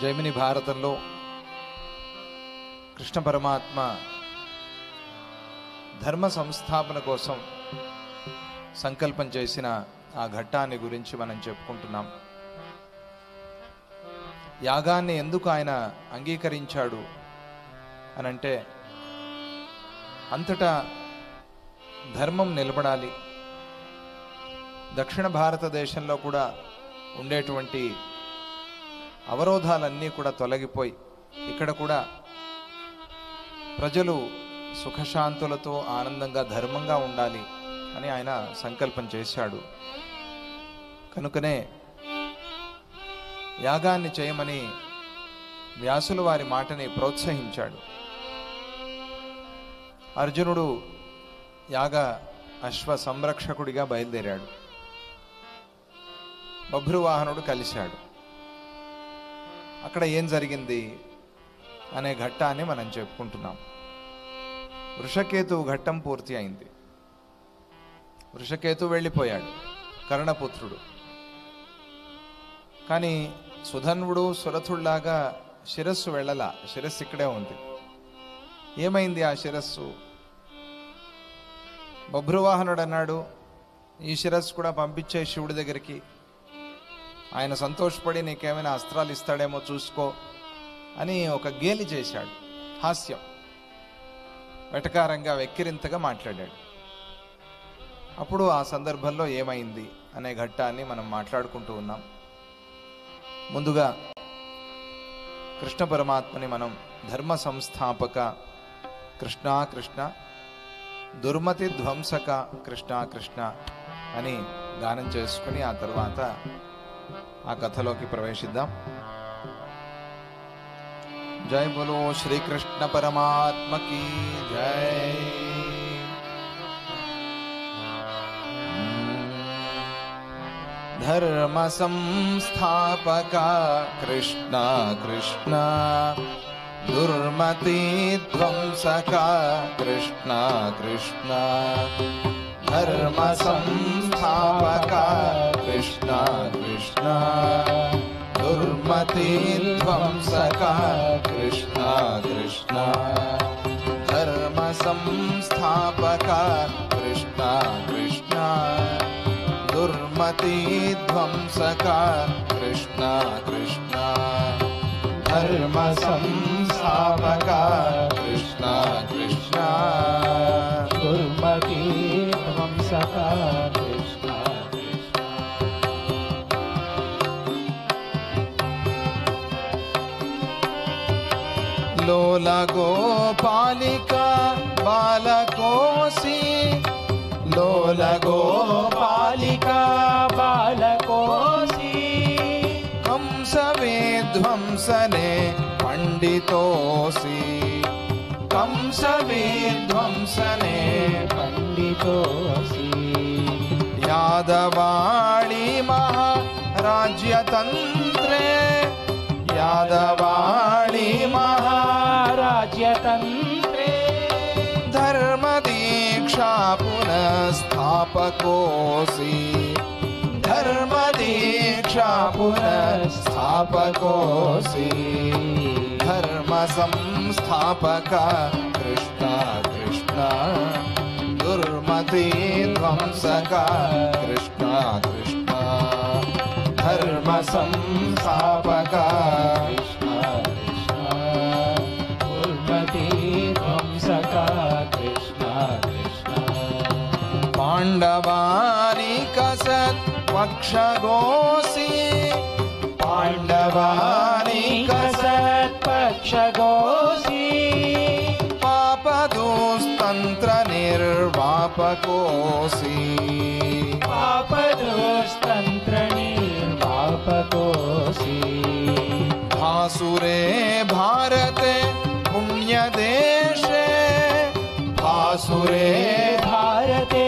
జైమిని భారతంలో కృష్ణ పరమాత్మ ధర్మ సంస్థాపన కోసం సంకల్పం చేసిన ఆ ఘట్టాన్ని గురించి మనం చెప్పుకుంటున్నాం. యాగాన్ని ఎందుకు ఆయన అంగీకరించాడు అనంటే, అంతటా ధర్మం నిలబడాలి. దక్షిణ భారతదేశంలో కూడా ఉండేటువంటి అవరోధాలన్నీ కూడా తొలగిపోయి ఇక్కడ కూడా ప్రజలు సుఖశాంతులతో ఆనందంగా ధర్మంగా ఉండాలి అని ఆయన సంకల్పం చేశాడు. కనుకనే యాగాన్ని చేయమని వ్యాసులు వారి మాటని ప్రోత్సహించాడు. అర్జునుడు యాగ అశ్వ సంరక్షకుడిగా బయలుదేరాడు. బభ్రువాహనుడు కలిశాడు. అక్కడ ఏం జరిగింది అనే ఘట్టాన్ని మనం చెప్పుకుంటున్నాం. వృషకేతువు ఘట్టం పూర్తి అయింది. వృషకేతు వెళ్ళిపోయాడు, కర్ణపుత్రుడు. కానీ సుధన్వుడు సురథుళ్లాగా శిరస్సు వెళ్ళలా, శిరస్సు ఇక్కడే ఉంది. ఏమైంది ఆ శిరస్సు? బభ్రువాహనుడు అన్నాడు, ఈ శిరస్సు కూడా పంపించే శివుడి దగ్గరికి, ఆయన సంతోషపడి నీకేమైనా అస్త్రాలు ఇస్తాడేమో చూసుకో అని ఒక గేలి చేశాడు. హాస్యం, వెటకారంగా వెక్కిరింతగా మాట్లాడాడు. అప్పుడు ఆ సందర్భంలో ఏమైంది అనే ఘట్టాన్ని మనం మాట్లాడుకుంటూ ఉన్నాం. ముందుగా కృష్ణ పరమాత్మని మనం ధర్మ సంస్థాపక కృష్ణ కృష్ణ, దుర్మతి ధ్వంసక కృష్ణ కృష్ణ అని గానం చేసుకుని ఆ తర్వాత ఆ కథలోకి ప్రవేశిద్దాం. జై బోలో శ్రీకృష్ణ పరమాత్మకి జై. ధర్మ సంస్థాపక కృష్ణ కృష్ణ, దుర్మతి ధ్వంసక కృష్ణ కృష్ణ. ధర్మ సంస్థాపక కృష్ణ కృష్ణ, దుర్మతి ధ్వంసక కృష్ణ కృష్ణ. ధర్మ సంస్థాపక కృష్ణ కృష్ణ, దుర్మతి ధ్వంసక కృష్ణ కృష్ణ. ధర్మ సంస్థాపక కృష్ణ కృష్ణ, దుర్మతి ధ్వంసక కృష్ణ కృష్ణ. లోల గోపాలిక బాలకోసి, లోల గోపాలిక బాలకోసి. హంస విధ్వంసనే పండితోసి, కంస విధ్వంసనే పండితోసి. యాదవాళి మహారాజ్యతంత్రే, యాదవాళి మహారాజ్యతంత్రే. ధర్మ దీక్షా పునఃస్థాపకోసి, ధర్మ దీక్షా పునఃస్థాపకోసి. ధర్మ సంస్థాపక కృష్ణ కృష్ణ, దుర్మతి ధ్వంసక కృష్ణ కృష్ణ. ధర్మ సంస్థాపక కృష్ణ కృష్ణ, దుర్మతి ధ్వంసక కృష్ణ కృష్ణ. పాండవానిక సత్పక్షగోసి, పాండవానిక సత్పక్షగోసి. పాపదోస్తంత్ర నిర్వాపకోసి, పాపదోస్తంత్ర నిర్వాపకోసి. భాసురే భారతే పుణ్యదేశే, భాసురే భారతే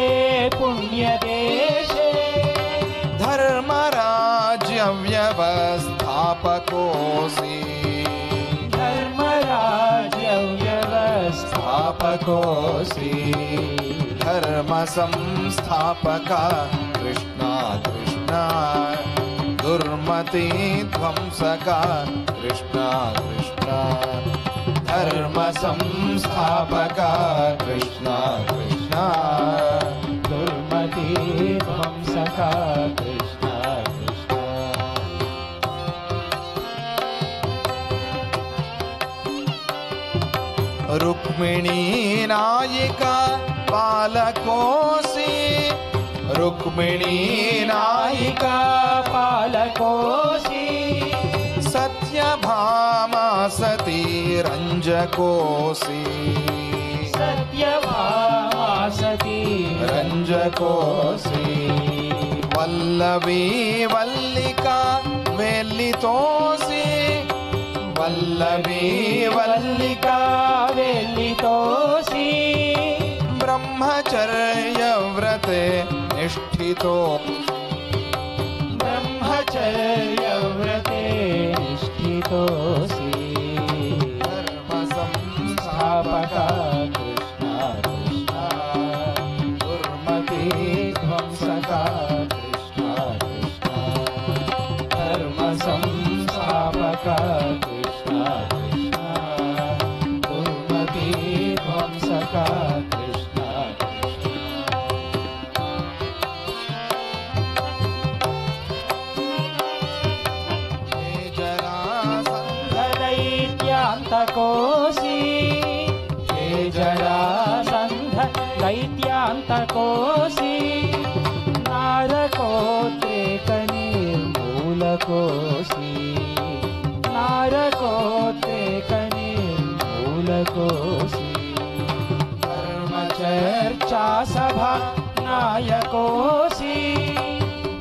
పుణ్యదేశే. ధర్మరాజ్య వ్యవస్థాపకోసి, ధర్మరాజ్య వ్యవస్థాపకోసి. ధర్మ సంస్థాపక కృష్ణ కృష్ణ, दुर्मति ध्वंसका कृष्ण कृष्ण धर्म संस्थापका कृष्ण कृष्ण दुर्मति ध्वंसका कृष्ण कृष्ण रुक्मिणी नायिका पालकोसी रुक्मिणी नायिका पालकोसी सत्यभामा सती रंजकोसी सत्यभामा सती रंजकोसी वल्लवी वल्लिका वेल्लितोसी वल्लवी वल्लिका वेल्लितोसी ब्रह्मचर्य व्रते निष्ठितो ब्रह्मचर्य व्रते निष्ठितोसी धर्म संस्थापका संस्थापका कृष्ण कृष्ण दुर्मति ध्वंसका कृष्ण कृष्ण धर्म संस्थापका कृष्ण कृष्ण दुर्मति ध्वंसका कृष्ण कृष्ण हे जरासन्ध दैत्यांतकोऽसि हे जरासन्ध दैत्यांतकोऽसि नारकोद्रेकनिर्मूलकोऽसि नारकोद्रेकनिर्मूलकोऽसि धर्मचर्चा सभा नायकोऽसि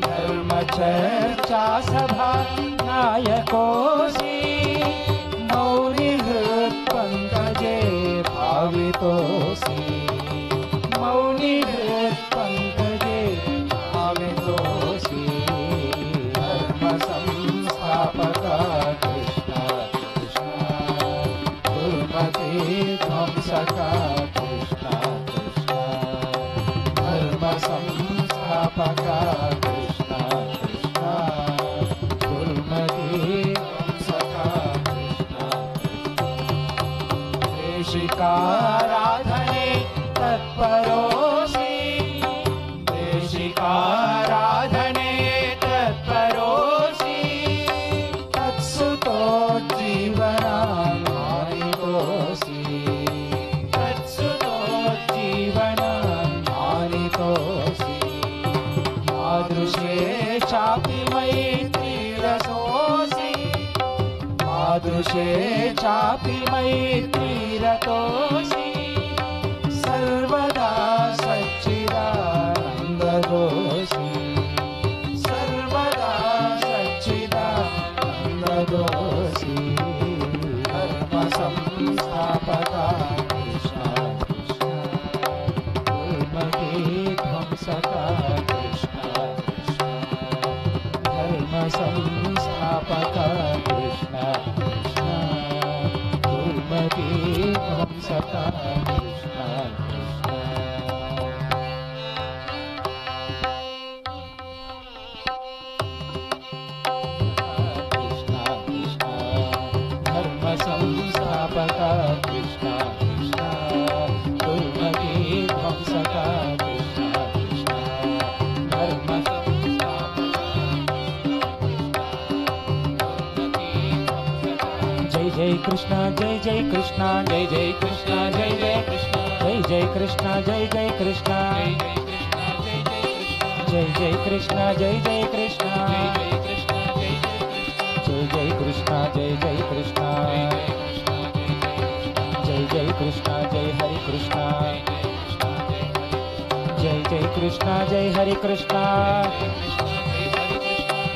धर्मचर्चा सभा नायकोऽसि मौनिहृत्पङ्कजे भावितोऽसि मौनिहृत्पङ्कजे भावितोऽसि धर्म संस्थापका कृष्ण कृष्ण दुर्मति ध्वंसका कृष्ण कृष्ण धर्म संस्थापका कृष्ण कृष्ण दुर्मति ध्वंसका कृष्ण कृष्ण देशिकाराधने तत्परोऽसि देशिकाराधने तत्परोऽसि तत्सुतो जीवनान्मानितोऽसि तत्सुतो जीवनान्मानितोऽसि मादृशे चापि मैत्रीरतोऽसि मादृशे चापि मैत्रीरतोऽसि सर्वदा सच्चिदानन्ददोषि सर्वदा सच्चिदानन्ददोषि धर्म संस्थापका कृष्ण कृष्ण दुर्मति ध्वंसका कृष्ण कृष्ण धर्म संस्थापका कृष्ण कृष्ण दुर्मति ध्वंसका कृष्ण कृष्ण कृष्ण कृष्ण धर्म संस्थापका कृष्ण कृष्ण दुर्मति ध्वंसका कृष्ण कृष्ण धर्म जय जय कृष्ण जय जय कृष्ण जय जय कृष्ण जय जय कृष्ण जय जय कृष्ण जय जय कृष्ण जय जय कृष्ण जय जय कृष्ण जय जय कृष्ण जय जय कृष्ण जय जय कृष्ण जय हरे कृष्ण जय जय कृष्ण जय हरे कृष्ण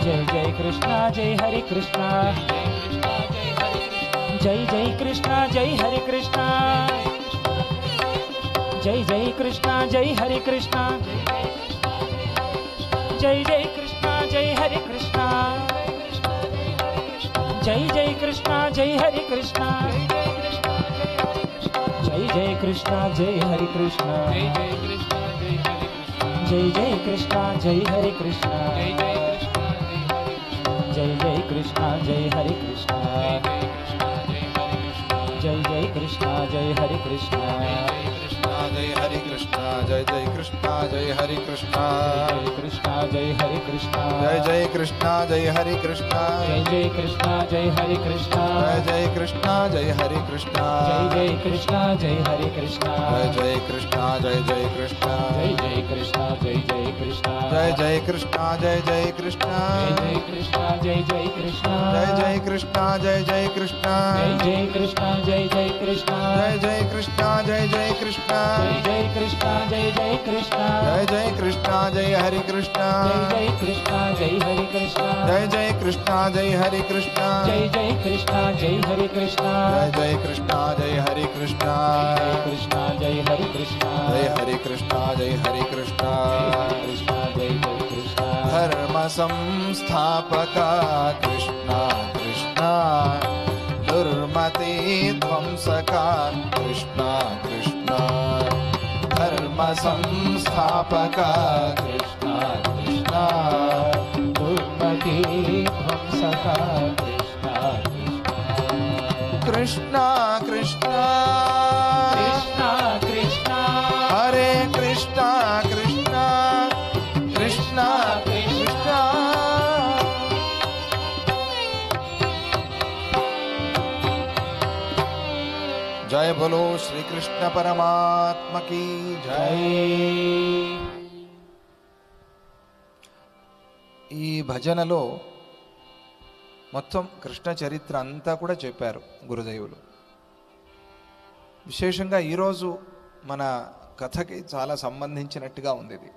जय जय कृष्ण जय हरे कृष्ण जय जय कृष्ण जय हरे कृष्ण जय जय कृष्ण जय हरे कृष्ण जय जय कृष्ण जय हरे कृष्ण जय जय कृष्ण जय हरे कृष्ण जय जय कृष्ण जय हरे कृष्ण जय जय कृष्ण जय हरे कृष्ण जय जय कृष्णा जय हरे कृष्णा जय जय कृष्णा जय हरे कृष्णा जय हरे कृष्णा जय जय कृष्णा जय हरे कृष्णा जय कृष्णा जय हरे कृष्णा जय जय कृष्णा जय हरे कृष्णा जय जय कृष्णा जय हरे कृष्णा जय जय कृष्णा जय हरे कृष्णा जय जय कृष्णा जय हरे कृष्णा जय जय कृष्णा जय जय कृष्णा जय जय कृष्णा जय जय कृष्णा जय जय कृष्णा जय जय कृष्णा जय जय कृष्णा जय जय कृष्णा जय जय कृष्णा जय जय कृष्णा जय जय कृष्णा जय जय कृष्णा जय जय कृष्णा जय जय कृष्णा जय जय कृष्णा जय जय कृष्णा जय जय कृष्णा जय हरे कृष्णा जय जय कृष्णा जय हरे कृष्णा जय जय कृष्णा जय हरे कृष्णा जय जय कृष्णा जय हरे कृष्णा जय जय कृष्णा जय हरे कृष्णा जय कृष्णा जय हरे कृष्णा जय हरे कृष्णा जय हरे कृष्णा कृष्णा जय जय कृष्णा धर्म संस्थापका कृष्णा कृष्णा दुर्मति ध्वंसका कृष्णा कृष्णा धर्म संस्थापका कृष्णा कृष्णा दुर्मति ध्वंसका कृष्णा कृष्णा कृष्णा कृष्णा कृष्णा हरे कृष्णा कृष्णा कृष्णा कृष्णा जय बोलो श्री कृष्ण परमात्मा की जय। ఈ భజనలో మొత్తం కృష్ణ చరిత్ర అంతా కూడా చెప్పారు గురుదేవులు. విశేషంగా ఈరోజు మన కథకి చాలా సంబంధించినట్టుగా ఉంది. ఇది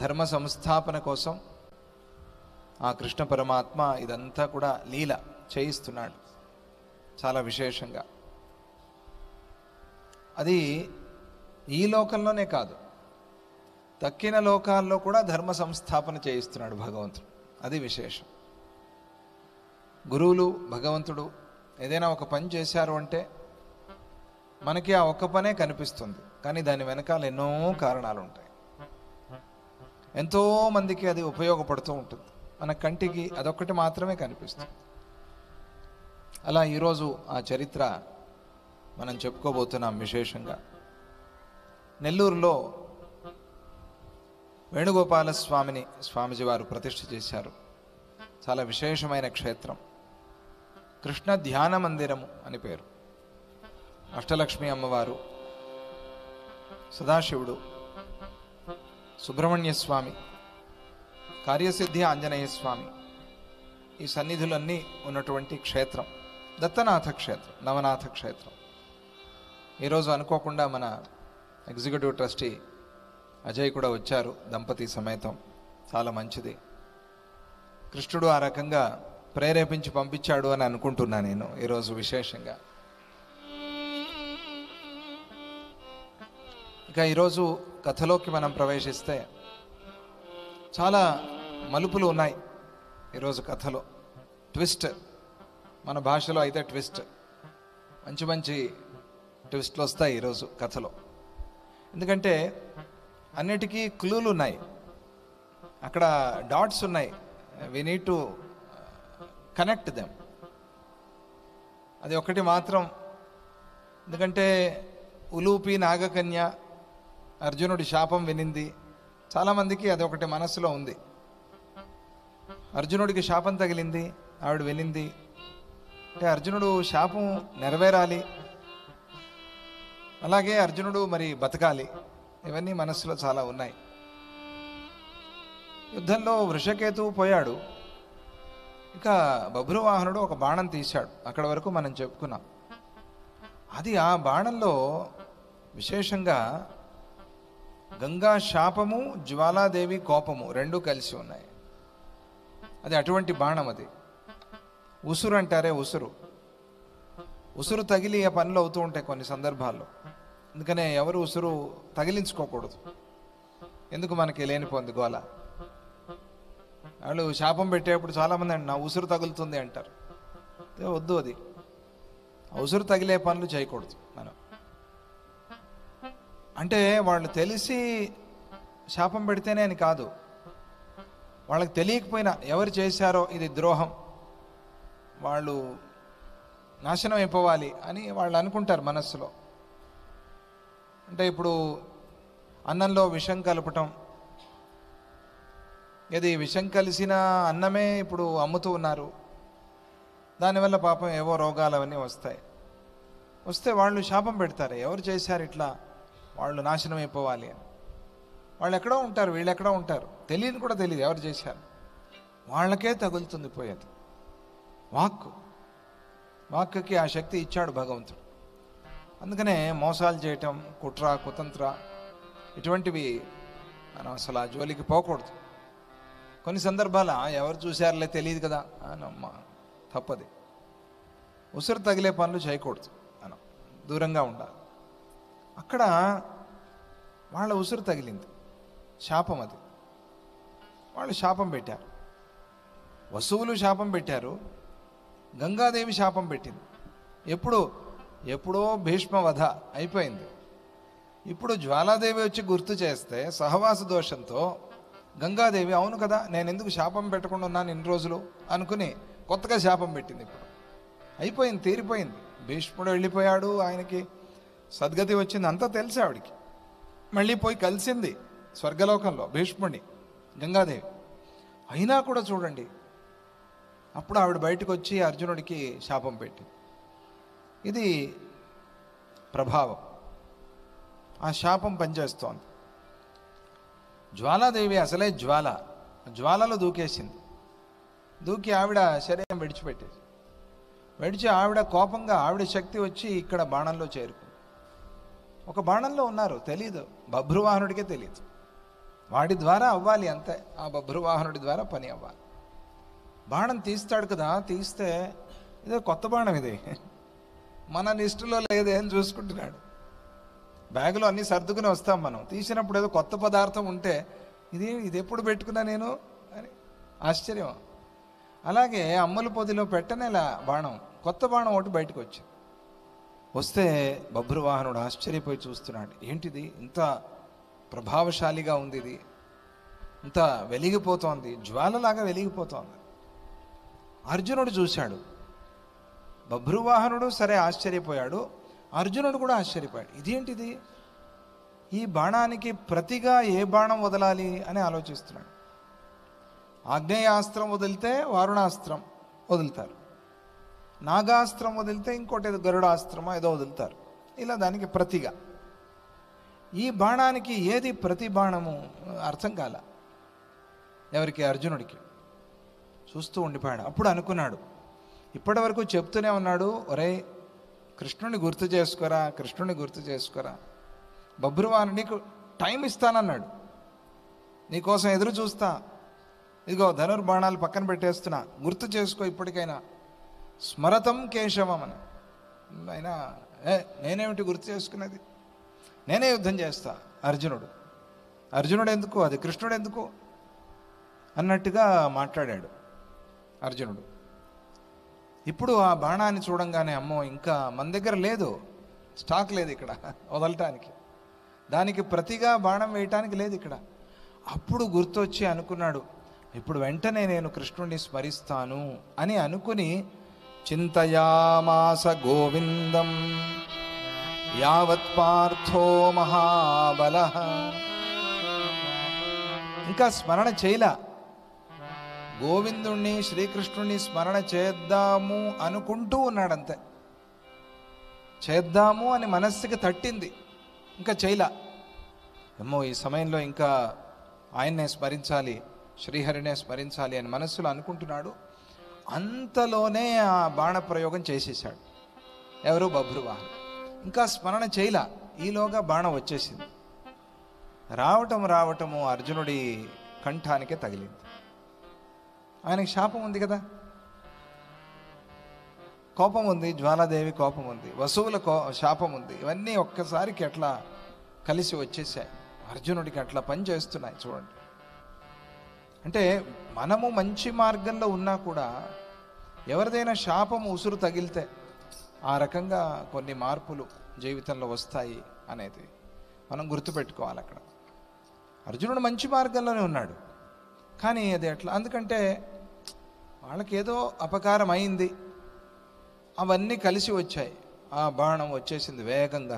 ధర్మ సంస్థాపన కోసం ఆ కృష్ణ పరమాత్మ ఇదంతా కూడా లీల చేయిస్తున్నాడు చాలా విశేషంగా. అది ఈ లోకంలోనే కాదు, తక్కిన లోకాల్లో కూడా ధర్మ సంస్థాపన చేయిస్తున్నాడు భగవంతుడు. అది విశేషం. గురువులు భగవంతుడు ఏదైనా ఒక పని చేశారు అంటే మనకి ఆ ఒక్క పనే కనిపిస్తుంది, కానీ దాని వెనకాల ఎన్నో కారణాలు ఉంటాయి. ఎంతో మందికి అది ఉపయోగపడుతూ ఉంటుంది, మన కంటికి అదొక్కటి మాత్రమే కనిపిస్తుంది. అలా ఈరోజు ఆ చరిత్ర మనం చెప్పుకోబోతున్నాం. విశేషంగా నెల్లూరులో వేణుగోపాల స్వామిని స్వామిజీ వారు ప్రతిష్ఠ చేశారు. చాలా విశేషమైన క్షేత్రం. కృష్ణ ధ్యాన మందిరము అని పేరు. అష్టలక్ష్మి అమ్మవారు, సదాశివుడు, సుబ్రహ్మణ్య స్వామి, కార్యసిద్ధి ఆంజనేయ స్వామి, ఈ సన్నిధులన్నీ ఉన్నటువంటి క్షేత్రం దత్తనాథ క్షేత్రం, నవనాథ క్షేత్రం. ఈరోజు అనుకోకుండా మన ఎగ్జిక్యూటివ్ ట్రస్టీ అజయ్ కూడా వచ్చారు, దంపతి సమేతం. చాలా మంచిది. కృష్ణుడు ఆ రకంగా ప్రేరేపించి పంపించాడు అని అనుకుంటున్నా నేను ఈరోజు విశేషంగా. ఇక ఈరోజు కథలోకి మనం ప్రవేశిస్తే చాలా మలుపులు ఉన్నాయి ఈరోజు కథలో. ట్విస్ట్, మన భాషలో అయితే ట్విస్ట్, మంచి మంచి ట్విస్ట్లు వస్తాయి ఈరోజు కథలో. ఎందుకంటే అన్నిటికీ క్లూలు ఉన్నాయి, అక్కడ డాట్స్ ఉన్నాయి. We need to connect them. అది ఒకటి మాత్రం. ఎందుకంటే ఉలూపి నాగకన్య, అర్జునుడి శాపం వినింది. చాలామందికి అది ఒకటి మనస్సులో ఉంది. అర్జునుడికి శాపం తగిలింది, ఆవిడ వినింది. అంటే అర్జునుడు శాపం నెరవేరాలి, అలాగే అర్జునుడు మరి బతకాలి. ఇవన్నీ మనస్సులో చాలా ఉన్నాయి. యుద్ధంలో వృషకేతువు పోయాడు. ఇక బభ్రువాహనుడు ఒక బాణం తీశాడు. అక్కడ వరకు మనం చెప్పుకున్నాం. అది ఆ బాణంలో విశేషంగా గంగా శాపము, జ్వాలాదేవి కోపము రెండూ కలిసి ఉన్నాయి. అది అటువంటి బాణం. అది ఉసురు అంటారే, ఉసురు. ఉసురు తగిలి ఆ పనులు అవుతూ ఉంటాయి కొన్ని సందర్భాల్లో. అందుకనే ఎవరు ఉసురు తగిలించుకోకూడదు. ఎందుకు మనకి లేనిపోంది గోల. వాళ్ళు శాపం పెట్టేప్పుడు చాలామంది నా ఉసురు తగులుతుంది అంటారు. వద్దు, అది ఉసురు తగిలే పనులు చేయకూడదు మనం. అంటే వాళ్ళు తెలిసి శాపం పెడితేనే అని కాదు, వాళ్ళకి తెలియకపోయినా ఎవరు చేశారో ఇది ద్రోహం, వాళ్ళు నాశనం అయిపోవాలి అని వాళ్ళు అనుకుంటారు మనస్సులో. అంటే ఇప్పుడు అన్నంలో విషం కలపటం, ఇది విషం కలిసిన అన్నమే ఇప్పుడు అమ్ముతూ ఉన్నారు. దానివల్ల పాపం ఏవో రోగాలు అవన్నీ వస్తే వాళ్ళు శాపం పెడతారు, ఎవరు చేశారు ఇట్లా, వాళ్ళు నాశనం అయిపోవాలి అని. వాళ్ళు ఎక్కడో ఉంటారు, వీళ్ళు ఎక్కడో ఉంటారు, తెలియని కూడా తెలియదు ఎవరు చేశారు. వాళ్ళకే తగులుతుంది పోయేది. వాక్కుకి ఆ శక్తి ఇచ్చాడు భగవంతుడు. అందుకనే మోసాలు చేయటం, కుట్ర కుతంత్ర ఇటువంటివి మనం అసలు ఆ జోలికి పోకూడదు. కొన్ని సందర్భాల ఎవరు చూశారులే తెలియదు కదా అనమ్మ, తప్పది. ఉసురు తగిలే పనులు చేయకూడదు, మనం దూరంగా ఉండాలి. అక్కడ వాళ్ళ ఉసురు తగిలింది, శాపం అది. వాళ్ళు శాపం పెట్టారు, వసువులు శాపం పెట్టారు, గంగాదేవి శాపం పెట్టింది. ఎప్పుడో భీష్మ వధ అయిపోయింది. ఇప్పుడు జ్వాలాదేవి వచ్చి గుర్తు చేస్తే సహవాస దోషంతో గంగాదేవి అవును కదా నేను ఎందుకు శాపం పెట్టకుండా ఉన్నాను ఇన్ని రోజులు అనుకుని కొత్తగా శాపం పెట్టింది. ఇప్పుడు అయిపోయింది, తీరిపోయింది. భీష్ముడు వెళ్ళిపోయాడు, ఆయనకి సద్గతి వచ్చింది, అంతా తెలిసి ఆవిడికి. మళ్ళీ పోయి కలిసింది స్వర్గలోకంలో భీష్ముడిని గంగాదేవి. అయినా కూడా చూడండి, అప్పుడు ఆవిడ బయటకు వచ్చి అర్జునుడికి శాపం పెట్టింది. ఇది ప్రభావం, ఆ శాపం పనిచేస్తోంది. జ్వాలాదేవి అసలే జ్వాలలో దూకేసింది. దూకి ఆవిడ శరీరం విడిచి ఆవిడ కోపంగా ఆవిడ శక్తి వచ్చి ఇక్కడ బాణంలో చేరుకుంది. ఒక బాణంలో ఉన్నారు, తెలీదు, బభ్రువాహనుడికే తెలియదు. వాడి ద్వారా అవ్వాలి అంతే, ఆ బభ్రువాహనుడి ద్వారా పని అవ్వాలి. బాణం తీస్తాడు కదా, తీస్తే ఇదో కొత్త బాణం, ఇది మన లిస్టులో లేదే అని చూసుకుంటున్నాడు. బ్యాగులో అన్నీ సర్దుకుని వస్తాం మనం, తీసినప్పుడు ఏదో కొత్త పదార్థం ఉంటే ఇది ఎప్పుడు పెట్టుకున్నా నేను అని ఆశ్చర్యం. అలాగే అమ్ముల పొదిలో పెట్టనేలా బాణం, కొత్త బాణం ఒకటి బయటకు వస్తే బభ్రువాహనుడు ఆశ్చర్యపోయి చూస్తున్నాడు, ఏంటిది ఇంత ప్రభావశాలిగా ఉంది, ఇది ఇంత వెలిగిపోతోంది, జ్వాలలాగా వెలిగిపోతోంది. అర్జునుడు చూశాడు, బభ్రువాహనుడు సరే ఆశ్చర్యపోయాడు, అర్జునుడు కూడా ఆశ్చర్యపోయాడు. ఇదేంటిది, ఈ బాణానికి ప్రతిగా ఏ బాణం వదలాలి అని ఆలోచిస్తున్నాడు. ఆగ్నేయాస్త్రం వదిలితే వారుణాస్త్రం వదులుతారు, నాగాస్త్రం వదిలితే ఇంకోటి ఏదో గరుడాస్త్రమో ఏదో వదులుతారు, ఇలా దానికి ప్రతిగా. ఈ బాణానికి ఏది ప్రతి బాణము అర్థం కాల ఎవరికి, అర్జునుడికి. చూస్తూ ఉండిపోయాడు. అప్పుడు అనుకున్నాడు, ఇప్పటి వరకు చెప్తూనే ఉన్నాడు, ఒరే కృష్ణుని గుర్తు చేసుకోరా, బభ్రువాహనుడు నీకు టైం ఇస్తానన్నాడు, నీకోసం ఎదురు చూస్తా, ఇదిగో ధనుర్బాణాలు పక్కన పెట్టేస్తున్నా, గుర్తు చేసుకో ఇప్పటికైనా, స్మరతం కేశవం అని. అయినా నేనేమిటి గుర్తు చేసుకునేది, నేనే యుద్ధం చేస్తా. అర్జునుడు ఎందుకు, అది కృష్ణుడు ఎందుకు అన్నట్టుగా మాట్లాడాడు అర్జునుడు. ఇప్పుడు ఆ బాణాన్ని చూడంగానే అమ్మో ఇంకా మన దగ్గర లేదు, స్టాక్ లేదు ఇక్కడ వదలటానికి, దానికి ప్రతిగా బాణం వేయటానికి లేదు ఇక్కడ. అప్పుడు గుర్తొచ్చి అనుకున్నాడు, ఇప్పుడు వెంటనే నేను కృష్ణుడిని స్మరిస్తాను అని అనుకుని చింతయామాస గోవిందం యావత్ పార్థో మహాబలః. ఇంకా స్మరణ చేయలా, గోవిందుణ్ణి శ్రీకృష్ణుణ్ణి స్మరణ చేద్దాము అనుకుంటూ ఉన్నాడంతే. చేద్దాము అని మనస్సుకి తట్టింది, ఇంకా చేయలా. ఏమో ఈ సమయంలో ఇంకా ఆయన్నే స్మరించాలి, శ్రీహరినే స్మరించాలి అని మనస్సులో అనుకుంటున్నాడు. అంతలోనే ఆ బాణ ప్రయోగం చేసేసాడు ఎవరు, బభ్రువాహనుడు. ఇంకా స్మరణ చేయలా, ఈలోగా బాణం వచ్చేసింది. రావటము అర్జునుడి కంఠానికే తగిలింది. ఆయనకి శాపం ఉంది కదా, కోపం ఉంది, జ్వాలాదేవి కోపం ఉంది, వసువుల శాపం ఉంది, ఇవన్నీ ఒక్కసారికి అట్లా కలిసి వచ్చేసాయి. అర్జునుడికి అట్లా పని చేస్తున్నాయి చూడండి. అంటే మనము మంచి మార్గంలో ఉన్నా కూడా ఎవరిదైనా శాపం ఉసురు తగిలితే ఆ రకంగా కొన్ని మార్పులు జీవితంలో వస్తాయి అనేది మనం గుర్తుపెట్టుకోవాలి. అక్కడ అర్జునుడు మంచి మార్గంలోనే ఉన్నాడు, కానీ అది ఎట్లా, అందుకంటే వాళ్ళకేదో అపకారం అయింది, అవన్నీ కలిసి వచ్చాయి. ఆ బాణం వచ్చేసింది వేగంగా,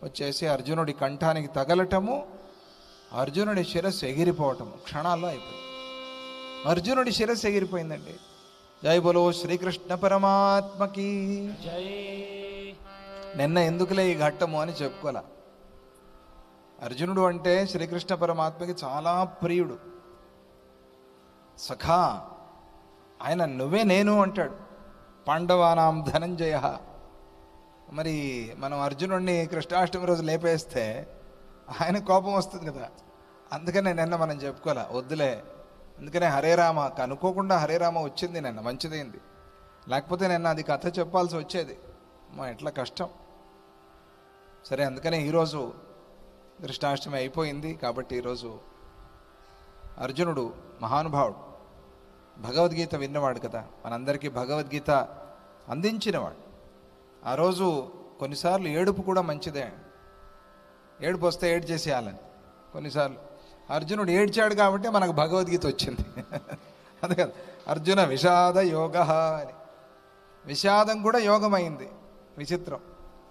వచ్చేసి అర్జునుడి కంఠానికి తగలటము, అర్జునుడి శిరస్సు ఎగిరిపోవటము క్షణాల్లో అయిపోయింది. అర్జునుడి శిరస్సు ఎగిరిపోయిందండి. జై బోలో శ్రీకృష్ణ పరమాత్మకి జై. నిన్న ఎందుకులే ఈ ఘట్టము అని చెప్పుకోలే. అర్జునుడు అంటే శ్రీకృష్ణ పరమాత్మకి చాలా ప్రియుడు, సఖా. ఆయన నువ్వే నేను అంటాడు. పాండవానాం ధనంజయ. మరి మనం అర్జునుడిని కృష్ణాష్టమి రోజు లేపేస్తే ఆయన కోపం వస్తుంది కదా. అందుకనే నిన్న మనం చెప్పుకోలే, వద్దులే. అందుకనే హరే రామ అనుకోకుండా హరే రామ వచ్చింది నిన్న, మంచిదైంది. లేకపోతే నిన్న అది కథ చెప్పాల్సి వచ్చేది, ఎట్లా కష్టం. సరే, అందుకనే ఈరోజు కృష్ణాష్టమి అయిపోయింది కాబట్టి ఈరోజు అర్జునుడు మహానుభావుడు, భగవద్గీత విన్నవాడు కదా, మనందరికీ భగవద్గీత అందించినవాడు. ఆ రోజు కొన్నిసార్లు ఏడుపు కూడా మంచిదే. ఏడుపు వస్తే ఏడు చేసేయాలని. కొన్నిసార్లు అర్జునుడు ఏడ్చాడు కాబట్టి మనకు భగవద్గీత వచ్చింది. అదే కదా, అర్జున విషాద యోగ అని. విషాదం కూడా యోగమైంది. విచిత్రం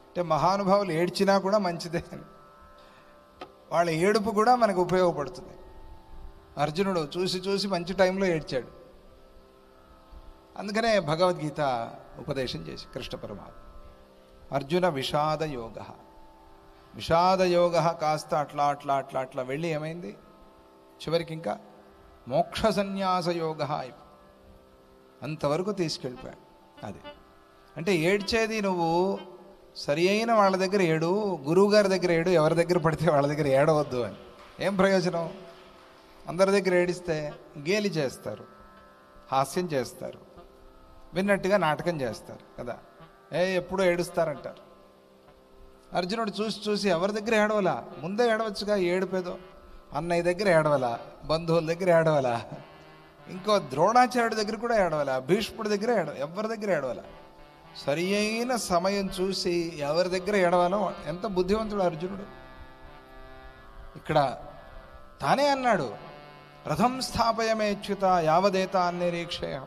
అంటే మహానుభావులు ఏడ్చినా కూడా మంచిదే అని. వాళ్ళ ఏడుపు కూడా మనకు ఉపయోగపడుతుంది. అర్జునుడు చూసి చూసి మంచి టైంలో ఏడ్చాడు. అందుకనే భగవద్గీత ఉపదేశం చేసి కృష్ణ పరమాత్మ అర్జున విషాద యోగ. విషాద యోగ కాస్త అట్లా అట్లా అట్లా అట్లా వెళ్ళి ఏమైంది, చివరికి ఇంకా మోక్ష సన్యాస యోగ అంతవరకు తీసుకెళ్ళిపోయాడు. అది అంటే ఏడ్చేది నువ్వు సరి అయిన వాళ్ళ దగ్గర ఏడు, గురువు గారి దగ్గర ఏడు, ఎవరి దగ్గర పడితే వాళ్ళ దగ్గర ఏడవద్దు అని. ఏం ప్రయోజనం? అందరి దగ్గర ఏడిస్తే గేలి చేస్తారు, హాస్యం చేస్తారు, విన్నట్టుగా నాటకం చేస్తారు కదా. ఎప్పుడూ ఏడుస్తారంటారు. అర్జునుడు చూసి చూసి ఎవరి దగ్గర ఏడవలా, ముందే ఏడవచ్చుగా. ఏడుపేదో అన్నయ్య దగ్గర ఏడవలా, బంధువుల దగ్గర ఏడవలా, ఇంకో ద్రోణాచార్యుడి దగ్గర కూడా ఏడవలా, భీష్ముడి దగ్గర ఎవరి దగ్గర ఏడవలా. సరి అయిన సమయం చూసి ఎవరి దగ్గర ఏడవాలో. ఎంత బుద్ధివంతుడు అర్జునుడు. ఇక్కడ తానే అన్నాడు, రథం స్థాపయమేచ్యుత యావదేతా అన్నిరీక్షయ.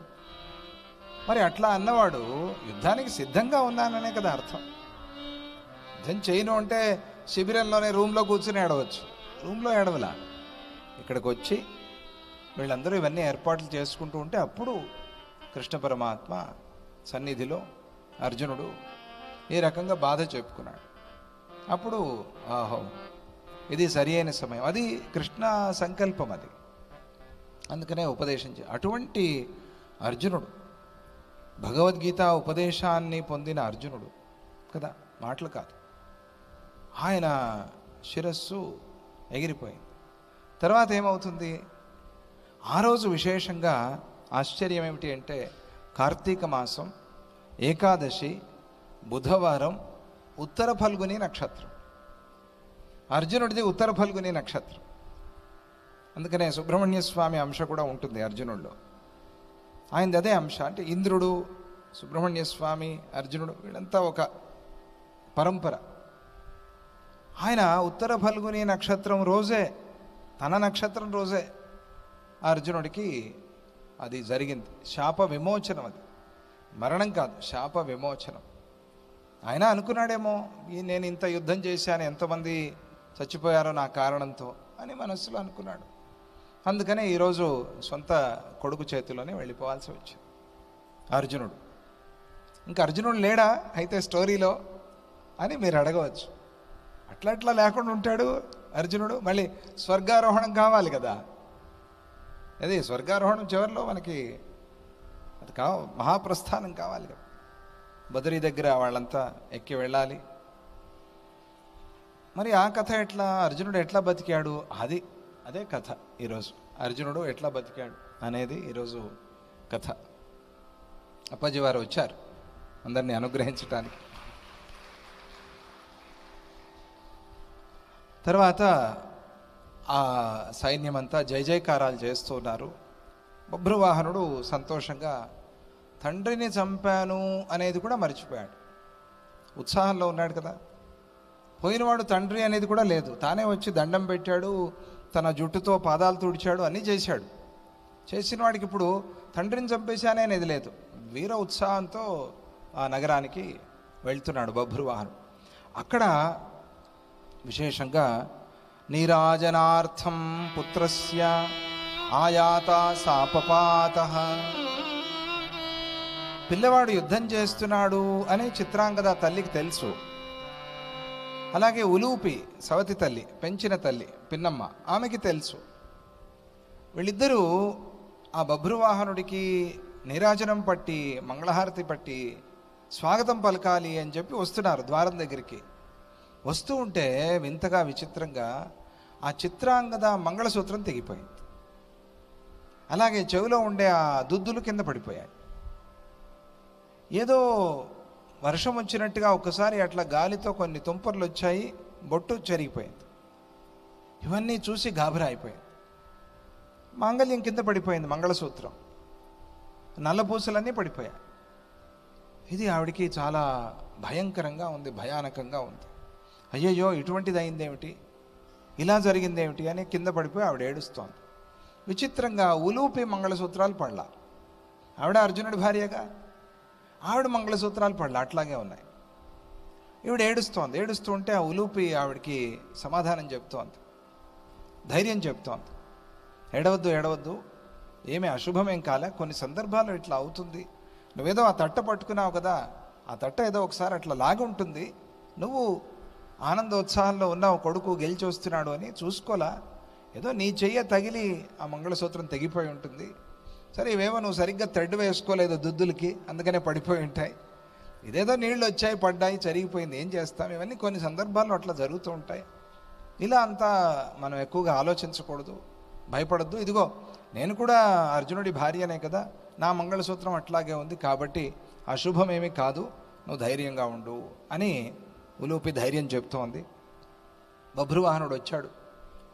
మరి అట్లా అన్నవాడు యుద్ధానికి సిద్ధంగా ఉన్నాననే కదా అర్థం. యుద్ధం చేయను అంటే శిబిరంలోనే రూమ్లో కూర్చుని ఏడవచ్చు. రూమ్లో ఏడవలా, ఇక్కడికి వచ్చి వీళ్ళందరూ ఇవన్నీ ఏర్పాట్లు చేసుకుంటూ ఉంటే అప్పుడు కృష్ణ పరమాత్మ సన్నిధిలో అర్జునుడు ఈ రకంగా బాధ చెప్పుకున్నాడు. అప్పుడు ఆహో, ఇది సరి అయిన సమయం, అది కృష్ణ సంకల్పం. అది అందుకనే ఉపదేశించి అటువంటి అర్జునుడు, భగవద్గీత ఉపదేశాన్ని పొందిన అర్జునుడు కదా, మాటలు కాదు. ఆయన శిరస్సు ఎగిరిపోయింది. తర్వాత ఏమవుతుంది? ఆ రోజు విశేషంగా ఆశ్చర్యం ఏమిటి అంటే, కార్తీక మాసం, ఏకాదశి, బుధవారం, ఉత్తర ఫల్గుని నక్షత్రం. అర్జునుడిది ఉత్తర ఫల్గుని నక్షత్రం. అందుకనే సుబ్రహ్మణ్య స్వామి అంశ కూడా ఉంటుంది అర్జునుడిలో. ఆయనది అదే అంశ. అంటే ఇంద్రుడు, సుబ్రహ్మణ్య స్వామి, అర్జునుడు వీళ్ళంతా ఒక పరంపర. ఆయన ఉత్తర ఫల్గుని నక్షత్రం రోజే, తన నక్షత్రం రోజే అర్జునుడికి అది జరిగింది. శాప విమోచనం. అది మరణం కాదు, శాప విమోచనం. ఆయన అనుకున్నాడేమో, నేను ఇంత యుద్ధం చేశాను, ఎంతమంది చచ్చిపోయారో నా కారణంతో అని మనస్సులో అనుకున్నాడు. అందుకనే ఈరోజు సొంత కొడుకు చేతిలోనే వెళ్ళిపోవాల్సి వచ్చింది అర్జునుడు. ఇంకా అర్జునుడు లేడా అయితే స్టోరీలో అని మీరు అడగవచ్చు. అట్లా లేకుండా ఉంటాడు అర్జునుడు. మళ్ళీ స్వర్గారోహణం కావాలి కదా. అదే స్వర్గారోహణం చివరిలో మనకి అది మహాప్రస్థానం కావాలి కదా. బదరీ దగ్గర వాళ్ళంతా ఎక్కి వెళ్ళాలి. మరి ఆ కథ ఎట్లా, అర్జునుడు ఎట్లా బతికాడు, అదే కథ ఈరోజు. అర్జునుడు ఎట్లా బతికాడు అనేది ఈరోజు కథ. అప్పాజీ వారు వచ్చారు అందరినీ అనుగ్రహించటానికి. తర్వాత ఆ సైన్యమంతా జయ జయకారాలు చేస్తూ ఉన్నారు. బభ్రువాహనుడు సంతోషంగా తండ్రిని చంపాను అనేది కూడా మర్చిపోయాడు. ఉత్సాహంలో ఉన్నాడు కదా. పోయినవాడు తండ్రి అనేది కూడా లేదు. తానే వచ్చి దండం పెట్టాడు, తన జుట్టుతో పాదాలు తుడిచాడు, అన్నీ చేశాడు. చేసిన వాడికి ఇప్పుడు తండ్రిని చంపేశానే అనేది లేదు. వీర ఉత్సాహంతో ఆ నగరానికి వెళ్తున్నాడు బభ్రువాహనుడు. అక్కడ విశేషంగా నీరాజనార్థం పుత్రస్య ఆయాత సాపపాత, పిల్లవాడు యుద్ధం చేస్తున్నాడు అని చిత్రాంగద తల్లికి తెలుసు. అలాగే ఉలూపి సవతి తల్లి, పెంచిన తల్లి పిన్నమ్మ, ఆమెకి తెలుసు. వీళ్ళిద్దరూ ఆ బభ్రువాహనుడికి నీరాజనం పట్టి మంగళహారతి పట్టి స్వాగతం పలకాలి అని చెప్పి వస్తున్నారు ద్వారం దగ్గరికి. వస్తూ ఉంటే వింతగా విచిత్రంగా ఆ చిత్రాంగద మంగళసూత్రం తెగిపోయింది. అలాగే చెవిలో ఉండే ఆ దుద్దులు కింద పడిపోయాయి. ఏదో వర్షం వచ్చినట్టుగా ఒక్కసారి అట్లా గాలితో కొన్ని తుంపర్లు వచ్చాయి, బొట్టు చెరిగిపోయింది. ఇవన్నీ చూసి గాబరా అయిపోయింది. మాంగళ్యం కింద పడిపోయింది, మంగళసూత్రం, నల్లపూసలన్నీ పడిపోయాయి. ఇది ఆవిడికి చాలా భయంకరంగా ఉంది, భయానకంగా ఉంది. అయ్యయ్యో ఇటువంటిది అయిందేమిటి, ఇలా జరిగిందేమిటి అని కింద పడిపోయి ఆవిడ ఏడుస్తోంది. విచిత్రంగా ఉలూపి మంగళసూత్రాలు పడలా. ఆవిడ అర్జునుడి భార్యగా, ఆవిడ మంగళసూత్రాలు పడలా, అట్లాగే ఉన్నాయి. ఈవిడ ఏడుస్తోంది. ఏడుస్తూ ఉంటే ఆ ఉలూపి ఆవిడకి సమాధానం చెప్తోంది, ధైర్యం చెప్తోంది. ఏడవద్దు ఏడవద్దు, ఏమీ అశుభమేం కాలే, కొన్ని సందర్భాల్లో ఇట్లా అవుతుంది. నువ్వేదో ఆ తట్ట పట్టుకున్నావు కదా, ఆ తట్ట ఏదో ఒకసారి అట్లా లాగి ఉంటుంది, నువ్వు ఆనందోత్సాహంలో ఉన్నావు, కొడుకు గెలిచి వస్తున్నాడు అని చూసుకోలా, ఏదో నీ చెయ్య తగిలి ఆ మంగళసూత్రం తెగిపోయి ఉంటుంది. సరే ఇవేమో నువ్వు సరిగ్గా థ్రెడ్ వేసుకోలేదు దుద్దులకి, అందుకనే పడిపోయి ఉంటాయి. ఇదేదో నీళ్ళు వచ్చాయి, పడ్డాయి, జరిగిపోయింది, ఏం చేస్తాం. ఇవన్నీ కొన్ని సందర్భాల్లో అట్లా జరుగుతూ ఉంటాయి. ఇలా అంతా మనం ఎక్కువగా ఆలోచించకూడదు, భయపడద్దు. ఇదిగో నేను కూడా అర్జునుడి భార్యనే కదా, నా మంగళసూత్రం అట్లాగే ఉంది, కాబట్టి అశుభమేమీ కాదు, నువ్వు ధైర్యంగా ఉండు అని ఉలూపి ధైర్యం చెప్తోంది. బభ్రువాహనుడు వచ్చాడు.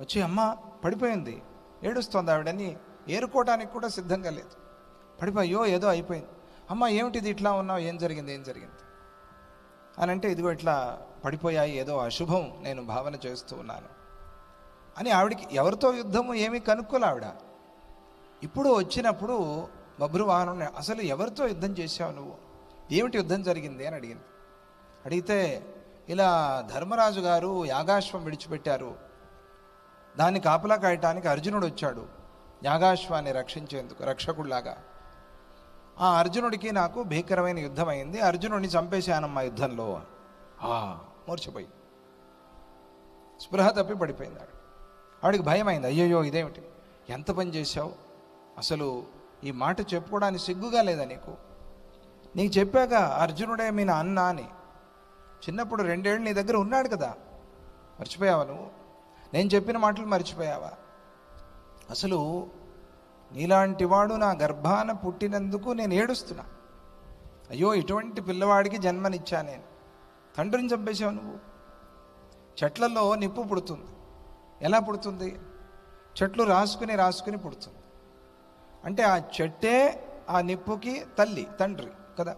వచ్చి అమ్మ పడిపోయింది, ఏడుస్తోంది. ఆవిడని ఏరుకోవడానికి కూడా సిద్ధంగా లేదు. పడిపోయో ఏదో అయిపోయింది. అమ్మ ఏమిటిది ఇట్లా ఉన్నావు, ఏం జరిగింది ఏం జరిగింది అని అంటే, ఇదిగో ఇట్లా పడిపోయాయి, ఏదో అశుభం నేను భావన చేస్తూ ఉన్నాను అని. ఆవిడికి ఎవరితో యుద్ధము ఏమీ కనుక్కోలే ఆవిడ. ఇప్పుడు వచ్చినప్పుడు బభ్రువాహనుడిని, అసలు ఎవరితో యుద్ధం చేశావు నువ్వు, ఏమిటి యుద్ధం జరిగింది అని అడిగింది. అడిగితే ఇలా ధర్మరాజు గారు యాగాశ్వం విడిచిపెట్టారు, దాన్ని కాపలా కాయటానికి అర్జునుడు వచ్చాడు, యాగాశ్వాన్ని రక్షించేందుకు రక్షకుడిలాగా. ఆ అర్జునుడికి నాకు భీకరమైన యుద్ధం అయింది, అర్జునుడిని చంపేశానమ్మా యుద్ధంలో. మూర్ఛపోయి స్పృహ తప్పి పడిపోయింది ఆవిడ. ఆవిడికి భయం అయింది. అయ్యయ్యో ఇదేమిటి, ఎంత పని చేశావు, అసలు ఈ మాట చెప్పుకోవడానికి సిగ్గుగా లేదా నీకు? నీకు చెప్పాక అర్జునుడే మీ నా అన్న అని. చిన్నప్పుడు 2 ఏళ్ళు నీ దగ్గర ఉన్నాడు కదా, మర్చిపోయావా నువ్వు? నేను చెప్పిన మాటలు మర్చిపోయావా? అసలు నీలాంటి వాడు నా గర్భాన పుట్టినందుకు నేను ఏడుస్తున్నా. అయ్యో ఇటువంటి పిల్లవాడికి జన్మనిచ్చా నేను, తండ్రిని చంపేశావు నువ్వు. చెట్లలో నిప్పు పుడుతుంది, ఎలా పుడుతుంది? చెట్లు రాసుకుని రాసుకుని పుడుతుంది. అంటే ఆ చెట్టే ఆ నిప్పుకి తల్లి తండ్రి కదా.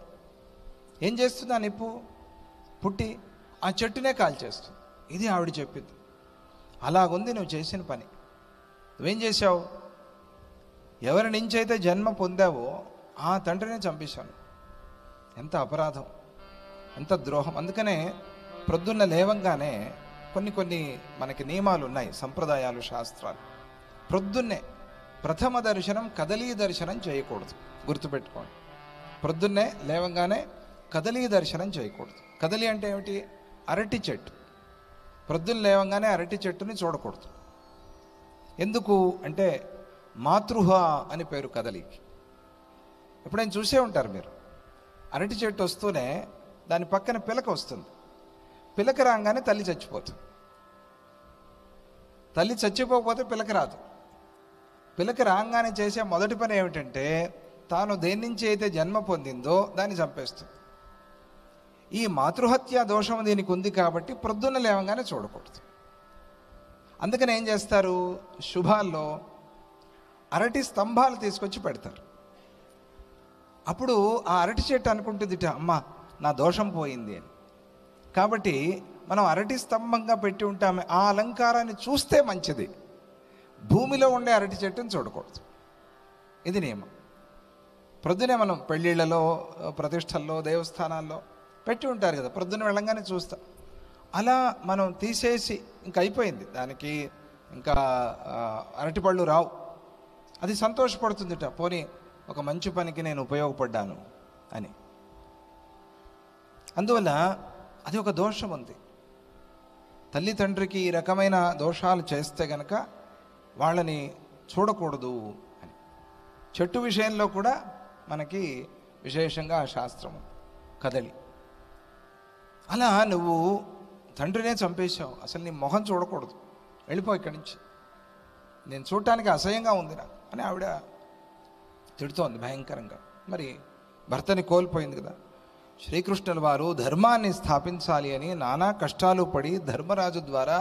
ఏం చేస్తుంది ఆ నిప్పు? పుట్టి ఆ చెట్టునే కాల్చేస్తుంది. ఇది ఆవిడ చెప్పింది. అలాగుంది నువ్వు చేసిన పని. నువ్వేం చేశావు? ఎవరి నుంచి అయితే జన్మ పొందావో ఆ తండ్రినే చంపేశాను. ఎంత అపరాధం, ఎంత ద్రోహం. అందుకనే ప్రొద్దున్న లేవంగానే కొన్ని మనకి నియమాలు ఉన్నాయి, సంప్రదాయాలు, శాస్త్రాలు. ప్రొద్దున్నే ప్రథమ దర్శనం కదలీ దర్శనం చేయకూడదు, గుర్తుపెట్టుకోండి. ప్రొద్దున్నే లేవంగానే కదలీ దర్శనం చేయకూడదు. కదలి అంటే ఏమిటి? అరటి చెట్టు. ప్రొద్దున్న లేవంగానే అరటి చెట్టుని చూడకూడదు. ఎందుకు అంటే మాతృహ అని పేరు కదలికి. ఎప్పుడైనా చూసే ఉంటారు మీరు, అరటి చెట్టు వస్తూనే దాని పక్కన పిలక వస్తుంది. పిలక రాగానే తల్లి చచ్చిపోతుంది. తల్లి చచ్చిపోకపోతే పిలక రాదు. పిలక రాగానే చేసే మొదటి పని ఏమిటంటే తాను దేని నుంచి అయితే జన్మ పొందిందో దాన్ని చంపేస్తుంది. ఈ మాతృహత్య దోషం దీనికి ఉంది కాబట్టి ప్రొద్దున్న లేవగానే చూడకూడదు. అందుకని ఏం చేస్తారు, శుభాల్లో అరటి స్తంభాలు తీసుకొచ్చి పెడతారు. అప్పుడు ఆ అరటి చెట్టు అనుకుంటుందిట, అమ్మ నా దోషం పోయింది అని. కాబట్టి మనం అరటి స్తంభంగా పెట్టి ఉంటామే, ఆ అలంకారాన్ని చూస్తే మంచిది. భూమిలో ఉండే అరటి చెట్టుని చూడకూడదు. ఇది నియమం. ప్రొద్దునే మనం పెళ్ళిళ్ళలో, ప్రతిష్టల్లో, దేవస్థానాల్లో పెట్టి ఉంటారు కదా, ప్రొద్దున వెళ్ళంగానే చూస్తాం. అలా మనం తీసేసి ఇంక అయిపోయింది, దానికి ఇంకా అరటిపళ్ళు రావు. అది సంతోషపడుతుందిట, పోనీ ఒక మంచి పనికి నేను ఉపయోగపడ్డాను అని. అందువల్ల అది ఒక దోషం ఉంది. తల్లి తండ్రికి ఈ రకమైన దోషాలు చేస్తే గనక వాళ్ళని చూడకూడదు అని. చెట్టు విషయంలో కూడా మనకి విశేషంగా ఆ శాస్త్రం కదలి. అలా నువ్వు తండ్రినే చంపేశావు, అసలు నీ మొహం చూడకూడదు, వెళ్ళిపో ఇక్కడి నుంచి, నేను చూడటానికి అసహ్యంగా ఉంది నాకు అని ఆవిడ తిడుతోంది భయంకరంగా. మరి భర్తని కోల్పోయింది కదా. శ్రీకృష్ణుల వారు ధర్మాన్ని స్థాపించాలి అని నానా కష్టాలు పడి ధర్మరాజు ద్వారా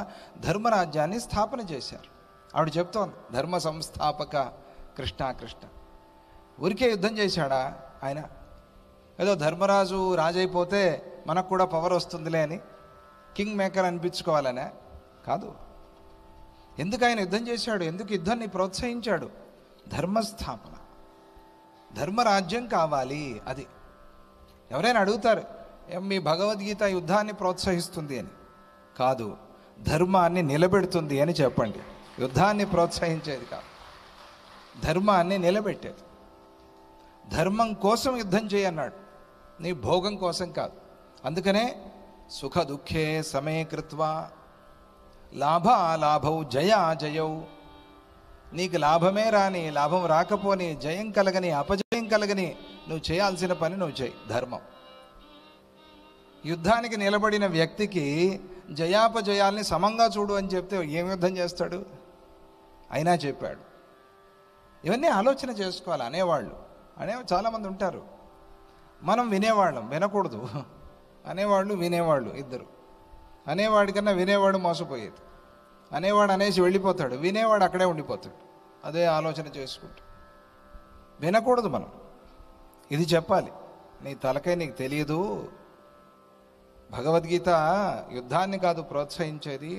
ధర్మరాజ్యాన్ని స్థాపన చేశారు. ఆవిడ చెప్తోంది, ధర్మ సంస్థాపక కృష్ణ కృష్ణ. ఊరికే యుద్ధం చేశాడా ఆయన? ఏదో ధర్మరాజు రాజైపోతే మనకు కూడా పవర్ వస్తుందిలే అని కింగ్ మేకర్ అనిపించుకోవాలనే కాదు. ఎందుకు ఆయన యుద్ధం చేశాడు? ఎందుకు యుద్ధాన్ని ప్రోత్సహించాడు? ధర్మస్థాపన, ధర్మరాజ్యం కావాలి. అది ఎవరైనా అడుగుతారు, మీ భగవద్గీత యుద్ధాన్ని ప్రోత్సహిస్తుంది అని. కాదు, ధర్మాన్ని నిలబెడుతుంది అని చెప్పండి. యుద్ధాన్ని ప్రోత్సహించేది కాదు, ధర్మాన్ని నిలబెట్టేది. ధర్మం కోసం యుద్ధం చేయన్నాడు, నీ భోగం కోసం కాదు. అందుకనే సుఖ దుఃఖే సమే కృత్వా లాభాలాభౌ జయాజయౌ. నీకు లాభమే రాని, లాభం రాకపోని, జయం కలగని, అపజయం కలగని నువ్వు చేయాల్సిన పని నువ్వు చేయి, ధర్మం. యుద్ధానికి నిలబడిన వ్యక్తికి జయాపజయాల్ని సమంగా చూడు అని చెప్తే ఏం యుద్ధం చేస్తాడు? అయినా చెప్పాడు. ఇవన్నీ ఆలోచన చేసుకోవాలి. చాలామంది ఉంటారు. మనం వినేవాళ్ళం, వినకూడదు. అనేవాళ్ళు వినేవాళ్ళు ఇద్దరు. అనేవాడి కన్నా వినేవాడు మోసపోయేది. అనేవాడు అనేసి వెళ్ళిపోతాడు, వినేవాడు అక్కడే ఉండిపోతాడు, అదే ఆలోచన చేసుకుంటూ. వినకూడదు మనం. ఇది చెప్పాలి, నీ తలకై నీకు తెలియదు. భగవద్గీత యుద్ధాన్ని కాదు ప్రోత్సహించేది,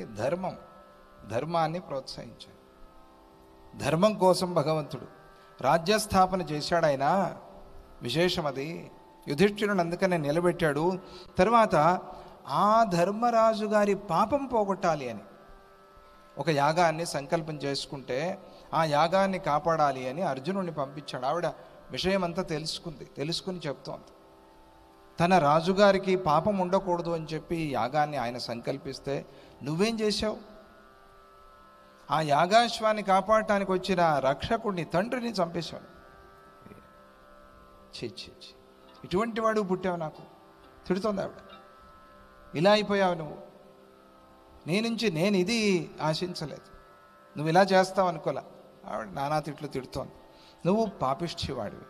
ధర్మాన్ని ప్రోత్సహించేది. ధర్మం కోసం భగవంతుడు రాజ్యస్థాపన చేశాడు. ఆయన విశేషం అది. యుధిష్ఠిరుని అందుకనే నిలబెట్టాడు. తర్వాత ఆ ధర్మరాజు గారి పాపం పోగొట్టాలి అని ఒక యాగాన్ని సంకల్పం చేసుకుంటే ఆ యాగాన్ని కాపాడాలి అని అర్జునుడిని పంపించాడు. ఆవిడ విషయం అంతా తెలుసుకుని చెప్తోంది. తన రాజుగారికి పాపం ఉండకూడదు అని చెప్పి యాగాన్ని ఆయన సంకల్పిస్తే నువ్వేం చేశావు? ఆ యాగాశ్వాన్ని కాపాడటానికి వచ్చిన రక్షకుడిని, తండ్రిని చంపేశావు. ఇటువంటి వాడు పుట్టావు, నాకు తిడుతోంది ఆవిడ. ఇలా అయిపోయావు నువ్వు. నేను ఇది ఆశించలేదు, నువ్వు ఇలా చేస్తావు అనుకోలే. ఆవిడ నానా తిట్లు తిడుతోంది. నువ్వు పాపిష్టివాడివి,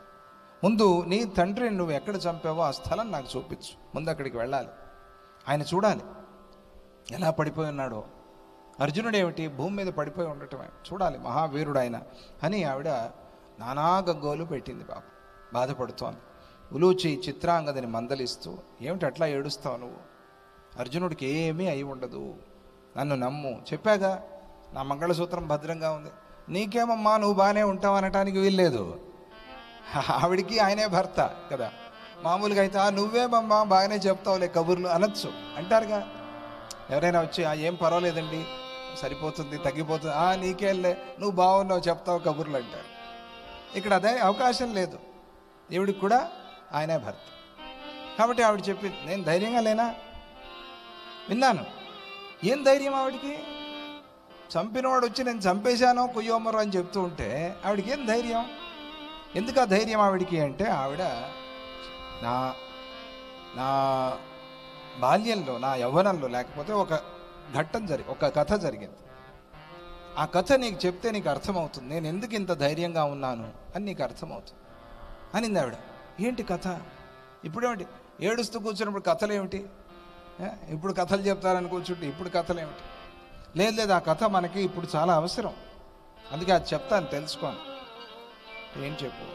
ముందు నీ తండ్రిని నువ్వు ఎక్కడ చంపావో ఆ స్థలం నాకు చూపించు, ముందు అక్కడికి వెళ్ళాలి, ఆయన చూడాలి ఎలా పడిపోయి ఉన్నాడో. అర్జునుడు ఏమిటి, భూమి మీద పడిపోయి ఉండటమే, చూడాలి, మహావీరుడు ఆయన అని ఆవిడ నానా గగ్గోలు పెట్టింది. పాపం బాధపడుతోంది. ఉలూచి చిత్రాంగదని మందలిస్తూ, ఏమిటి అట్లా ఏడుస్తావు నువ్వు? అర్జునుడికి ఏమీ అయి ఉండదు, నన్ను నమ్ము, చెప్పాగా నా మంగళసూత్రం భద్రంగా ఉంది, నీకేమమ్మా నువ్వు బాగానే ఉంటావు అనటానికి వీల్లేదు. ఆవిడికి ఆయనే భర్త కదా. మామూలుగా అయితే నువ్వేమమ్మా బాగానే చెప్తావులే కబుర్లు అనొచ్చు, అంటారుగా. ఎవరైనా వచ్చి ఏం పర్వాలేదండి, సరిపోతుంది, తగ్గిపోతుంది, నీకేళ్ళే, నువ్వు బాగున్నావు చెప్తావు కబుర్లు అంటారు. ఇక్కడ అదే అవకాశం లేదు. ఈవిడికి కూడా ఆయనే భర్త కాబట్టి ఆవిడ చెప్పింది, నేను ధైర్యంగా లేనా? విన్నాను. ఏం ధైర్యం ఆవిడికి? చంపినవాడు వచ్చి నేను చంపేశానో కుయ్యోమరో అని చెప్తూ ఉంటే ఆవిడికి ఏం ధైర్యం? ఎందుకు ఆ ధైర్యం ఆవిడికి అంటే, ఆవిడ నా బాల్యంలో, నా యవ్వనంలో, లేకపోతే ఒక కథ జరిగింది. ఆ కథ నీకు చెప్తే నీకు అర్థమవుతుంది, నేను ఎందుకు ఇంత ధైర్యంగా ఉన్నాను అని నీకు అర్థమవుతుంది అనింది ఆవిడ. ఏంటి కథ? ఇప్పుడేమిటి ఏడుస్తూ కూర్చున్నప్పుడు కథలు ఏమిటి? ఇప్పుడు కథలు చెప్తారని కూర్చుంటే ఇప్పుడు కథలు ఏమిటి? లేదు, ఆ కథ మనకి ఇప్పుడు చాలా అవసరం, అందుకే అది చెప్తాను, తెలుసుకోను. ఏం చెప్పు?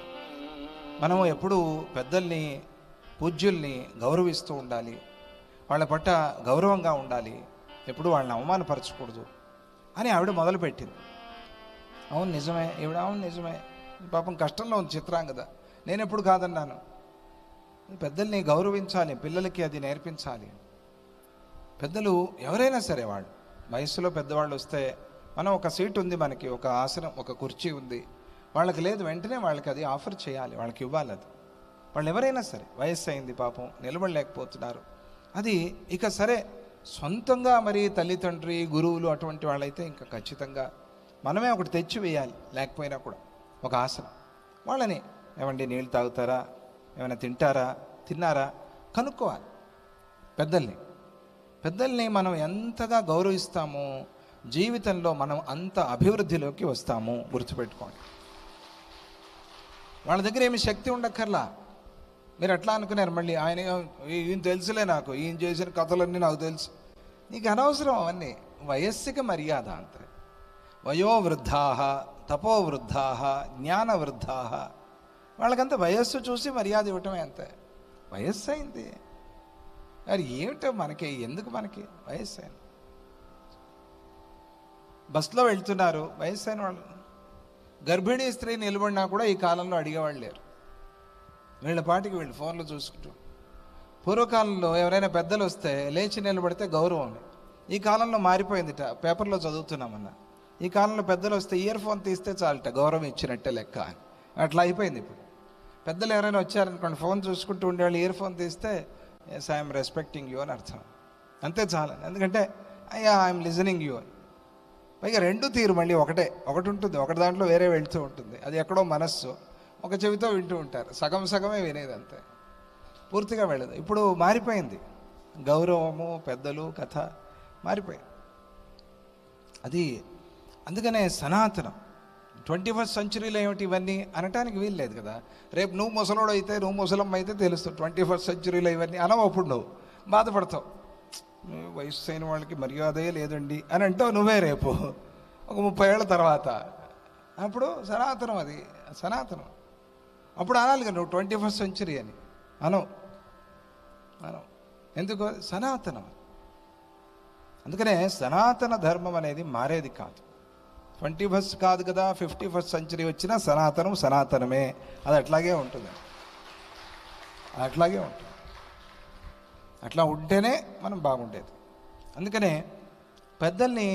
మనము ఎప్పుడు పెద్దల్ని, పూజ్యుల్ని గౌరవిస్తూ ఉండాలి, వాళ్ళ పట్ల గౌరవంగా ఉండాలి, ఎప్పుడు వాళ్ళని అవమానపరచకూడదు అని ఆవిడ మొదలుపెట్టింది. అవును నిజమే, ఈవిడ అవును నిజమే, పాపం కష్టంలో ఉంది చిత్రాంగద, నేను ఎప్పుడు కాదన్నాను. పెద్దల్ని గౌరవించాలి, పిల్లలకి అది నేర్పించాలి. పెద్దలు ఎవరైనా సరే, వాళ్ళు వయసులో పెద్దవాళ్ళు వస్తే మనం ఒక సీట్ ఉంది, మనకి ఒక ఆసనం, ఒక కుర్చీ ఉంది, వాళ్ళకి లేదు, వెంటనే వాళ్ళకి అది ఆఫర్ చేయాలి, వాళ్ళకి ఇవ్వాలి. అది వాళ్ళు ఎవరైనా సరే, వయస్సు అయింది పాపం, నిలబడలేకపోతున్నారు. అది ఇక సరే, సొంతంగా మరి తల్లిదండ్రి గురువులు అటువంటి వాళ్ళైతే ఇంకా ఖచ్చితంగా మనమే ఒకటి తెచ్చి వేయాలి. లేకపోయినా కూడా ఒక ఆసనం, వాళ్ళని ఏమండి నీళ్ళు తాగుతారా, ఏమైనా తింటారా, తిన్నారా కనుక్కోవాలి. పెద్దల్ని మనం ఎంతగా గౌరవిస్తామో జీవితంలో మనం అంత అభివృద్ధిలోకి వస్తాము. గుర్తుపెట్టుకోండి. వాళ్ళ దగ్గర ఏమి శక్తి ఉండక్కర్లా. మీరు ఎట్లా అనుకున్నారు, మళ్ళీ ఈయన తెలుసులే, నాకు ఈయన చేసిన కథలన్నీ నాకు తెలుసు. నీకు అనవసరం అవన్నీ. వయస్సుకి మర్యాద అంతే. వయోవృద్ధా, తపోవృద్ధా, జ్ఞానవృద్ధా, వాళ్ళకంతా వయస్సు చూసి మర్యాద ఇవ్వటమే అంతే. వయస్సు అయింది మరి ఏమిటో మనకి, ఎందుకు మనకి వయస్సు అయింది. బస్సులో వెళ్తున్నారు వయస్సు అయిన వాళ్ళు, గర్భిణీ స్త్రీ నిలబడినా కూడా ఈ కాలంలో అడిగేవాళ్ళు లేరు. వీళ్ళ పాటికి వీళ్ళు ఫోన్లు చూసుకుంటూ. పూర్వకాలంలో ఎవరైనా పెద్దలు వస్తే లేచి నిలబడితే గౌరవం. ఈ కాలంలో మారిపోయిందిట, పేపర్లో చదువుతున్నామన్నా. ఈ కాలంలో పెద్దలు వస్తే ఇయర్ ఫోన్ తీస్తే చాలట, గౌరవం ఇచ్చినట్టే లెక్క అని. అట్లా అయిపోయింది ఇప్పుడు. పెద్దలు ఎవరైనా వచ్చారనుకోండి, ఫోన్ చూసుకుంటూ ఉండేవాళ్ళు ఇయర్ ఫోన్ తీస్తే ఎస్ ఐఎమ్ రెస్పెక్టింగ్ యూ అని అర్థం, అంతే చాలు. ఎందుకంటే అయ్యా ఐఎమ్ లిజనింగ్ యూ అని. పైగా రెండు తీరు, మళ్ళీ ఒకటి ఉంటుంది, ఒకటి దాంట్లో వేరే వెళ్తూ ఉంటుంది. అది ఎక్కడో మనస్సు, ఒక చెవితో వింటూ ఉంటారు, సగమే వినేది అంతే, పూర్తిగా వెళ్ళదు. ఇప్పుడు మారిపోయింది, గౌరవము పెద్దలు కథ మారిపోయింది. అది అందుకనే సనాతనం. 21st సెంచరీలో ఏమిటి ఇవన్నీ అనటానికి వీలు లేదు కదా. రేపు నువ్వు ముసలోడు అయితే, నువ్వు ముసలమ్మ అయితే తెలుస్తుంది 21st సెంచరీలో ఇవన్నీ అనవు. అప్పుడు నువ్వు బాధపడతావు, వయసు అయిన వాళ్ళకి మర్యాదే లేదండి అని అంటావు నువ్వే రేపు ఒక 30 ఏళ్ళ తర్వాత. అప్పుడు సనాతనం, అది సనాతనం. అప్పుడు అనాలి కదా నువ్వు 21st సెంచరీ అని అనవు. ఎందుకు? సనాతనం. అందుకనే సనాతన ధర్మం అనేది మారేది కాదు. 21st కాదు కదా, 51st సెంచరీ వచ్చినా సనాతనం సనాతనమే, అది అట్లాగే ఉంటుంది. అట్లా ఉంటేనే మనం బాగుండేది. అందుకనే పెద్దల్ని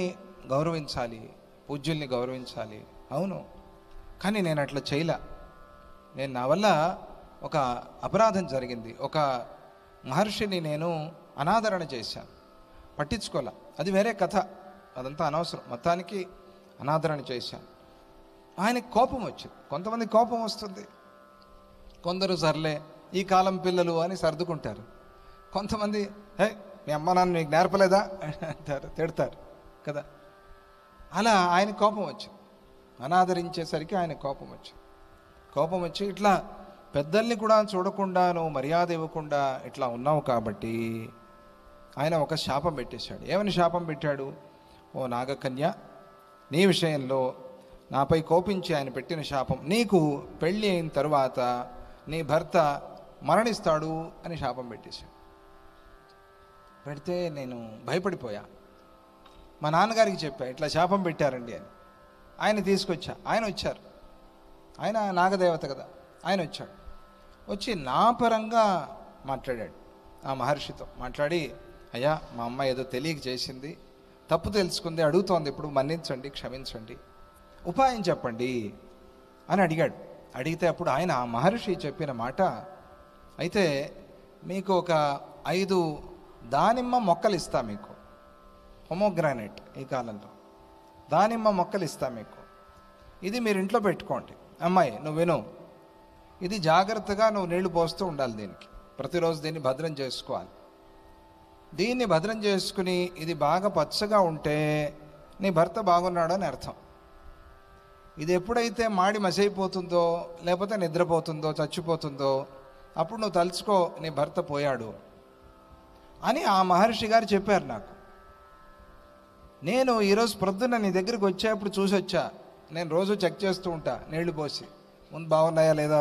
గౌరవించాలి, పూజ్యుల్ని గౌరవించాలి. అవును, కానీ నేను అట్లా చేయలే. నా వల్ల ఒక అపరాధం జరిగింది. ఒక మహర్షిని నేను అనాదరణ చేశాను, పట్టించుకోలే. అది వేరే కథ, అదంతా అనవసరం. మొత్తానికి అనాదరణ చేశాను. ఆయనకి కోపం వచ్చింది. కొంతమంది కోపం వస్తుంది, కొందరు సర్లే ఈ కాలం పిల్లలు అని సర్దుకుంటారు. కొంతమంది హే మీ అమ్మ నాన్న నీకు నేర్పలేదా అంటారు, తిడతారు కదా. అలా ఆయన కోపం వచ్చింది. అనాదరించేసరికి ఆయన కోపం వచ్చి ఇట్లా పెద్దల్ని కూడా చూడకుండా, నువ్వు మర్యాద ఇవ్వకుండా ఇట్లా ఉన్నావు కాబట్టి ఆయన ఒక శాపం పెట్టేశాడు. ఏమని శాపం పెట్టాడు? ఓ నాగకన్య, నీ విషయంలో నాపై కోపించి ఆయన పెట్టిన శాపం, నీకు పెళ్ళి అయిన తరువాత నీ భర్త మరణిస్తాడు అని శాపం పెట్టేశాడు. పెడితే నేను భయపడిపోయా. మా నాన్నగారికి చెప్పా, ఇట్లా శాపం పెట్టారండి అని. ఆయన తీసుకొచ్చా. ఆయన వచ్చారు, ఆయన నాగదేవత కదా, ఆయన వచ్చి నా పరంగా మాట్లాడాడు. ఆ మహర్షితో మాట్లాడి, అయ్యా మా అమ్మ ఏదో తెలియక చేసింది, తప్పు తెలుసుకుంది, అడుగుతోంది, ఇప్పుడు మన్నించండి, క్షమించండి, ఉపాయం చెప్పండి అని అడిగాడు. అడిగితే అప్పుడు ఆయన ఆ మహర్షి చెప్పిన మాట, అయితే మీకు ఒక 5 దానిమ్మ మొక్కలు ఇస్తా, మీకు పొమోగ్రానైట్, ఈ కాలంలో దానిమ్మ మొక్కలు ఇస్తా మీకు, ఇది మీరు ఇంట్లో పెట్టుకోండి. అమ్మాయి నువ్వు విను, ఇది జాగ్రత్తగా నువ్వు నీళ్లు పోస్తూ ఉండాలి, దీనికి ప్రతిరోజు దీన్ని భద్రం చేసుకోవాలి. దీన్ని భద్రం చేసుకుని ఇది బాగా పచ్చగా ఉంటే నీ భర్త బాగున్నాడు అని అర్థం. ఇది ఎప్పుడైతే మాడి మసైపోతుందో, లేకపోతే నిద్రపోతుందో, చచ్చిపోతుందో, అప్పుడు నువ్వు తలుచుకో నీ భర్త పోయాడు అని ఆ మహర్షి గారు చెప్పారు నాకు. నేను ఈరోజు ప్రొద్దున నీ దగ్గరికి వచ్చేప్పుడు చూసి వచ్చా. నేను రోజు చెక్ చేస్తూ ఉంటా, నీళ్లు పోసి ముందు బాగున్నాయా లేదా.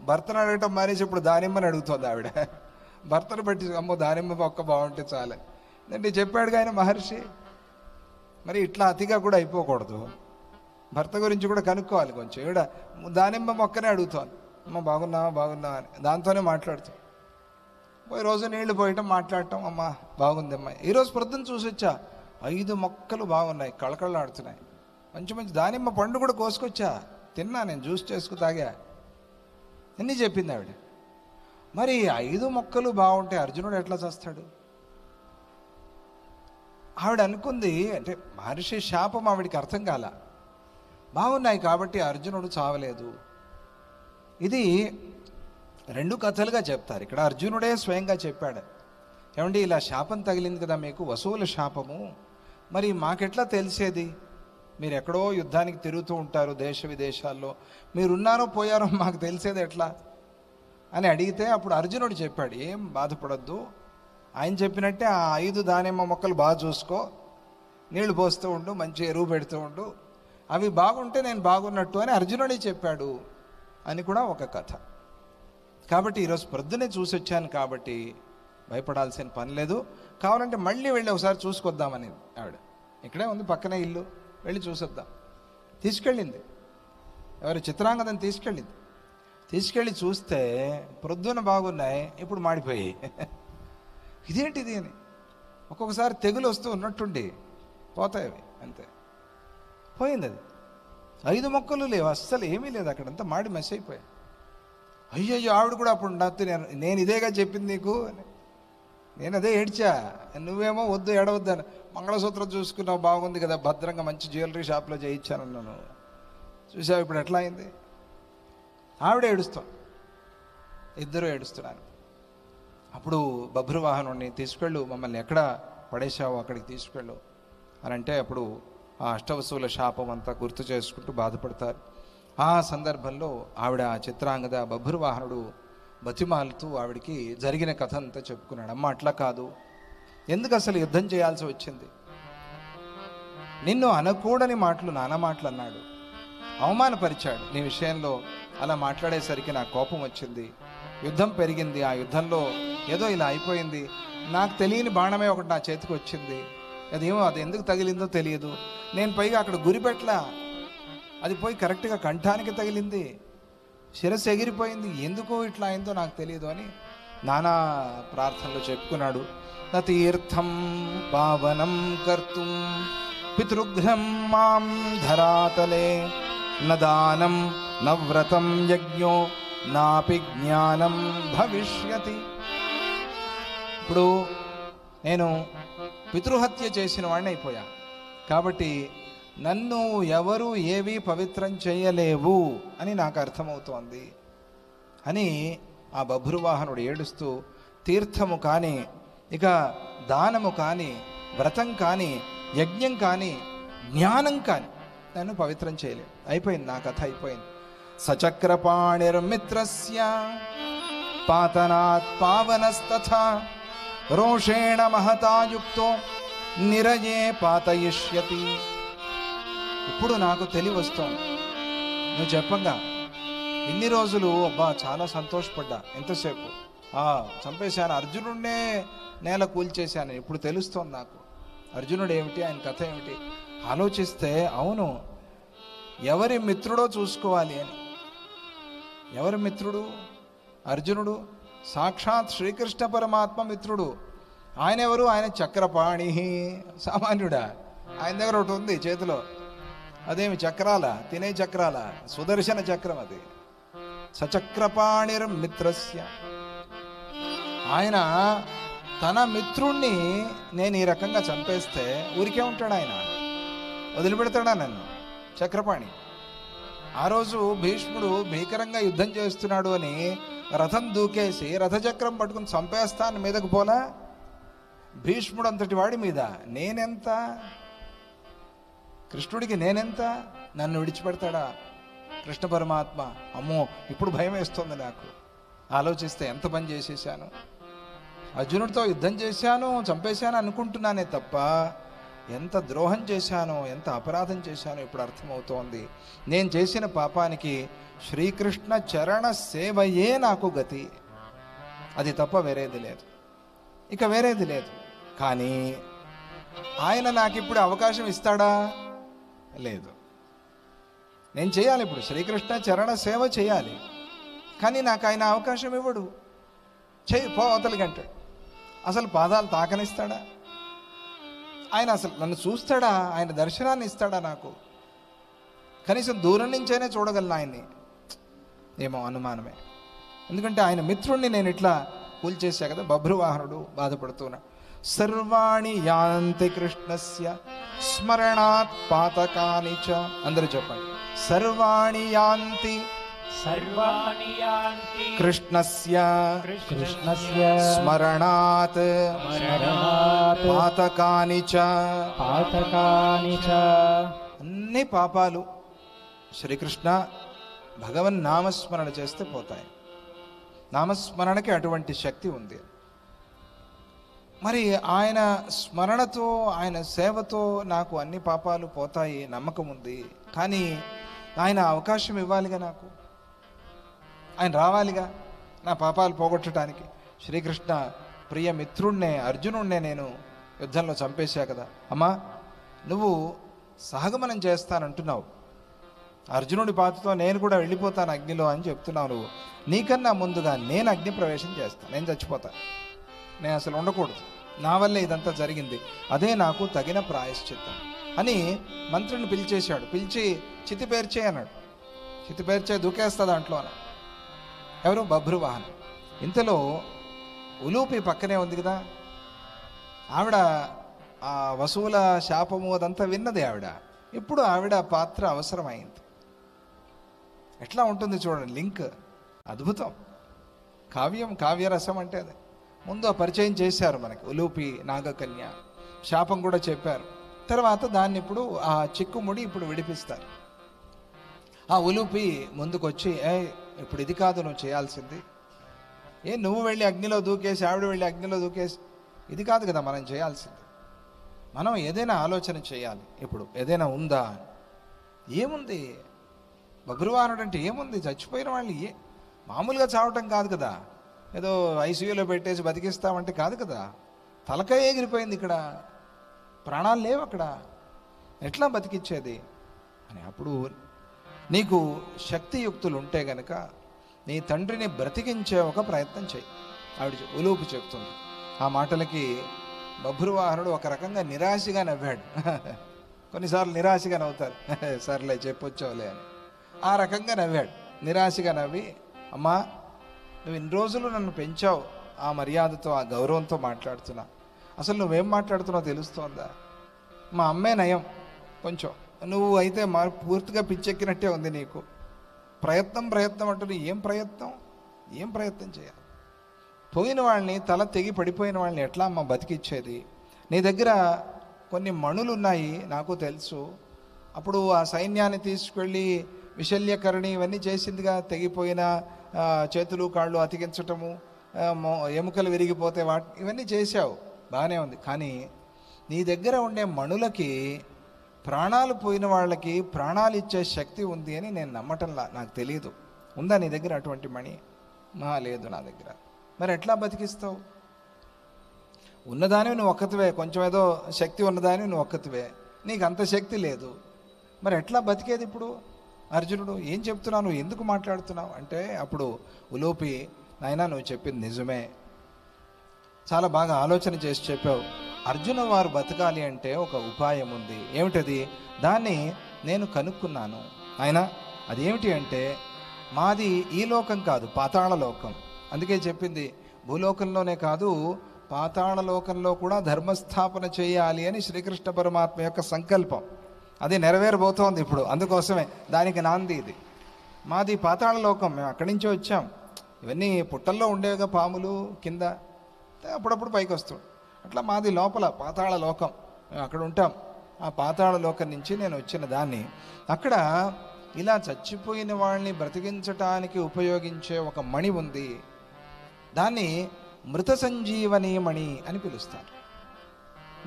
భర్తను అడగటం మానేసి ఇప్పుడు దానిమ్మని అడుగుతుంది ఆవిడ. భర్తను బట్టి అమ్మో దానిమ్మ మొక్క బాగుంటే చాలే. నేను చెప్పాడుగా ఆయన మహర్షి. మరి ఇట్లా అతిగా కూడా అయిపోకూడదు. భర్త గురించి కూడా కనుక్కోవాలి కొంచెం. ఈవిడ దానిమ్మ మొక్కనే అడుగుతాను, అమ్మ బాగున్నావా బాగున్నావా అని, దాంతోనే మాట్లాడుతాం. పోయి రోజు నీళ్లు పోయటం మాట్లాడటం, అమ్మ బాగుంది అమ్మ. ఈరోజు ప్రొద్దున చూసి వచ్చా, 5 మొక్కలు బాగున్నాయి, కళకళలాడుతున్నాయి. మంచి మంచి దానిమ్మ పండు కూడా కోసుకొచ్చా, తిన్నా, నేను జ్యూస్ చేసుకు తాగా. అన్నీ చెప్పింది ఆవిడ. మరి 5 మొక్కలు బాగుంటే అర్జునుడు ఎట్లా చేస్తాడు? ఆవిడ అనుకుంది, అంటే మహర్షి శాపం ఆవిడికి అర్థం కాల. బాగున్నాయి కాబట్టి అర్జునుడు చావలేదు. ఇది 2 కథలుగా చెప్తారు. ఇక్కడ అర్జునుడే స్వయంగా చెప్పాడు, ఏమండి ఇలా శాపం తగిలింది కదా మీకు, వసువుల శాపము, మరి మాకెట్లా తెలిసేది? మీరు ఎక్కడో యుద్ధానికి తిరుగుతూ ఉంటారు దేశ విదేశాల్లో, మీరున్నారో పోయారో మాకు తెలిసేది ఎట్లా అని అడిగితే అప్పుడు అర్జునుడు చెప్పాడు, ఏం బాధపడద్దు, ఆయన చెప్పినట్టే ఆ 5 దానిమ్మ మొక్కలు బాగా చూసుకో, నీళ్లు పోస్తూ ఉండు, మంచి ఎరువు పెడుతూ ఉండు, అవి బాగుంటే నేను బాగున్నట్టు అని అర్జునుడే చెప్పాడు అని కూడా ఒక కథ. కాబట్టి ఈరోజు ప్రొద్దునే చూసి వచ్చాను కాబట్టి భయపడాల్సిన పని లేదు. కావాలంటే మళ్ళీ వెళ్ళి ఒకసారి చూసుకొద్దామని ఆవిడ, ఇక్కడే ఉంది పక్కనే ఇల్లు, వెళ్ళి చూసొద్దాం. తీసుకెళ్ళింది, ఎవరు చిత్రాంగదని తీసుకెళ్ళి చూస్తే ప్రొద్దున బాగున్నాయి, ఇప్పుడు మాడిపోయి. ఇదేంటిది అని ఒక్కొక్కసారి తెగులు వస్తూ ఉన్నట్టుండి పోతాయి అవి, అంతే పోయింది అది. 5 మొక్కలు లేవు, అస్సలు ఏమీ లేదు, అక్కడంతా మాడి మెస్ అయిపోయాయి. అయ్యయ్యో, ఆవిడ కూడా అప్పుడు నేను ఇదేగా చెప్పింది నీకు, నేను అదే ఏడ్చా, నువ్వేమో వద్దు ఏడవద్దాను, మంగళసూత్రం చూసుకున్నావు బాగుంది కదా, భద్రంగా మంచి జ్యువెలరీ షాప్లో చేయించానన్నాను, చూసావు ఇప్పుడు ఎట్లా అయింది. ఆవిడ ఏడుస్తాం, ఇద్దరు ఏడుస్తున్నారు. అప్పుడు బభ్రువాహనుడిని తీసుకెళ్ళు, మమ్మల్ని ఎక్కడ పడేశావు అక్కడికి తీసుకెళ్ళు అని అంటే అప్పుడు ఆ అష్టవసువుల శాపం అంతా గుర్తు చేసుకుంటూ బాధపడతారు. ఆ సందర్భంలో ఆవిడ చిత్రాంగద బభ్రువాహనుడు బతిమాలుతూ ఆవిడికి జరిగిన కథ అంతా చెప్పుకున్నాడు. అమ్మ అట్లా కాదు, ఎందుకు అసలు యుద్ధం చేయాల్సి వచ్చింది, నిన్ను అనకూడని మాటలు నానా మాటలు అన్నాడు, అవమానపరిచాడు, నీ విషయంలో అలా మాట్లాడేసరికి నాకు కోపం వచ్చింది, యుద్ధం పెరిగింది, ఆ యుద్ధంలో ఏదో ఇలా అయిపోయింది, నాకు తెలియని బాణమే ఒకటి నా చేతికి వచ్చింది, అదేమో అది ఎందుకు తగిలిందో తెలియదు, నేను పైగా అక్కడ గురిపెట్లా, అది పోయి కరెక్ట్గా కంఠానికి తగిలింది, శిరస్సు ఎగిరిపోయింది, ఎందుకో ఇట్లా అయిందో నాకు తెలియదు అని నానా ప్రార్థనలు చెప్పుకున్నాడు. తీర్థం పావనం కర్తుం పితృఘ్నం మాం ధరాతలే నదానం నవ్రతం యజ్ఞో నాపి జ్ఞానం భవిష్యతి. ఇప్పుడు నేను పితృహత్య చేసిన వాడిని అయిపోయా, కాబట్టి నన్ను ఎవరు ఏవి పవిత్రం చేయలేవు అని నాకు అర్థమవుతోంది అని ఆ బభ్రువాహనుడు ఏడుస్తూ, తీర్థము కానీ, ఇక దానము కానీ, వ్రతం కానీ, యజ్ఞం కానీ, జ్ఞానం కానీ నన్ను పవిత్రం చేయలేవు, అయిపోయింది, నా కథ అయిపోయింది. సచక్రపాణిర్మిత్రస్య పాతనాత్ పావనస్తథా రోషేణ మహతాయుక్తో నిరయే పాతయిష్యతి. ఇప్పుడు నాకు తెలివి వస్తోంది, నువ్వు చెప్పంగా ఇన్ని రోజులు అబ్బా చాలా సంతోషపడ్డా, ఎంతసేపు చంపేశాను, అర్జునుడినే నేల కూల్చేశాను, ఇప్పుడు తెలుస్తోంది నాకు అర్జునుడు ఏమిటి, ఆయన కథ ఏమిటి. ఆలోచిస్తే అవును, ఎవరి మిత్రుడో చూసుకోవాలి అని. ఎవరి మిత్రుడు? అర్జునుడు సాక్షాత్ శ్రీకృష్ణ పరమాత్మ మిత్రుడు. ఆయన ఎవరు? ఆయన చక్రపాణి, సామాన్యుడా? ఆయన దగ్గర ఒకటి ఉంది చేతిలో, అదేమి చక్రాల, తినే చక్రాల, సుదర్శన చక్రం అది. సచక్రపాణిర్ మిత్రస్య, ఆయన తన మిత్రుణ్ణి నేను ఈ రకంగా చంపేస్తే ఊరికే ఉంటాడు ఆయన, వదిలిపెడతాడా నన్ను? చక్రపాణి. ఆ రోజు భీష్ముడు భీకరంగా యుద్ధం చేస్తున్నాడు అని రథం దూకేసి రథచక్రం పట్టుకుని చంపేస్తాను మీదకు పోలా. భీష్ముడు అంతటి వాడి మీద నేనెంత, కృష్ణుడికి నేనెంత, నన్ను విడిచిపెడతాడా కృష్ణ పరమాత్మ? అమ్మో, ఇప్పుడు భయం వేస్తుంది నాకు ఆలోచిస్తే. ఎంత పని చేసేసాను, అర్జునుడితో యుద్ధం చేశాను, చంపేశాను అనుకుంటున్నానే తప్ప ఎంత ద్రోహం చేశానో, ఎంత అపరాధం చేశానో ఇప్పుడు అర్థమవుతోంది. నేను చేసిన పాపానికి శ్రీకృష్ణ చరణ సేవయే నాకు గతి, అది తప్ప వేరేది లేదు, ఇక వేరేది లేదు. కానీ ఆయన నాకు ఇప్పుడు అవకాశం ఇస్తాడా? లేదు. నేను చేయాలి, ఇప్పుడు శ్రీకృష్ణ చరణ సేవ చేయాలి. కానీ నాకు ఆయన అవకాశం ఇవ్వడు. చెయ్యి పో అవతలికి అంటాడు. అసలు పాదాలు తాకనిస్తాడా ఆయన? అసలు నన్ను చూస్తాడా? ఆయన దర్శనాన్ని ఇస్తాడా నాకు? కనీసం దూరం నుంచైనా చూడగలను ఆయన్ని. ఏమో అనుమానమే. ఎందుకంటే ఆయన మిత్రుణ్ణి నేను ఇట్లా కూల్చేసా కదా. బభ్రువాహనుడు బాధపడుతున్నాడు. సర్వాణి యాంతి కృష్ణస్య స్మరణాత్ పాతకాని చ. అందరూ చెప్పండి. సర్వాణి యాంతి సర్వాణి యాంతి కృష్ణస్య కృష్ణస్య స్మరణాత్ స్మరణాత్ పాతకాని చ. పాతకాని చ. అన్ని పాపాలు శ్రీకృష్ణ భగవన్ నామస్మరణ చేస్తే పోతాయి. నామస్మరణకి అటువంటి శక్తి ఉంది. మరి ఆయన స్మరణతో, ఆయన సేవతో నాకు అన్ని పాపాలు పోతాయి నమ్మకం ఉంది. కానీ ఆయన అవకాశం ఇవ్వాలిగా, నాకు ఆయన రావాలిగా నా పాపాలు పోగొట్టడానికి. శ్రీకృష్ణ ప్రియ మిత్రుణ్ణే, అర్జునుణ్ణే నేను యుద్ధంలో చంపేశా కదా. అమ్మా, నువ్వు సహగమనం చేస్తానంటున్నావు, అర్జునుడి పాతతో నేను కూడా వెళ్ళిపోతాను అగ్నిలో అని చెప్తున్నావు. నువ్వు నీకన్నా ముందుగా నేను అగ్ని ప్రవేశం చేస్తాను, నేను చచ్చిపోతా, నేను అసలు ఉండకూడదు, నా వల్లే ఇదంతా జరిగింది, అదే నాకు తగిన ప్రాయశ్చిత్తం అని మంత్రిని పిలిచేశాడు. పిలిచి చితి పేర్చే అన్నాడు. చితి పేర్చే దూకేస్తా దాంట్లో అన్నాడు. ఎవరు? బభ్రువాహన్. ఇంతలో ఉలూపి పక్కనే ఉంది కదా, ఆవిడ ఆ వసువుల శాపము అదంతా విన్నది ఆవిడ. ఇప్పుడు ఆవిడ పాత్ర అవసరమైంది. ఎట్లా ఉంటుంది చూడండి, లింక్ అద్భుతం. కావ్యం, కావ్యరసం అంటే అది. ముందు ఆ పరిచయం చేశారు మనకి, ఉలూపి నాగకన్య, శాపం కూడా చెప్పారు. తర్వాత దాన్ని ఇప్పుడు ఆ చిక్కుముడి ఇప్పుడు విడిపిస్తారు. ఆ ఉలూపి ముందుకు వచ్చి, ఇప్పుడు ఇది కాదు నువ్వు చేయాల్సింది, నువ్వు వెళ్ళి అగ్నిలో దూకేసి ఆవిడ వెళ్ళి అగ్నిలో దూకేసి, ఇది కాదు కదా మనం చేయాల్సింది. మనం ఏదైనా ఆలోచన చేయాలి. ఇప్పుడు ఏదైనా ఉందా? ఏముంది? బభ్రువాహనుడు అంటే ఏముంది? చచ్చిపోయిన వాళ్ళు మామూలుగా చావటం కాదు కదా, ఏదో ఐసీయూలో పెట్టేసి బతికిస్తామంటే కాదు కదా. తలకాయ ఎగిరిపోయింది, ఇక్కడ ప్రాణాలు లేవు, అక్కడ ఎట్లా బతికిచ్చేది అని. అప్పుడు నీకు శక్తియుక్తులు ఉంటే గనక నీ తండ్రిని బ్రతికించే ఒక ప్రయత్నం చేయి ఆవిడ ఉలూపు చెప్తుంది. ఆ మాటలకి బభ్రువాహనుడు ఒక రకంగా నిరాశగా నవ్వాడు. కొన్నిసార్లు నిరాశగా నవ్వుతారు, సర్లే చెప్పొచ్చావులే అని. ఆ రకంగా నవ్వాడు, నిరాశగా నవ్వి, అమ్మా నువ్వు ఇన్ని రోజులు నన్ను పెంచావు, ఆ మర్యాదతో ఆ గౌరవంతో మాట్లాడుతున్నా, అసలు నువ్వేం మాట్లాడుతున్నావు తెలుస్తోందా? మా అమ్మే నయం కొంచెం, నువ్వు అయితే పూర్తిగా పిచ్చెక్కినట్టే ఉంది నీకు. ప్రయత్నం ప్రయత్నం అంటున్నా, ఏం ప్రయత్నం చేయాలి? పోయిన వాళ్ళని, తల తెగి పడిపోయిన వాళ్ళని ఎట్లా అమ్మ బతికిచ్చేది? నీ దగ్గర కొన్ని మణులు ఉన్నాయి నాకు తెలుసు. అప్పుడు ఆ సైన్యాన్ని తీసుకెళ్ళి విశల్యకరణి ఇవన్నీ చేసిందిగా, తెగిపోయిన చేతులు కాళ్ళు అతికించటము, ఎముకలు విరిగిపోతే ఇవన్నీ చేశావు, బాగానే ఉంది. కానీ నీ దగ్గర ఉండే మణులకి, ప్రాణాలు పోయిన వాళ్ళకి ప్రాణాలు ఇచ్చే శక్తి ఉంది అని నేను నమ్మటంలా, నాకు తెలియదు. ఉందా నీ దగ్గర అటువంటి మణి? లేదు నా దగ్గర. మరి ఎట్లా బతికిస్తావు? ఉన్నదానివి నువ్వు ఒక్కతివే, కొంచెం ఏదో శక్తి ఉన్నదానివి నువ్వు ఒక్కతివే, నీకు అంత శక్తి లేదు, మరి ఎట్లా బతికేది ఇప్పుడు? అర్జునుడు, ఏం చెప్తున్నావు, నువ్వు ఎందుకు మాట్లాడుతున్నావు అంటే, అప్పుడు ఉలూపి, నాయనా నువ్వు చెప్పింది నిజమే, చాలా బాగా ఆలోచన చేసి చెప్పావు. అర్జున వారు బతకాలి అంటే ఒక ఉపాయం ఉంది. ఏమిటది? దాన్ని నేను కనుక్కున్నాను ఆయన. అదేమిటి అంటే, మాది ఈ లోకం కాదు, పాతాళ లోకం. అందుకే చెప్పింది, భూలోకంలోనే కాదు పాతాళ లోకంలో కూడా ధర్మస్థాపన చేయాలి అని శ్రీకృష్ణ పరమాత్మ యొక్క సంకల్పం. అది నెరవేరబోతోంది ఇప్పుడు. అందుకోసమే దానికి నాంది ఇది. మాది పాతాళ లోకం, మేము అక్కడి నుంచే వచ్చాం. ఇవన్నీ పుట్టల్లో ఉండేవిగా పాములు, కింద అప్పుడప్పుడు పైకి వస్తాం. అట్లా మాది లోపల పాతాళ లోకం, మేము అక్కడ ఉంటాం. ఆ పాతాళ లోకం నుంచి నేను వచ్చిన దాన్ని. అక్కడ ఇలా చచ్చిపోయిన వాళ్ళని బ్రతికించటానికి ఉపయోగించే ఒక మణి ఉంది. దాన్ని మృత సంజీవని మణి అని పిలుస్తారు.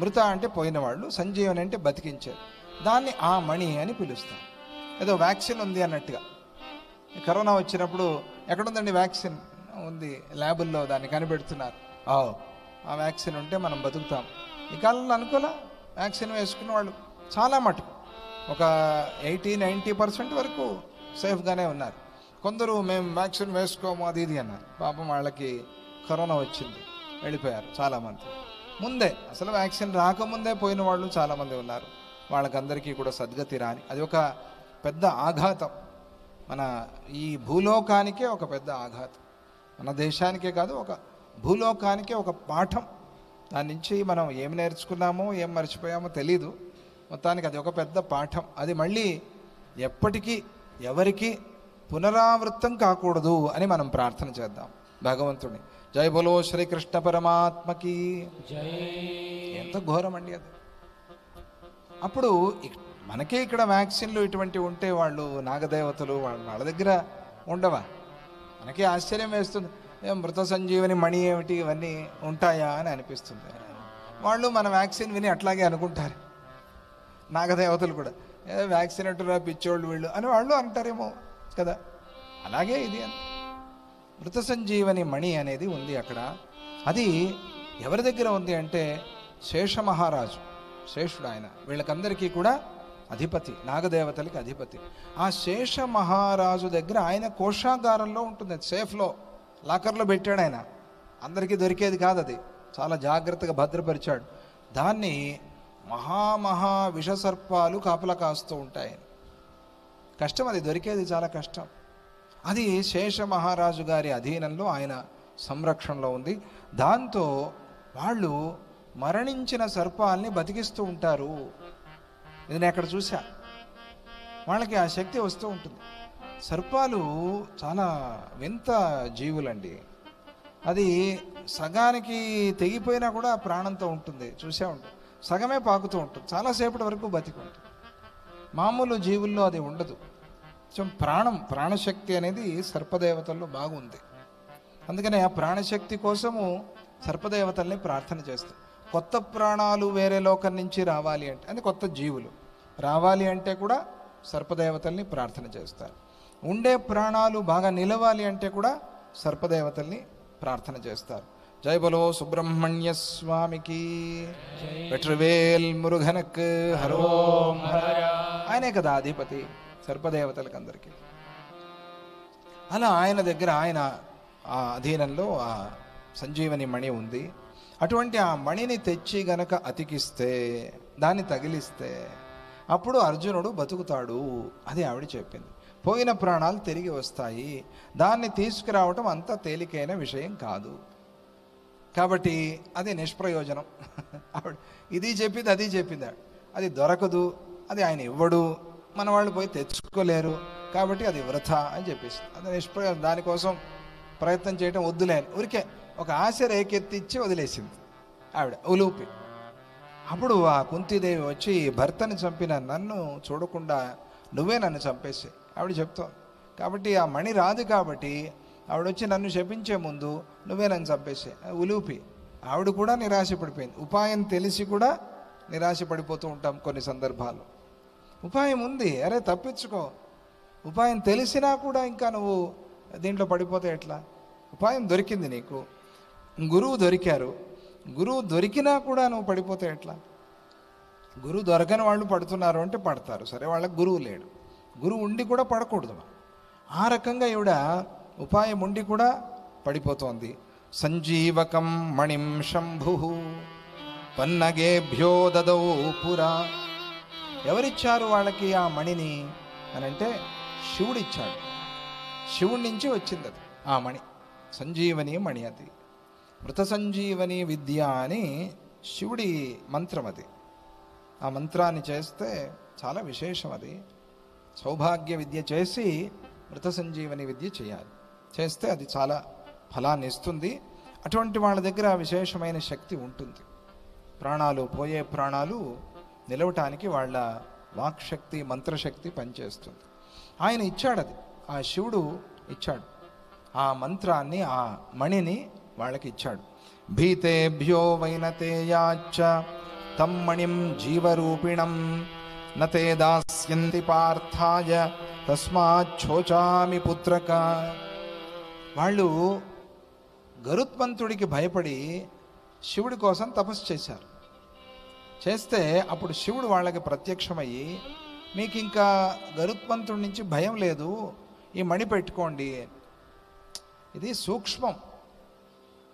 మృత అంటే పోయిన వాళ్ళు, సంజీవని అంటే బతికించేది. దాన్ని ఆ మణి అని పిలుస్తారు. ఏదో వ్యాక్సిన్ ఉంది అన్నట్టుగా. కరోనా వచ్చినప్పుడు ఎక్కడుందండి వ్యాక్సిన్? ఉంది, ల్యాబుల్లో దాన్ని కనిపెడుతున్నారు. ఆ వ్యాక్సిన్ ఉంటే మనం బతుకుతాం. ఈ కాలంలో అనుకోలే వ్యాక్సిన్ వేసుకున్న వాళ్ళు చాలా మటుకు. ఒక 80-90% వరకు సేఫ్గానే ఉన్నారు. కొందరు మేము వ్యాక్సిన్ వేసుకోము అది ఇది అన్నారు. పాపం వాళ్ళకి కరోనా వచ్చింది, వెళ్ళిపోయారు చాలామంది. ముందే అసలు వ్యాక్సిన్ రాకముందే పోయిన వాళ్ళు చాలామంది ఉన్నారు. వాళ్ళకందరికీ కూడా సద్గతి రాని, అది ఒక పెద్ద ఆఘాతం. మన ఈ భూలోకానికే ఒక పెద్ద ఆఘాతం, మన దేశానికే కాదు, ఒక భూలోకానికే ఒక పాఠం. దాని నుంచి మనం ఏం నేర్చుకున్నామో ఏం మర్చిపోయామో తెలీదు. మొత్తానికి అది ఒక పెద్ద పాఠం. అది మళ్ళీ ఎప్పటికీ ఎవరికి పునరావృతం కాకూడదు అని మనం ప్రార్థన చేద్దాం భగవంతుని. జై బోలో శ్రీకృష్ణ పరమాత్మకి జై. ఎంత ఘోరం అండి అది. అప్పుడు మనకే ఇక్కడ వ్యాక్సిన్లు ఇటువంటి ఉంటే వాళ్ళు నాగదేవతలు వాళ్ళ దగ్గర ఉండవా? మనకే ఆశ్చర్యం వేస్తుంది. మృత సంజీవని మణి ఏమిటి ఇవన్నీ ఉంటాయా అని అనిపిస్తుంది. వాళ్ళు మన వ్యాక్సిన్ విని అట్లాగే అనుకుంటారు. నాగదేవతలు కూడా వ్యాక్సిన్ అంటున్నా పిచ్చోళ్ళు వీళ్ళు అని వాళ్ళు అంటారేమో కదా. అలాగే ఇది మృత సంజీవని మణి అనేది ఉంది అక్కడ. అది ఎవరి దగ్గర ఉంది అంటే శేష మహారాజు, శేషుడు ఆయన, వీళ్ళకందరికీ కూడా అధిపతి, నాగదేవతలకి అధిపతి. ఆ శేష మహారాజు దగ్గర ఆయన కోశాగారంలో ఉంటుంది, సేఫ్లో లాకర్లో పెట్టాడు ఆయన. అందరికీ దొరికేది కాదు, అది చాలా జాగ్రత్తగా భద్రపరిచాడు. దాన్ని మహా విషసర్పాలు కాపలా కాస్తూ ఉంటాయి. కష్టం, అది దొరికేది చాలా కష్టం. అది శేష మహారాజు గారి అధీనంలో, ఆయన సంరక్షణలో ఉంది. దాంతో వాళ్ళు మరణించిన సర్పాల్ని బతికిస్తూ ఉంటారు. ఇది నేను అక్కడ చూసా. వాళ్ళకి ఆ శక్తి వస్తూ ఉంటుంది. సర్పాలు చాలా వింత జీవులండి. అది సగానికి తెగిపోయినా కూడా ప్రాణంతో ఉంటుంది, చూసే ఉంటుంది. సగమే పాకుతూ ఉంటుంది, చాలాసేపటి వరకు బతికి ఉంటుంది. మామూలు జీవుల్లో అది ఉండదు. కొంచెం ప్రాణశక్తి అనేది సర్పదేవతల్లో బాగుంది. అందుకనే ఆ ప్రాణశక్తి కోసము సర్పదేవతల్ని ప్రార్థన చేస్తాం. కొత్త ప్రాణాలు వేరే లోకం నుంచి రావాలి అంటే, అది కొత్త జీవులు రావాలి అంటే కూడా సర్పదేవతల్ని ప్రార్థన చేస్తారు. ఉండే ప్రాణాలు బాగా నిలవాలి అంటే కూడా సర్పదేవతల్ని ప్రార్థన చేస్తారు. జై బలో సుబ్రహ్మణ్య స్వామికి, వెట్రవేల్ మురుగనక్ హరోం హర. ఆయనే కదా అధిపతి సర్పదేవతలకు అందరికీ. అలా ఆయన దగ్గర, ఆయన ఆ అధీనంలో ఆ సంజీవని మణి ఉంది. అటువంటి ఆ మణిని తెచ్చి గనక అతికిస్తే, దాన్ని తగిలిస్తే అప్పుడు అర్జునుడు బతుకుతాడు. అది ఆవిడ చెప్పింది. పోయిన ప్రాణాలు తిరిగి వస్తాయి. దాన్ని తీసుకురావటం అంత తేలికైన విషయం కాదు. కాబట్టి అది నిష్ప్రయోజనం. ఆవిడ ఇది చెప్పింది, అది చెప్పింది. అది దొరకదు, అది ఆయన ఇవ్వడు, మన వాళ్ళు పోయి తెచ్చుకోలేరు, కాబట్టి అది వృథా అని చెప్పేసి అది నిష్ప్రయోజనం. దానికోసం ప్రయత్నం చేయటం వద్దులే అని ఊరికే ఒక ఆశ రేకెత్తిచ్చి వదిలేసింది ఆవిడ ఉలూపి. అప్పుడు ఆ కుంతీదేవి వచ్చి, భర్తని చంపిన నన్ను చూడకుండా నువ్వే నన్ను చంపేసి ఆవిడ చెప్తావు. కాబట్టి ఆ మణి రాదు, కాబట్టి ఆవిడ వచ్చి నన్ను శపించే ముందు నువ్వే నన్ను చంపేసే ఉలూపి. ఆవిడ కూడా నిరాశపడిపోయింది. ఉపాయం తెలిసి కూడా నిరాశపడిపోతూ ఉంటాం కొన్ని సందర్భాల్లో. ఉపాయం ఉంది, అరే తప్పించుకో. ఉపాయం తెలిసినా కూడా ఇంకా నువ్వు దీంట్లో పడిపోతే ఎట్లా? ఉపాయం దొరికింది నీకు, గురువు దొరికారు, గురువు దొరికినా కూడా నువ్వు పడిపోతే ఎట్లా? గురువు దొరకని వాళ్ళు పడుతున్నారు అంటే పడతారు, సరే, వాళ్ళకి గురువు లేడు. గురువు ఉండి కూడా పడకూడదు. ఆ రకంగా ఈవిడ ఉపాయం ఉండి కూడా పడిపోతోంది. సంజీవకం మణిం శంభు పన్నగేభ్యో దదౌ పురా. ఎవరిచ్చారు వాళ్ళకి ఆ మణిని అని అంటే శివుడిచ్చాడు. శివుడి నుంచి వచ్చింది అది, ఆ మణి సంజీవని మణి. అది మృత సంజీవని విద్య అని శివుడి మంత్రం. అది ఆ మంత్రాన్ని చేస్తే చాలా విశేషం. అది సౌభాగ్య విద్య చేసి మృత సంజీవని విద్య చేయాలి. చేస్తే అది చాలా ఫలాన్ని ఇస్తుంది. అటువంటి వాళ్ళ దగ్గర విశేషమైన శక్తి ఉంటుంది. ప్రాణాలు, పోయే ప్రాణాలు నిలవటానికి వాళ్ళ వాక్శక్తి, మంత్రశక్తి పనిచేస్తుంది. ఆయన ఇచ్చాడు, అది ఆ శివుడు ఇచ్చాడు. ఆ మంత్రాన్ని, ఆ మణిని వాళ్ళకి ఇచ్చాడు. భీతేభ్యో వైనతేయాచ్చ తం మణిం జీవరూపిణం నతే దాస్యంతి పార్థాయ తస్మాచ్చోచామి పుత్రక. వాళ్ళు గరుత్మంతుడికి భయపడి శివుడి కోసం తపస్సు చేశారు. చేస్తే అప్పుడు శివుడు వాళ్ళకి ప్రత్యక్షమయ్యి, మీకు ఇంకా గరుత్మంతుడి నుంచి భయం లేదు, ఈ మణి పెట్టుకోండి. ఇది సూక్ష్మం.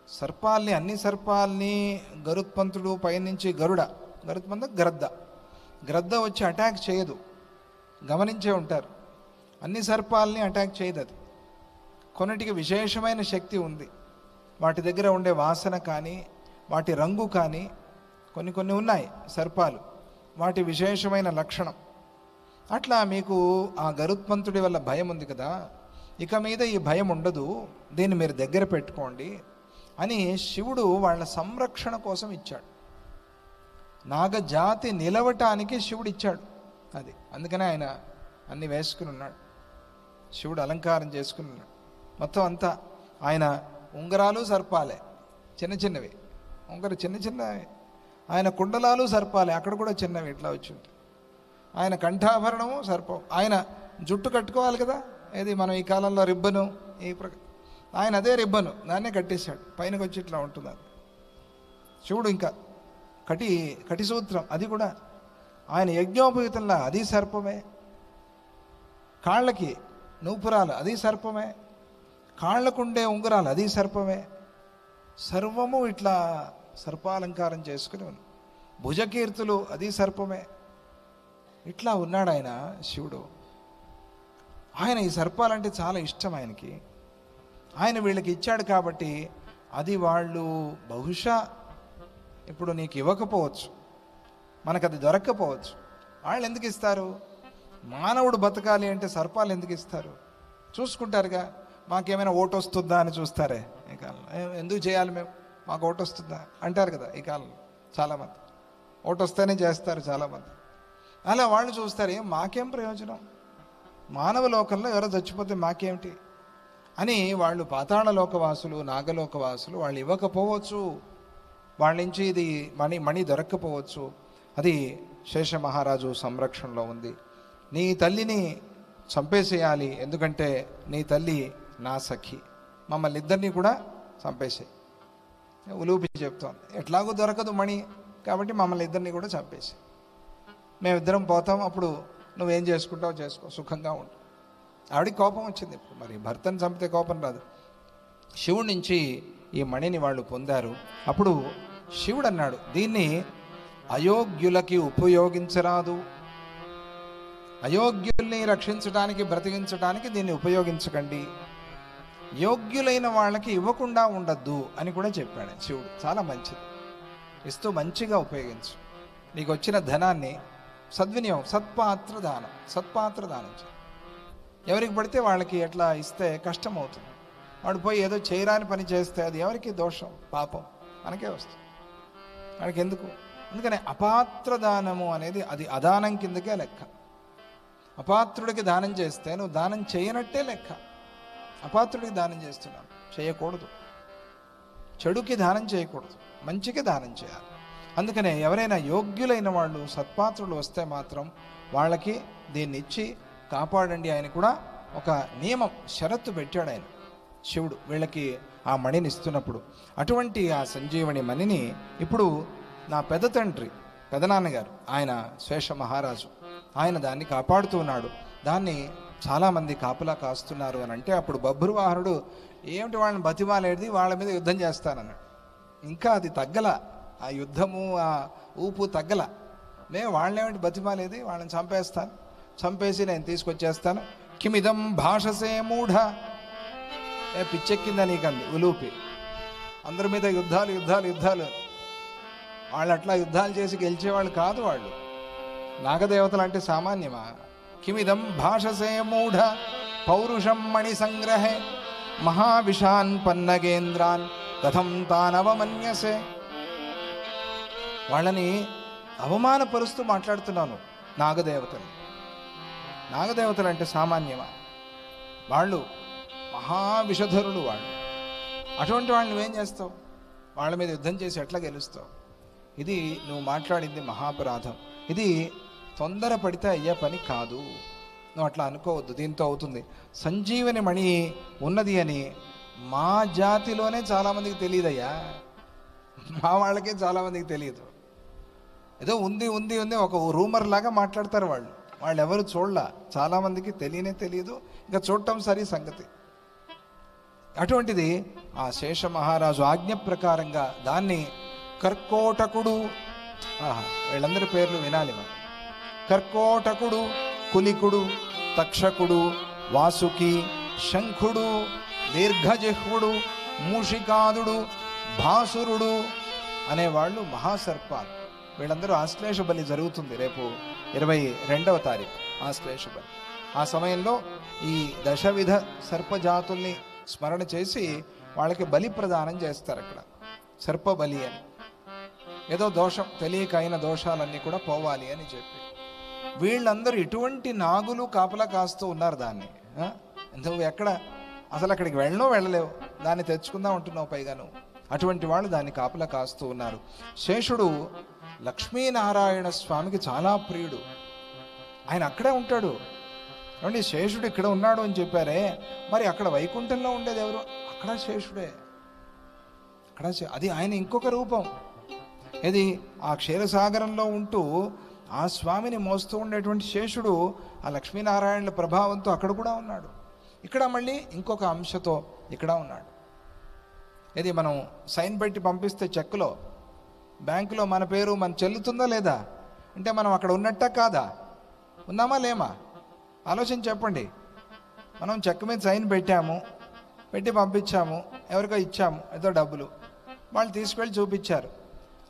సర్పాల్ని, అన్ని సర్పాల్ని గరుత్మంతుడు పైనుంచి గరుత్మంతుడు గ్రద్ద వచ్చి అటాక్ చేయదు, గమనించే ఉంటారు. అన్ని సర్పాల్ని అటాక్ చేయదు అది. కొన్నిటికి విశేషమైన శక్తి ఉంది. వాటి దగ్గర ఉండే వాసన కానీ, వాటి రంగు కానీ, కొన్ని ఉన్నాయి సర్పాలు, వాటి విశేషమైన లక్షణం. అట్లా మీకు ఆ గరుత్మంతుడి వల్ల భయం ఉంది కదా, ఇక మీద ఈ భయం ఉండదు, దీన్ని మీరు దగ్గర పెట్టుకోండి అని శివుడు వాళ్ళ సంరక్షణ కోసం ఇచ్చాడు. నాగజాతి నిలవటానికి శివుడు ఇచ్చాడు అది. అందుకనే ఆయన అన్ని వేసుకుని ఉన్నాడు, శివుడు అలంకారం చేసుకుని ఉన్నాడు. మొత్తం అంతా ఆయన ఉంగరాలు సర్పాలే, చిన్నవి చిన్నవి. ఆయన కుండలాలు సర్పాలే, అక్కడ కూడా చిన్నవి ఇట్లా వచ్చి ఉంటాయి. ఆయన కంఠాభరణము సర్పం. ఆయన జుట్టు కట్టుకోవాలి కదా, ఏది మనం ఈ కాలంలో రిబ్బను, ఆయన అదే రిబ్బను దాన్నే కట్టేశాడు, పైనకి వచ్చి ఇట్లా ఉంటుంది అది. శివుడు ఇంకా కటి సూత్రం, అది కూడా ఆయన యజ్ఞోపవీతంలో అది సర్పమే. కాళ్ళకి నూపురాలు అది సర్పమే, కాళ్ళకుండే ఉంగరాలు అది సర్పమే. సర్వము ఇట్లా సర్పాలంకారం చేసుకుని ఉన్నాడు. భుజకీర్తులు అది సర్పమే. ఇట్లా ఉన్నాడు ఆయన శివుడు. ఆయన ఈ సర్పాలంటే చాలా ఇష్టం ఆయనకి. ఆయన వీళ్ళకి ఇచ్చాడు కాబట్టి అది వాళ్ళు బహుశా ఇప్పుడు నీకు ఇవ్వకపోవచ్చు, మనకు అది దొరక్కపోవచ్చు. వాళ్ళు ఎందుకు ఇస్తారు? మానవుడు బతకాలి అంటే సర్పాలు ఎందుకు ఇస్తారు? చూసుకుంటారుగా, మాకేమైనా ఓటు వస్తుందా అని చూస్తారే ఈ కాలంలో. ఎందుకు చేయాలి మేము, మాకు ఓటు వస్తుందా అంటారు కదా ఈ కాలంలో చాలామంది. ఓటు వస్తేనే చేస్తారు చాలామంది. అలా వాళ్ళు చూస్తారు, మాకేం ప్రయోజనం, మానవ లోకంలో ఎవరో చచ్చిపోతే మాకేమిటి అని వాళ్ళు పాతాళ లోకవాసులు, నాగలోకవాసులు వాళ్ళు ఇవ్వకపోవచ్చు. వాళ్ళ నుంచి ఇది మణి దొరక్కపోవచ్చు. అది శేష మహారాజు సంరక్షణలో ఉంది. నీ తల్లిని చంపేసేయాలి, ఎందుకంటే నీ తల్లి నా సఖి, మమ్మల్ని ఇద్దరినీ కూడా చంపేసే. ఉలూపి చెప్తాం, ఎట్లాగో దొరకదు మణి కాబట్టి మమ్మల్ని ఇద్దరినీ కూడా చంపేసి మేమిద్దరం పోతాం, అప్పుడు నువ్వేం చేసుకుంటావు చేసుకో, సుఖంగా ఉండు. ఆవిడికి కోపం వచ్చింది. ఇప్పుడు మరి భర్తను చంపితే కోపం రాదు. శివుడి నుంచి ఈ మణిని వాళ్ళు పొందారు. అప్పుడు శివుడు అన్నాడు, దీన్ని అయోగ్యులకి ఉపయోగించరాదు, అయోగ్యుల్ని రక్షించడానికి బ్రతికించడానికి దీన్ని ఉపయోగించకండి, యోగ్యులైన వాళ్ళకి ఇవ్వకుండా ఉండద్దు అని కూడా చెప్పాడు శివుడు. చాలా మంచిది, ఇస్తూ మంచిగా ఉపయోగించు. నీకు వచ్చిన ధనాన్ని సద్వినియోగం, సత్పాత్ర దానం చేయి. ఎవరికి పడితే వాళ్ళకి ఎట్లా ఇస్తే కష్టం అవుతుంది. వాడు పోయి ఏదో చేయరాని పని చేస్తే అది ఎవరికి దోషం, పాపం మనకే వస్తుంది, వాడికి ఎందుకు. అందుకని అపాత్ర దానము అనేది అది అదానం కిందకే లెక్క. అపాత్రుడికి దానం చేస్తే నువ్వు దానం చేయనట్టే లెక్క. అపాత్రుడికి దానం చేస్తున్నావు, చేయకూడదు. చెడుకి దానం చేయకూడదు, మంచికి దానం చేయాలి. అందుకనే ఎవరైనా యోగ్యులైన వాళ్ళు సత్పాత్రులు వస్తే మాత్రం వాళ్ళకి దీన్ని ఇచ్చి కాపాడండి. ఆయన కూడా ఒక నియమం, షరత్తు పెట్టాడు ఆయన శివుడు వీళ్ళకి ఆ మణిని ఇస్తున్నప్పుడు. అటువంటి ఆ సంజీవని మణిని ఇప్పుడు నా పెదనాన్నగారు ఆయన శేష మహారాజు, ఆయన దాన్ని కాపాడుతూ ఉన్నాడు. దాన్ని చాలామంది కాపలా కాస్తున్నారు అని అంటే అప్పుడు బభ్రువాహనుడు ఏమిటి వాళ్ళని బతిమాలేది, వాళ్ళ మీద యుద్ధం చేస్తానన్నాడు. ఇంకా అది తగ్గల, ఆ యుద్ధము ఆ ఊపు తగ్గల. మేము వాళ్ళేమిటి బతిమాలేది, వాళ్ళని చంపేసి నేను తీసుకొచ్చేస్తాను. కిమిదం భాషసే మూఢ, పిచ్చెక్కిందా నీకంది ఉలూపి. అందరి మీద యుద్ధాలు. వాళ్ళు అట్లా యుద్ధాలు చేసి గెలిచేవాళ్ళు కాదు. వాళ్ళు నాగదేవతలు అంటే సామాన్యమా? కిమిదం భాషసే మూఢ పౌరుషం మణి సంగ్రహే మహావిషాన్ పన్నగేంద్రాన్ కథం తానవమన్యసే. వాళ్ళని అవమానపరుస్తూ మాట్లాడుతున్నాను. నాగదేవతలు అంటే సామాన్యమా? వాళ్ళు మహావిషధరులు. వాళ్ళు అటువంటి వాళ్ళని నువ్వేం చేస్తావు? వాళ్ళ మీద యుద్ధం చేసి ఎట్లా గెలుస్తావు? ఇది నువ్వు మాట్లాడింది మహాపరాధం. ఇది తొందరపడితే అయ్యే పని కాదు. నువ్వు అట్లా అనుకోవద్దు, దీంతో అవుతుంది. సంజీవని మణి ఉన్నది అని మా జాతిలోనే చాలామందికి తెలియదయ్యా, మా వాళ్ళకే చాలామందికి తెలియదు. ఏదో ఉంది ఒక రూమర్ లాగా మాట్లాడతారు వాళ్ళు. వాళ్ళు ఎవరు చూడలా, చాలామందికి తెలియదు, ఇంకా చూడటం సరి సంగతి. అటువంటిది ఆ శేష మహారాజు ఆజ్ఞ ప్రకారంగా దాన్ని కర్కోటకుడు, వీళ్ళందరి పేర్లు వినాలి మనం. కర్కోటకుడు, కులికుడు, తక్షకుడు, వాసుకి, శంఖుడు, దీర్ఘజిహ్వుడు, మూషికాదుడు, భాసురుడు అనేవాళ్ళు మహాసర్పాలు. వీళ్ళందరూ ఆశ్లేష బలి జరుగుతుంది రేపు 22వ తారీఖు ఆశ్లేష బలి. ఆ సమయంలో ఈ దశవిధ సర్పజాతుల్ని స్మరణ చేసి వాళ్ళకి బలి ప్రదానం చేస్తారు. అక్కడ సర్ప బలి అని, ఏదో దోషం తెలియక అయిన దోషాలన్నీ కూడా పోవాలి అని చెప్పి వీళ్ళందరూ ఇటువంటి నాగులు కాపలా కాస్తూ ఉన్నారు దాన్ని. నువ్వు ఎక్కడ అసలు అక్కడికి వెళ్ళలేవు, దాన్ని తెచ్చుకుందాం అంటున్నావు పైగా నువ్వు. అటువంటి వాళ్ళు దాన్ని కాపలా కాస్తూ ఉన్నారు. శేషుడు లక్ష్మీనారాయణ స్వామికి చాలా ప్రియుడు, ఆయన అక్కడే ఉంటాడు. ఏమండి, శేషుడు ఇక్కడ ఉన్నాడు అని చెప్పారే, మరి అక్కడ వైకుంఠంలో ఉండేది ఎవరు? అక్కడ శేషుడే. అక్కడ అది ఆయన ఇంకొక రూపం. ఇది ఆ క్షీరసాగరంలో ఉంటూ ఆ స్వామిని మోస్తూ ఉండేటువంటి శేషుడు ఆ లక్ష్మీనారాయణుల ప్రభావంతో అక్కడ కూడా ఉన్నాడు. ఇక్కడ మళ్ళీ ఇంకొక అంశతో ఇక్కడ ఉన్నాడు. ఇది మనం సైన్ పెట్టి పంపిస్తే చెక్కులో బ్యాంకులో మన పేరు మన చెల్లుతుందా లేదా అంటే మనం అక్కడ ఉన్నట్ట కాదా? ఉన్నామా లేమా? ఆలోచన చెప్పండి. మనం చెక్ మీద సైన్ పెట్టి పంపించాము, ఎవరికో ఇచ్చాము ఏదో డబ్బులు, వాళ్ళు తీసుకెళ్ళి చూపించారు.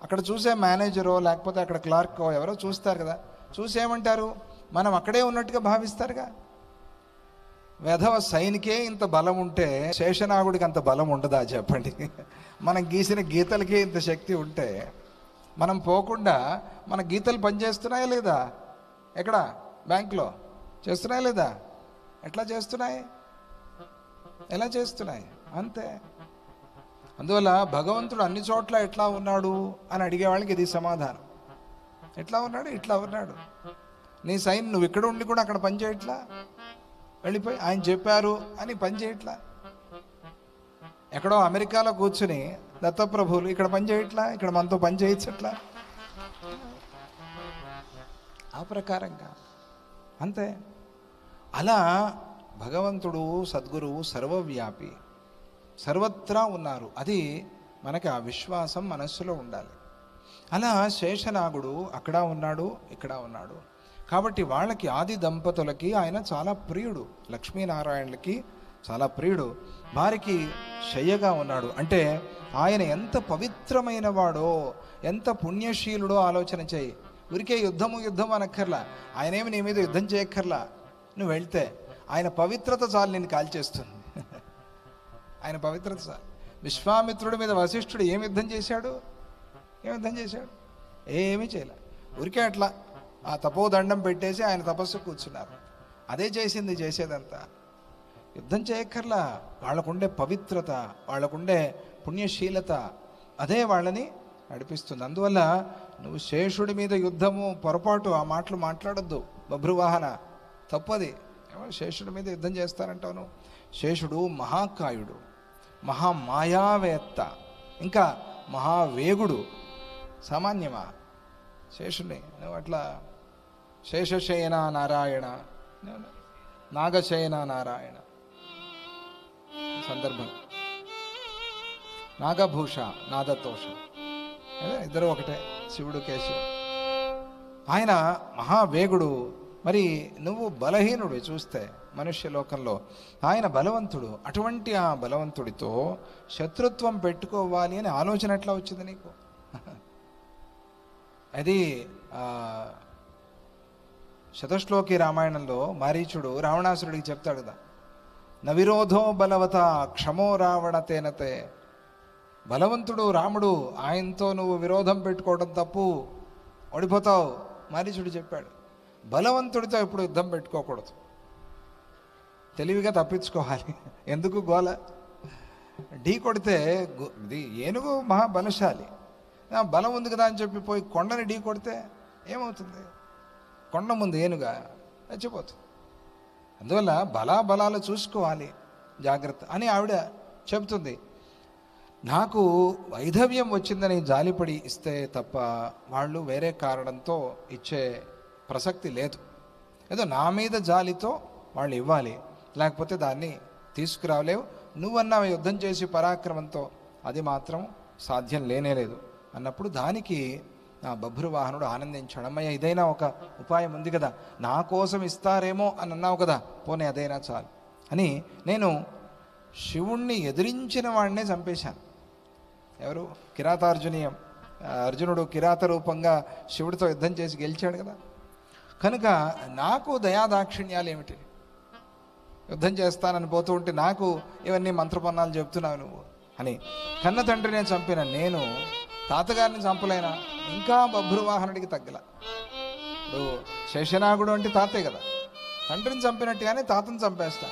అక్కడ చూసే మేనేజరో లేకపోతే అక్కడ క్లార్కో ఎవరో చూస్తారు కదా, చూసి ఏమంటారు? మనం అక్కడే ఉన్నట్టుగా భావిస్తారుగా. వెధవ సైన్కే ఇంత బలం ఉంటే శేషనాగుడికి అంత బలం ఉండదా చెప్పండి? మనం గీసిన గీతలకే ఇంత శక్తి ఉంటే మనం పోకుండా మన గీతలు పనిచేస్తున్నాయా లేదా? ఎక్కడ? బ్యాంకులో చేస్తున్నాయా లేదా? ఎట్లా చేస్తున్నాయి? ఎలా చేస్తున్నాయి? అంతే. అందువల్ల భగవంతుడు అన్ని చోట్ల ఎట్లా ఉన్నాడు అని అడిగే వాళ్ళకి ఇది సమాధానం. ఎట్లా ఉన్నాడు? ఇట్లా ఉన్నాడు. నీ సైన్ నువ్వు ఇక్కడ ఉండి కూడా అక్కడ పని చేయట్లా, వెళ్ళిపోయి ఆయన చెప్పారు అని పని చేయట్లా. ఎక్కడో అమెరికాలో కూర్చుని దత్తప్రభువులు ఇక్కడ పని చేయట్లా, ఇక్కడ మనతో పని చేయించట్లా. ఆ ప్రకారంగా అంతే. అలా భగవంతుడు సద్గురువు సర్వవ్యాపి, సర్వత్రా ఉన్నారు. అది మనకి ఆ విశ్వాసం మనస్సులో ఉండాలి. అలా శేషనాగుడు అక్కడ ఉన్నాడు, ఇక్కడ ఉన్నాడు. కాబట్టి వాళ్ళకి ఆది దంపతులకి ఆయన చాలా ప్రియుడు, లక్ష్మీనారాయణులకి చాలా ప్రియుడు. వారికి శయ్యగా ఉన్నాడు. అంటే ఆయన ఎంత పవిత్రమైన వాడో, ఎంత పుణ్యశీలుడో ఆలోచన చేయి. ఊరికే యుద్ధం అనక్కర్లా, ఆయనేమి నీ మీద యుద్ధం చేయక్కర్లా. నువ్వు వెళ్తే ఆయన పవిత్రత చాలు నేను కాల్చేస్తుంది. ఆయన పవిత్రత చాలు. విశ్వామిత్రుడి మీద వశిష్ఠుడు ఏమి యుద్ధం చేశాడు? ఏమీ చేయలే. ఊరికే అట్లా ఆ తపోదండం పెట్టేసి ఆయన తపస్సు కూర్చున్నారు. అదే చేసేదంతా. యుద్ధం చేయక్కర్లా. వాళ్ళకుండే పవిత్రత, వాళ్ళకుండే పుణ్యశీలత అదే వాళ్ళని నడిపిస్తుంది. అందువల్ల నువ్వు శేషుడి మీద యుద్ధము పొరపాటు, ఆ మాటలు మాట్లాడొద్దు. బభ్రువాహన తప్పది. శేషుడి మీద యుద్ధం చేస్తారంటావు నువ్వు. శేషుడు మహాకాయుడు, మహామాయావేత్త, ఇంకా మహావేగుడు. సామాన్యమా శేషుని? నువ్వు అట్లా శేషశయన నారాయణ, నాగశయన నారాయణ సందర్భం, నాగభూష నాదతోష, ఇద్దరు ఒకటే, శివుడు కేశవుడు. ఆయన మహావేగుడు. మరి నువ్వు బలహీనుడు చూస్తే మనుష్య లోకంలో, ఆయన బలవంతుడు. అటువంటి ఆ బలవంతుడితో శత్రుత్వం పెట్టుకోవాలి అని ఆలోచన ఎట్లా వచ్చింది నీకు? అది శతశ్లోకి రామాయణంలో మారీచుడు రావణాసురుడికి చెప్తాడు కదా, నవిరోధో బలవత క్షమో రావణ తేనతే. బలవంతుడు రాముడు, ఆయనతో నువ్వు విరోధం పెట్టుకోవడం తప్పు, ఓడిపోతావు. మారీచుడు చెప్పాడు. బలవంతుడితో ఎప్పుడు యుద్ధం పెట్టుకోకూడదు, తెలివిగా తప్పించుకోవాలి. ఎందుకు గోల? ఢీ కొడితే ఇది ఏనుగు మహాబలశాలి, బలం ఉంది కదా అని చెప్పి పోయి కొండని ఢీ కొడితే ఏమవుతుంది? కొండ ముందు ఏనుగా చచ్చిపోతుంది. అందువల్ల బలాలు చూసుకోవాలి, జాగ్రత్త అని ఆవిడ చెబుతుంది. నాకు వైధవ్యం వచ్చిందని జాలిపడి ఇస్తే తప్ప వాళ్ళు వేరే కారణంతో ఇచ్చే ప్రసక్తి లేదు. ఏదో నా మీద జాలితో వాళ్ళు ఇవ్వాలి, లేకపోతే దాన్ని తీసుకురాలేవు. నువ్వన్నావు యుద్ధం చేసి పరాక్రమంతో, అది మాత్రం సాధ్యం లేనేలేదు అన్నప్పుడు దానికి ఆ బభ్రువాహనుడు ఆనందించాడు. అమ్మయ్య, ఇదైనా ఒక ఉపాయం ఉంది కదా, నా కోసం ఇస్తారేమో అని అన్నావు కదా, పోనీ అదైనా చాలు అని నేను శివుణ్ణి ఎదిరించిన వాడినే చంపేశాను. ఎవరు? కిరాతార్జునీయం. అర్జునుడు కిరాత రూపంగా శివుడితో యుద్ధం చేసి గెలిచాడు కదా. కనుక నాకు దయాదాక్షిణ్యాలు ఏమిటి? యుద్ధం చేస్తానని పోతూ ఉంటే నాకు ఇవన్నీ మంత్రపన్నాలు చెప్తున్నావు నువ్వు అని. కన్న తండ్రిని చంపిన నేను తాతగారిని చంపలేనా? ఇంకా బభ్రువాహనుడికి తగ్గల. ఇప్పుడు శేషనాగుడు అంటే తాతే కదా, తండ్రిని చంపినట్టుగానే తాతని చంపేస్తా.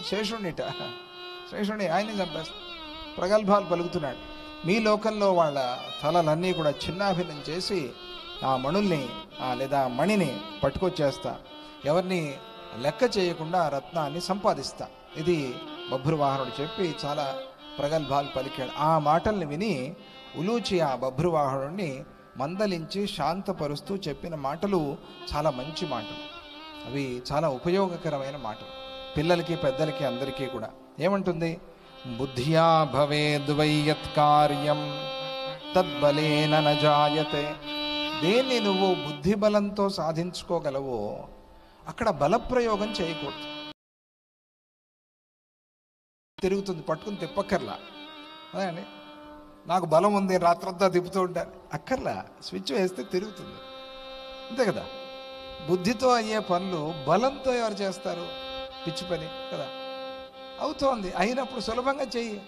శేషుణ్ణి ఆయన్ని చంపేస్తా. ప్రగల్భాలు పలుకుతున్నాడు. మీ లోకంలో వాళ్ళ తలలన్నీ కూడా చిన్నాభిన్నం చేసి ఆ మణుల్ని లేదా మణిని పట్టుకొచ్చేస్తా, ఎవరిని లెక్క చేయకుండా ఆ రత్నాన్ని సంపాదిస్తా. ఇది బభ్రువాహనుడు చెప్పి చాలా ప్రగల్భాలు పలికాడు. ఆ మాటల్ని విని ఉలూచి ఆ బభ్రువాహనుడిని మందలించి శాంతపరుస్తూ చెప్పిన మాటలు చాలా మంచి మాటలు. అవి చాలా ఉపయోగకరమైన మాటలు పిల్లలకి పెద్దలకి అందరికీ కూడా. ఏమంటుంది? బుద్ధ్యా భవేద్వై యత్కార్యం తద్బలేన న జాయతే. దేన్ని నువ్వు బుద్ధి బలంతో సాధించుకోగలవో అక్కడ బలప్రయోగం చేయకూడదు. తిరుగుతుంది, పట్టుకుని తిప్పక్కర్లా. అదే అండి, నాకు బలం ఉంది రాత్రంతా తిప్పుతూ ఉంటాను అక్కర్లా, స్విచ్ వేస్తే తిరుగుతుంది, అంతే కదా. బుద్ధితో అయ్యే పనులు బలంతో ఎవరు చేస్తారు? పిచ్చి పని కదా. అవుతోంది, అయినప్పుడు సులభంగా చెయ్యి.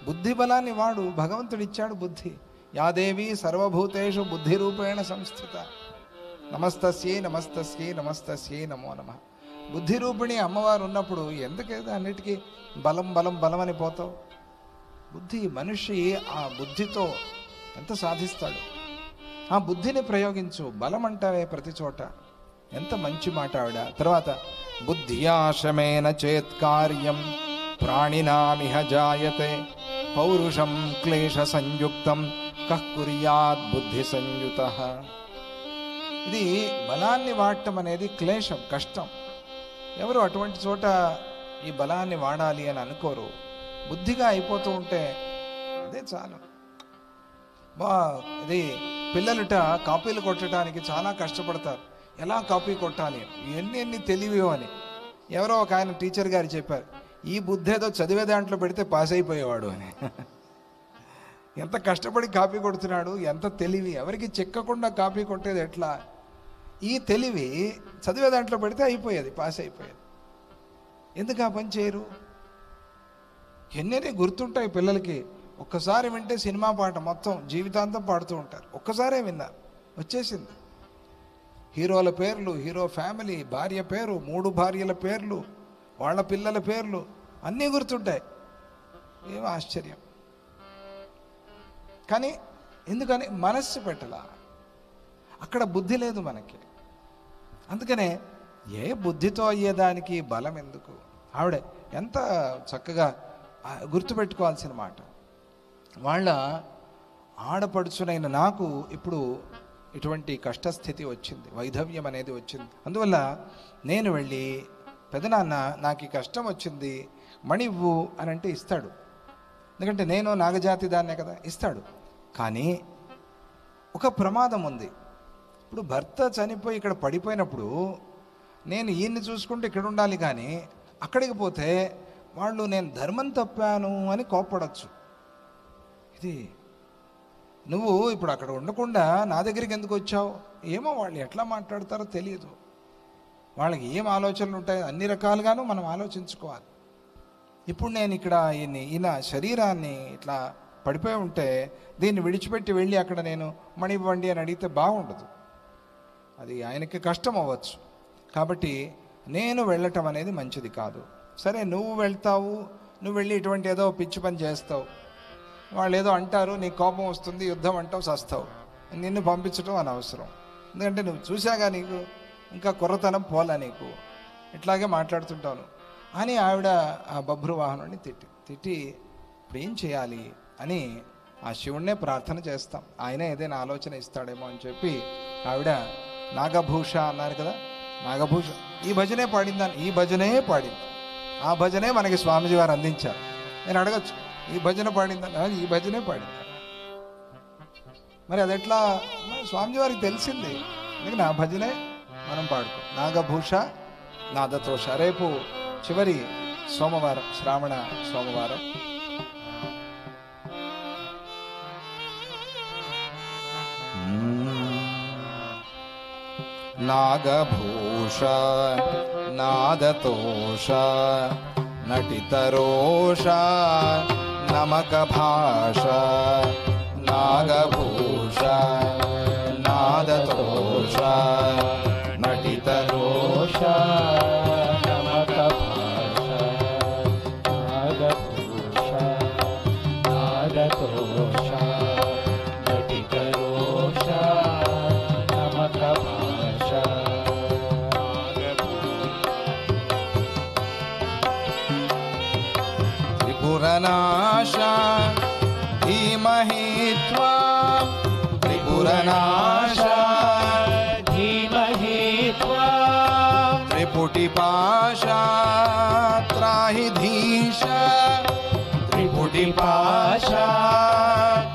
బుద్ధి బలాన్ని వాడు. భగవంతుడు ఇచ్చాడు బుద్ధి. యాదేవి సర్వభూతేషు బుద్ధి రూపేణ సంస్థిత. నమస్తస్యై నమస్తస్యై నమస్తస్యై నమో నమః. బుద్ధి రూపిణి అమ్మవారు ఉన్నప్పుడు ఎందుకేదో అన్నిటికీ బలం బలం బలం అని పోతావు? బుద్ధి, మనిషి ఆ బుద్ధితో ఎంత సాధిస్తాడు? ఆ బుద్ధిని ప్రయోగించు. బలం అంటావే ప్రతి చోట. ఎంత మంచి మాట ఆవిడ. తర్వాత బుద్ధ్యాశమేన చేత్కార్యం ప్రాణినామిహ జాయతే పౌరుషం క్లేశ సంయుక్తం కః కుర్యాత్ బుద్ధి సంయుతః. ఇది బలాన్ని వాడటం అనేది క్లేశం, కష్టం. ఎవరు అటువంటి చోట ఈ బలాన్ని వాడాలి అని అనుకోరు. బుద్ధిగా అయిపోతూ ఉంటే అదే చాలు. ఇది పిల్లలుట కాపీలు కొట్టడానికి చాలా కష్టపడతారు. ఎలా కాపీ కొట్టాలి, ఎన్ని తెలివియో అని. ఎవరో ఒక ఆయన టీచర్ గారు చెప్పారు, ఈ బుద్ధి ఏదో చదివే దాంట్లో పెడితే పాస్ అయిపోయేవాడు అని. ఎంత కష్టపడి కాపీ కొడుతున్నాడు, ఎంత తెలివి. ఎవరికి చిక్కకుండా కాపీ కొట్టేది ఎట్లా? ఈ తెలివి చదివే దాంట్లో పెడితే అయిపోయేది, పాస్ అయిపోయేది. ఎందుకు ఆ పని చేయరు? ఎన్ని గుర్తుంటాయి పిల్లలకి. ఒక్కసారి వింటే సినిమా పాట మొత్తం జీవితాంతం పాడుతూ ఉంటారు. ఒక్కసారే విన్నారు, వచ్చేసింది. హీరోల పేర్లు, హీరో ఫ్యామిలీ, భార్య పేరు, 3 భార్యల పేర్లు, వాళ్ళ పిల్లల పేర్లు అన్నీ గుర్తుంటాయి. ఏం ఆశ్చర్యం. కానీ ఎందుకని? మనస్సు పెట్టలా. అక్కడ బుద్ధి లేదు మనకి. అందుకనే ఏ బుద్ధితో అయ్యేదానికి బలం ఎందుకు? ఆవిడ ఎంత చక్కగా గుర్తుపెట్టుకోవాల్సిన మాట. వాళ్ళ ఆడపడుచునైన నాకు ఇప్పుడు ఇటువంటి కష్టస్థితి వచ్చింది, వైధవ్యం అనేది వచ్చింది. అందువల్ల నేను వెళ్ళి, పెదనాన్న నాకు ఈ కష్టం వచ్చింది, మణి ఇవ్వు అని అంటే ఇస్తాడు. ఎందుకంటే నేను నాగజాతి దాన్నే కదా, ఇస్తాడు. కానీ ఒక ప్రమాదం ఉంది. ఇప్పుడు భర్త చనిపోయి ఇక్కడ పడిపోయినప్పుడు నేను ఈయన్ని చూసుకుంటే ఇక్కడ ఉండాలి, కానీ అక్కడికి పోతే వాళ్ళు నేను ధర్మం తప్పాను అని కోప్పడచ్చు. ఇది నువ్వు ఇప్పుడు అక్కడ ఉండకుండా నా దగ్గరికి ఎందుకు వచ్చావు? ఏమో వాళ్ళు ఎట్లా మాట్లాడతారో తెలియదు. వాళ్ళకి ఏం ఆలోచనలు ఉంటాయో అన్ని రకాలుగాను మనం ఆలోచించుకోవాలి. ఇప్పుడు నేను ఇక్కడ ఈయన శరీరాన్ని ఇట్లా పడిపోయి ఉంటే దీన్ని విడిచిపెట్టి వెళ్ళి అక్కడ నేను మణి ఇవ్వండి అని అడిగితే బాగుండదు. అది ఆయనకి కష్టం అవ్వచ్చు. కాబట్టి నేను వెళ్ళటం అనేది మంచిది కాదు. సరే, నువ్వు వెళ్తావు, నువ్వు వెళ్ళి ఇటువంటి ఏదో పిచ్చి పని చేస్తావు, వాళ్ళు ఏదో అంటారు, నీ కోపం వస్తుంది, యుద్ధం అంటావు, చస్తావు. నిన్ను పంపించడం అనవసరం. ఎందుకంటే నువ్వు చూశాగా, నీకు ఇంకా కుర్రతనం పోలా, నీకు ఇట్లాగే మాట్లాడుతుంటాను అని ఆవిడ ఆ బభ్రువాహనుడిని తిట్టి ఇప్పుడు ఏం చేయాలి అని ఆ శివుణ్ణే ప్రార్థన చేస్తాం. ఆయన ఏదైనా ఆలోచన ఇస్తాడేమో అని చెప్పి ఆవిడ నాగభూష అన్నారు కదా, నాగభూష ఈ భజనే పాడిందని, ఈ భజనే పాడింది, ఆ భజనే మనకి స్వామిజీ వారు అందించారు. నేను అడగచ్చు, ఈ భజన పాడిందని, ఈ భజనే పాడింది. మరి అది ఎట్లా? స్వామిజీ వారికి తెలిసింది, అందుకని ఆ భజనే మనం పాడుకో. నాగభూష నాదతోష. రేపు చివరి సోమవారం, శ్రావణ సోమవారం. నాగభూష నాదతోష నటితరోష నమక భాష. నాగభూష నాదతోష నటితరోష నమక భాష. నాగభూష నాదతోష నటితరోష నమక భాష. త్రిపురనాశ ధీమహి త్వా. త్రిపురనాశ ధీమహి త్వా. త్రిపుటిపాశ త్రాహి ధీశ. త్రిపుటిపాశ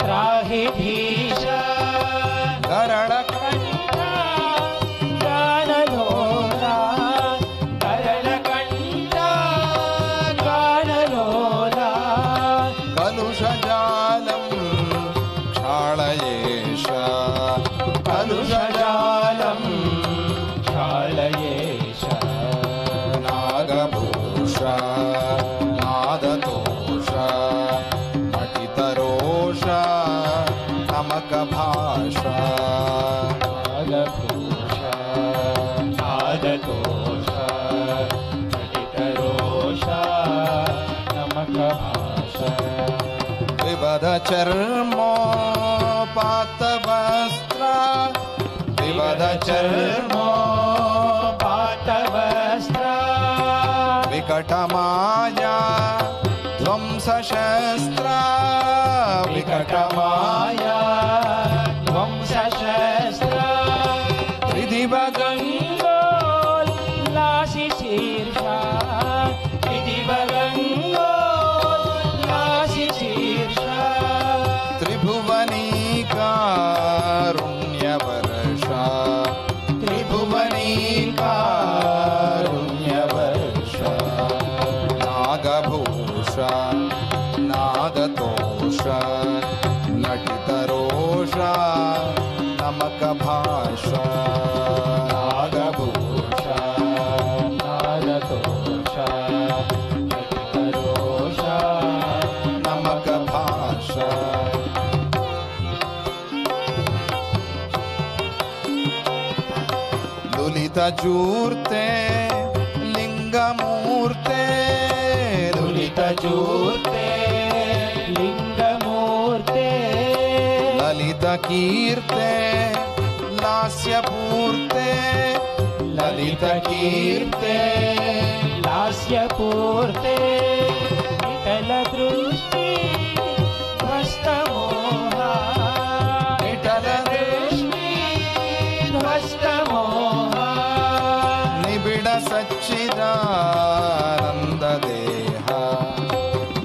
త్రాహి ధీశ. గరళకంఠ గానలోలా గరళకంఠ గానలోలా. కలుషజాలం క్షాళయేష. కలుషజాలం క్షాళయేష. నాగభూష నాదతోష నటితరోష నమక భాష. నాగభూష నాదతోష నటితరోష నమక భాష. వివద చర్మోపాతవస్త్ర. వివద చర్మో పాతవస్త్ర. వికటమాయా ధ్వంసశస్త్ర. వికటమాయా వికటమాయా ధ్వంసశస్త్ర. త్రిదివగంగోల్లాసి శీర్ష. త్రిదివగంగోల్లాసి శీర్ష. త్రిభువనీకారుణ్యవర్ష. త్రిభువనీకారుణ్యవర్ష. నాగభూష నాదతోష నటితరోష నమక భాష. నాగభూష నాదతోష నటితరోష నమక భాష. లులితజూర్తే లింగమూర్తే. లులితజూర్తే లింగమూర్తే. లలితకీర్తే లాస్యపూర్తే. లలితకీర్తే లాస్యపూర్తే. విఠల దృష్టి ధ్వస్తమోహ. విఠల దృష్టి ధ్వస్తమోహ. నిబిడ సచ్చిదానంద దేహ.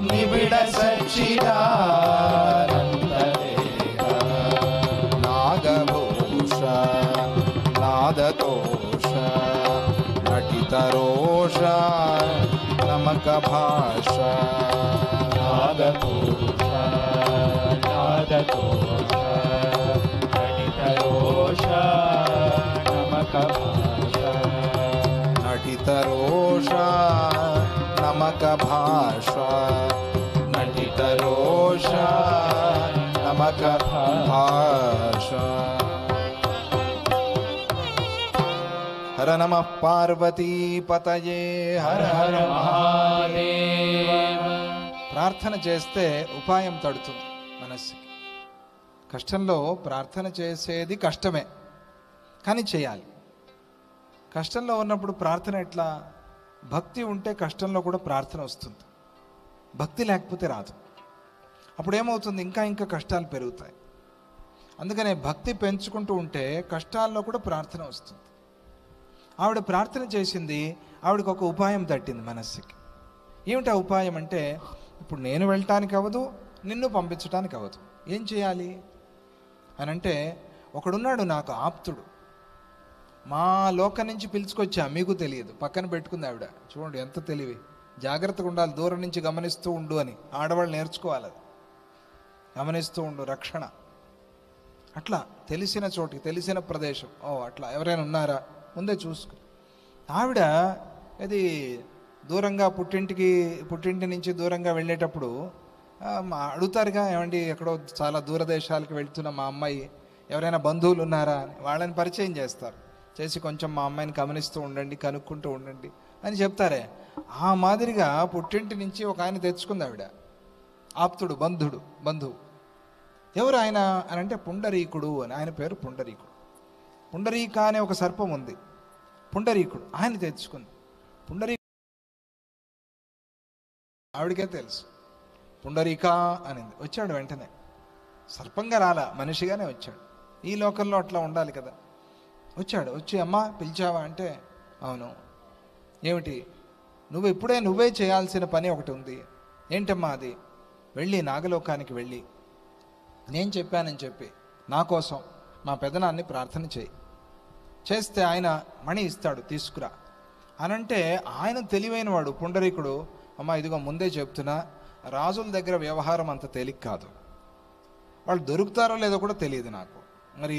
నిబిడ సచ్చిదానంద దేహ. నాగభూష నాదతోష నటితరోష నమక భాష. నాగభూష నాదతోష నటితరోష నమక భాష. నటితరోష నమక భాష. నటితరోష నమక భాష. హర నమః పార్వతీపతయే హర హర మహాదేవ. ప్రార్థన చేస్తే ఉపాయం తడుతుంది మనస్సుకి. కష్టంలో ప్రార్థన చేసేది కష్టమే, కానీ చేయాలి. కష్టంలో ఉన్నప్పుడు ప్రార్థన ఎట్లా? భక్తి ఉంటే కష్టంలో కూడా ప్రార్థన వస్తుంది, భక్తి లేకపోతే రాదు. అప్పుడు ఏమవుతుంది? ఇంకా ఇంకా కష్టాలు పెరుగుతాయి. అందుకనే భక్తి పెంచుకుంటూ ఉంటే కష్టాల్లో కూడా ప్రార్థన వస్తుంది. ఆవిడ ప్రార్థన చేసింది, ఆవిడకు ఒక ఉపాయం తట్టింది మనస్సుకి. ఏమిటి ఆ ఉపాయం అంటే, ఇప్పుడు నేను వెళ్ళటానికి అవ్వదు, నిన్ను పంపించడానికి అవ్వదు, ఏం చేయాలి అని అంటే, ఒకడున్నాడు నాకు ఆప్తుడు, మా లోకం నుంచి పిలుచుకొచ్చా, మీకు తెలియదు, పక్కన పెట్టుకుంది ఆవిడ. చూడండి ఎంత తెలివి, జాగ్రత్తగా ఉండాలి, దూరం నుంచి గమనిస్తూ ఉండు అని ఆడవాళ్ళు నేర్చుకోవాలి. అది గమనిస్తూ ఉండు, రక్షణ. అట్లా తెలిసిన చోటికి, తెలిసిన ప్రదేశం, అట్లా ఎవరైనా ఉన్నారా ముందే చూసుకో. ఆవిడ అది దూరంగా పుట్టింటి నుంచి దూరంగా వెళ్ళేటప్పుడు అడుగుతారుగా, ఏమండి ఎక్కడో చాలా దూరదేశాలకు వెళ్తున్న మా అమ్మాయి, ఎవరైనా బంధువులు ఉన్నారా అని వాళ్ళని పరిచయం చేస్తారు. చేసి కొంచెం మా అమ్మాయిని గమనిస్తూ ఉండండి, కనుక్కుంటూ ఉండండి అని చెప్తారే. ఆ మాదిరిగా పుట్టింటి నుంచి ఒక ఆయన తెచ్చుకుంది ఆవిడ, ఆప్తుడు, బంధువు. ఎవరు ఆయన అని అంటే పుండరీకుడు అని, ఆయన పేరు పుండరీకుడు. పుండరీక అనే ఒక సర్పం ఉంది, పుండరీకుడు ఆయన తెచ్చుకుంది. ఆవిడకే తెలుసు, పుండరీక అనింది. వచ్చాడు వెంటనే, సర్పంగా రాలా, మనిషిగానే వచ్చాడు. ఈ లోకంలో అట్లా ఉండాలి కదా. వచ్చి అమ్మా పిలిచావా అంటే, అవును. ఏమిటి, నువ్వే చేయాల్సిన పని ఒకటి ఉంది. ఏంటమ్మా అది? వెళ్ళి నాగలోకానికి వెళ్ళి నేను చెప్పానని చెప్పి నా కోసం మా పెదనాన్ని ప్రార్థన చేస్తే ఆయన మణి ఇస్తాడు, తీసుకురా అనంటే, ఆయన తెలివైన వాడు పుండరీకుడు. అమ్మ ఇదిగో ముందే చెప్తున్నా, రాజుల దగ్గర వ్యవహారం అంత తేలిక కాదు, వాళ్ళు దొరుకుతారో లేదో కూడా తెలియదు నాకు. మరి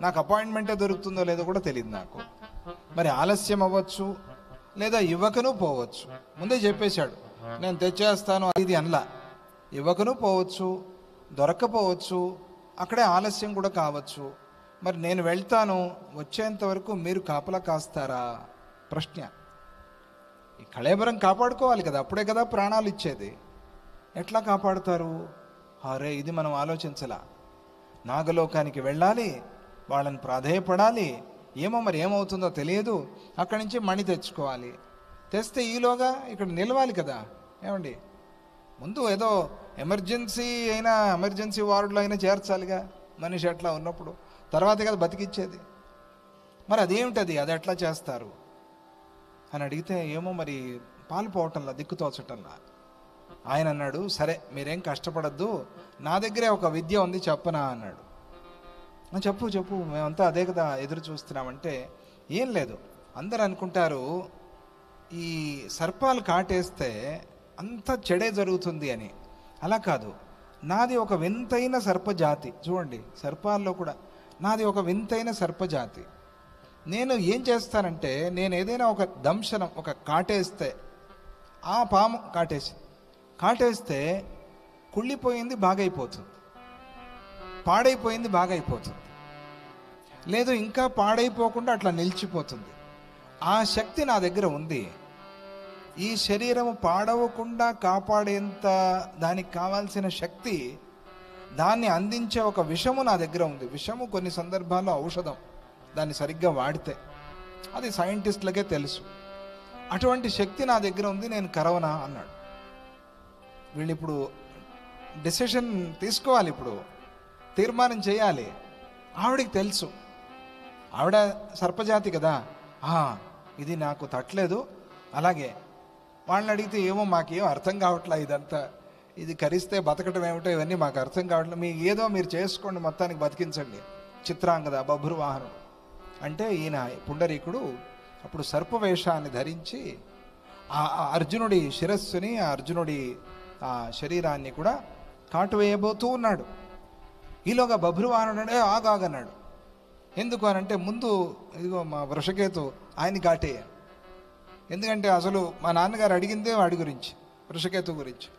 నాకు అపాయింట్మెంటే దొరుకుతుందో లేదో కూడా తెలియదు నాకు. మరి ఆలస్యం అవ్వచ్చు, లేదా ఇవ్వకను పోవచ్చు. ముందే చెప్పేశాడు, నేను తెచ్చేస్తాను ఇది అనలా. ఇవ్వకను పోవచ్చు, దొరక్కపోవచ్చు, అక్కడే ఆలస్యం కూడా కావచ్చు. మరి నేను వెళ్తాను, వచ్చేంత వరకు మీరు కాపలా కాస్తారా? ప్రశ్న. ఈ కళేబరం కాపాడుకోవాలి కదా, అప్పుడే కదా ప్రాణాలు ఇచ్చేది. ఎట్లా కాపాడుతారు? అరే ఇది మనం ఆలోచించలా. నాగలోకానికి వెళ్ళాలి, వాళ్ళని ప్రాధేయపడాలి, మరి ఏమవుతుందో తెలియదు. అక్కడి నుంచి మణి తెచ్చుకోవాలి, తెస్తే ఈలోగా ఇక్కడ నిలవాలి కదా. ఏమండి, ముందు ఏదో ఎమర్జెన్సీ వార్డులో అయినా చేర్చాలిగా మనిషి అట్లా ఉన్నప్పుడు, తర్వాతే కదా బతికిచ్చేది. మరి అదేమిటది, అది ఎట్లా చేస్తారు అని అడిగితే, మరి పాలు పోవటంలా, దిక్కుతోచటంలా. ఆయన అన్నాడు, సరే మీరేం కష్టపడద్దు, నా దగ్గరే ఒక విద్య ఉంది, చెప్పనా అన్నాడు. చెప్పు మేమంతా అదే కదా ఎదురు చూస్తున్నామంటే, ఏం లేదు, అందరు అనుకుంటారు ఈ సర్పాలు కాటేస్తే అంత చెడే జరుగుతుంది అని. అలా కాదు, నాది ఒక వింతైన సర్పజాతి. చూడండి, సర్పాల్లో కూడా నాది ఒక వింతైన సర్పజాతి. నేను ఏం చేస్తానంటే, నేను ఏదైనా ఒక దంశనం, ఒక కాటేస్తే, ఆ పాము కాటేస్తే కుళ్ళిపోయింది బాగైపోతుంది, పాడైపోయింది బాగైపోతుంది, లేదు ఇంకా పాడైపోకుండా అట్లా నిలిచిపోతుంది. ఆ శక్తి నా దగ్గర ఉంది. ఈ శరీరము పాడవకుండా కాపాడేంత దానికి కావాల్సిన శక్తి, దాన్ని అందించే ఒక విషము నా దగ్గర ఉంది. విషము కొన్ని సందర్భాల్లో ఔషధం, దాన్ని సరిగ్గా వాడితే. అది సైంటిస్టులకే తెలుసు. అటువంటి శక్తి నా దగ్గర ఉంది, నేను కరవనా అన్నాడు. వీళ్ళు ఇప్పుడు డెసిషన్ తీసుకోవాలి, ఇప్పుడు తీర్మానం చేయాలి. ఆవిడికి తెలుసు, ఆవిడ సర్పజాతి కదా, ఇది నాకు తట్టలేదు. అలాగే వాళ్ళని అడిగితే, మాకేం అర్థం కావట్లే, ఇదంతా ఇది కరిస్తే బతకటం ఏమిటో ఇవన్నీ మాకు అర్థం కావట్లేదు, మీరు చేసుకోండి, మొత్తానికి బతికించండి. చిత్రాంగద, బభ్రు వాహనుడు అంటే ఈయన పుండరీకుడు అప్పుడు సర్పవేషాన్ని ధరించి ఆ అర్జునుడి శిరస్సుని, ఆ అర్జునుడి ఆ శరీరాన్ని కూడా కాటు వేయబోతూ ఉన్నాడు. ఈలోగా బభ్రువాహనుడే ఆగాగన్నాడు. ఎందుకు అనంటే, ముందు ఇదిగో మా వృషకేతు ఆయన్ని కాటేయ. ఎందుకంటే అసలు మా నాన్నగారు అడిగిందే వాడి గురించి, వృషకేతు గురించి.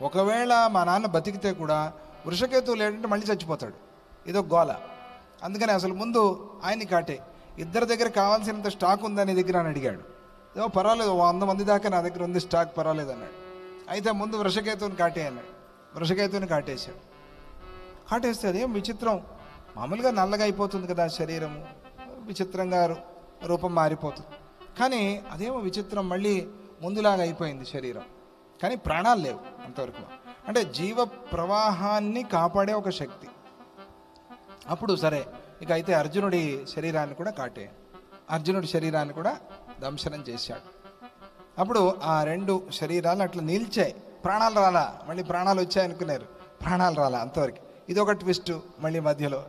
ఒకవేళ మా నాన్న బతికితే కూడా వృషకేతు లేదంటే మళ్ళీ చచ్చిపోతాడు, ఇదో గోల. అందుకని అసలు ముందు ఆయన్ని కాటే. ఇద్దరి దగ్గర కావాల్సినంత స్టాక్ ఉందని దగ్గర అని అడిగాడు. ఏదో పర్వాలేదు, 100 మంది దాకా నా దగ్గర ఉంది స్టాక్, పర్వాలేదు అన్నాడు. అయితే ముందు వృషకేతుని కాటే అన్నాడు. వృషకేతుని కాటేశాడు. కాటేస్తే అదేం విచిత్రం, మామూలుగా నల్లగా అయిపోతుంది కదా శరీరము, విచిత్రంగా రూపం మారిపోతుంది. కానీ అదేమో విచిత్రం, మళ్ళీ ముందులాగా అయిపోయింది శరీరం, కానీ ప్రాణాలు లేవు అంతవరకు. అంటే జీవ ప్రవాహాన్ని కాపాడే ఒక శక్తి. అప్పుడు సరే, ఇక అయితే అర్జునుడి శరీరాన్ని కూడా కాటే. అర్జునుడి శరీరాన్ని కూడా దంశనం చేశాడు. అప్పుడు ఆ 2 శరీరాలు అట్లా నిలిచాయి. ప్రాణాలు రాలా, మళ్ళీ ప్రాణాలు వచ్చాయి అనుకున్నారు, ప్రాణాలు రాలా అంతవరకు. ఇది ఒక ట్విస్ట్ మళ్ళీ మధ్యలో.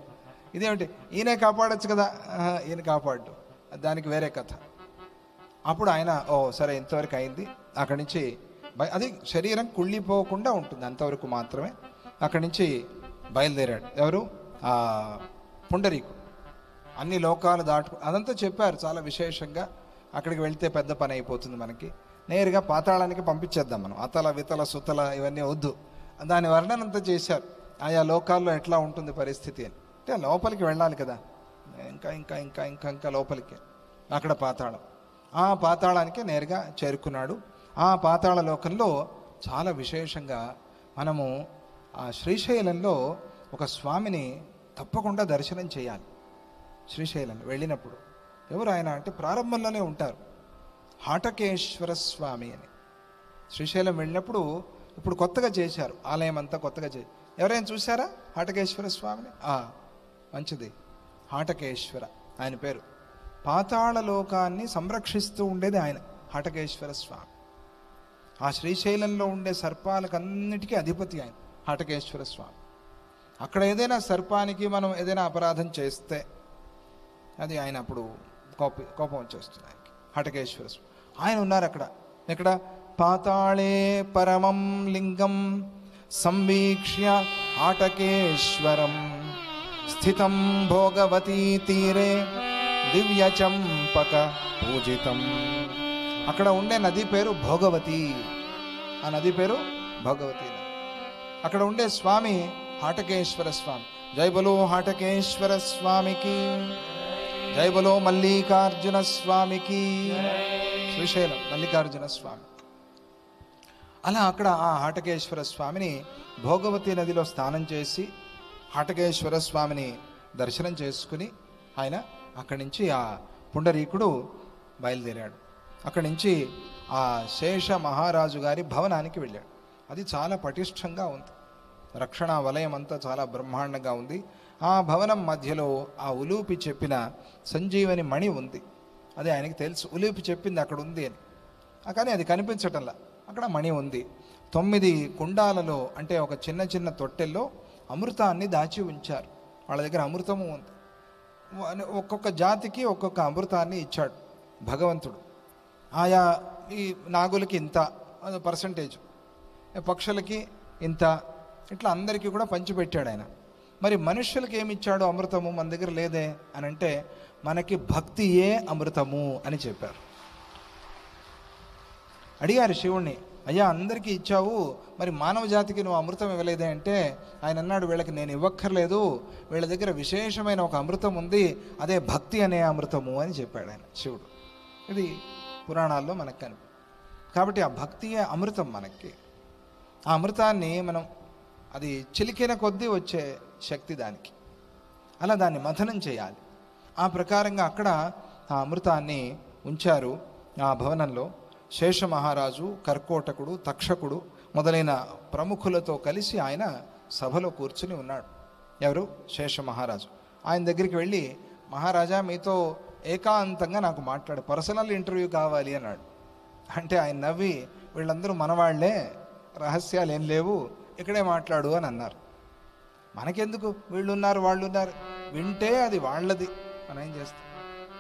ఇదేమిటి, ఈయనే కాపాడొచ్చు కదా, ఈయన కాపాడు, దానికి వేరే కథ. అప్పుడు ఆయన సరే ఇంతవరకు అయింది, అక్కడి నుంచి అది శరీరం కుళ్ళిపోకుండా ఉంటుంది అంతవరకు మాత్రమే. అక్కడి నుంచి బయలుదేరాడు. ఎవరు? ఆ పుండరీకుడు. అన్ని లోకాలు అదంతా చెప్పారు చాలా విశేషంగా. అక్కడికి వెళ్తే పెద్ద పని అయిపోతుంది మనకి, నేరుగా పాతాళానికి పంపించేద్దాం మనం. అతల వితల సుతల ఇవన్నీ వద్దు, దాని వర్ణనంతా చేశారు. ఆయా లోకాల్లో ఎట్లా ఉంటుంది పరిస్థితి అని. అంటే లోపలికి వెళ్ళాలి కదా, ఇంకా ఇంకా ఇంకా ఇంకా ఇంకా లోపలికి. అక్కడ పాతాళం, ఆ పాతాళానికి నేరుగా చేరుకున్నాడు. ఆ పాతాళ లోకంలో చాలా విశేషంగా మనము ఆ శ్రీశైలంలో ఒక స్వామిని తప్పకుండా దర్శనం చేయాలి. శ్రీశైలం వెళ్ళినప్పుడు ఎవరు ఆయన అంటే ప్రారంభంలోనే ఉంటారు, హాటకేశ్వర స్వామి అని. శ్రీశైలం వెళ్ళినప్పుడు ఇప్పుడు కొత్తగా చేశారు, ఆలయం అంతా కొత్తగా చేశారు. ఎవరైనా చూసారా హాటకేశ్వర స్వామిని? మంచిది, హాటకేశ్వర ఆయన పేరు. పాతాళ లోకాన్ని సంరక్షిస్తూ ఉండేది ఆయన, హాటకేశ్వర స్వామి. ఆ శ్రీశైలంలో ఉండే సర్పాలకన్నిటికీ అధిపతి ఆయన, హాటకేశ్వర స్వామి. అక్కడ ఏదైనా సర్పానికి మనం ఏదైనా అపరాధం చేస్తే అది ఆయన అప్పుడు కోపం వచ్చేస్తుంది ఆయనకి, హాటకేశ్వర స్వామి. ఆయన ఉన్నారు అక్కడ. ఎక్కడ? పాతాళే పరమం లింగం సంవీక్ష్య హాటకేశ్వరం స్థితం భోగవతీ తీరే దివ్య చంపక పూజితం. అక్కడ ఉండే నది పేరు భోగవతి, ఆ నది పేరు భోగవతి. అక్కడ ఉండే స్వామి హాటకేశ్వర స్వామి. జై బలో హాటకేశ్వర స్వామికి, జై బలో మల్లికార్జున స్వామికి. శ్రీశైలం మల్లికార్జున స్వామి. అలా అక్కడ ఆ హాటకేశ్వర స్వామిని భోగవతి నదిలో స్నానం చేసి హాటకేశ్వర స్వామిని దర్శనం చేసుకుని ఆయన అక్కడి నుంచి ఆ పుండరీకుడు బయలుదేరాడు. అక్కడి నుంచి ఆ శేష మహారాజు గారి భవనానికి వెళ్ళాడు. అది చాలా పటిష్టంగా ఉంది, రక్షణ వలయం అంతా చాలా బ్రహ్మాండంగా ఉంది. ఆ భవనం మధ్యలో ఆ ఉలూపి చెప్పిన సంజీవని మణి ఉంది. అదే ఆయనకి తెలుసు, ఉలూపి చెప్పింది అక్కడ ఉంది అని, కానీ అది కనిపించటంలా. అక్కడ మణి ఉంది. 9 కుండాలలో అంటే ఒక చిన్న చిన్న తొట్టెల్లో అమృతాన్ని దాచి ఉంచారు. వాళ్ళ దగ్గర అమృతము ఉంది. ఒక్కొక్క జాతికి ఒక్కొక్క అమృతాన్ని ఇచ్చాడు భగవంతుడు. ఆయా ఈ నాగులకి ఇంత పర్సంటేజ్, పక్షులకి ఇంత, ఇట్లా అందరికీ కూడా పంచిపెట్టాడు ఆయన. మరి మనుష్యులకి ఏమి ఇచ్చాడు అమృతము? మన దగ్గర లేదే అని అంటే, మనకి భక్తియే అమృతము అని చెప్పారు. అడిగారు శివుణ్ణి, అయ్యా అందరికీ ఇచ్చావు, మరి మానవ జాతికి నువ్వు అమృతం ఇవ్వలేదే అంటే ఆయన అన్నాడు, వీళ్ళకి నేను ఇవ్వక్కర్లేదు, వీళ్ళ దగ్గర విశేషమైన ఒక అమృతం ఉంది, అదే భక్తి అనే అమృతము అని చెప్పాడు ఆయన శివుడు. ఇది పురాణాల్లో మనకు కనిపి. కాబట్టి ఆ భక్తియే అమృతం మనకి. ఆ అమృతాన్ని మనం అది చిలికిన కొద్దీ వచ్చే శక్తి దానికి, అలా దాన్ని మథనం చేయాలి. ఆ ప్రకారంగా అక్కడ ఆ అమృతాన్ని ఉంచారు. ఆ భవనంలో శేష మహారాజు, కర్కోటకుడు, తక్షకుడు మొదలైన ప్రముఖులతో కలిసి ఆయన సభలో కూర్చుని ఉన్నాడు. ఎవరు? శేష మహారాజు. ఆయన దగ్గరికి వెళ్ళి, మహారాజా మీతో ఏకాంతంగా నాకు పర్సనల్ ఇంటర్వ్యూ కావాలి అన్నాడు. అంటే ఆయన నవ్వి, వీళ్ళందరూ మనవాళ్లే, రహస్యాలు ఏం లేవు, ఇక్కడే మాట్లాడు అని అన్నారు. మనకెందుకు, వీళ్ళున్నారు వాళ్ళున్నారు, వింటే అది వాళ్ళది, మనం ఏం చేస్తాం?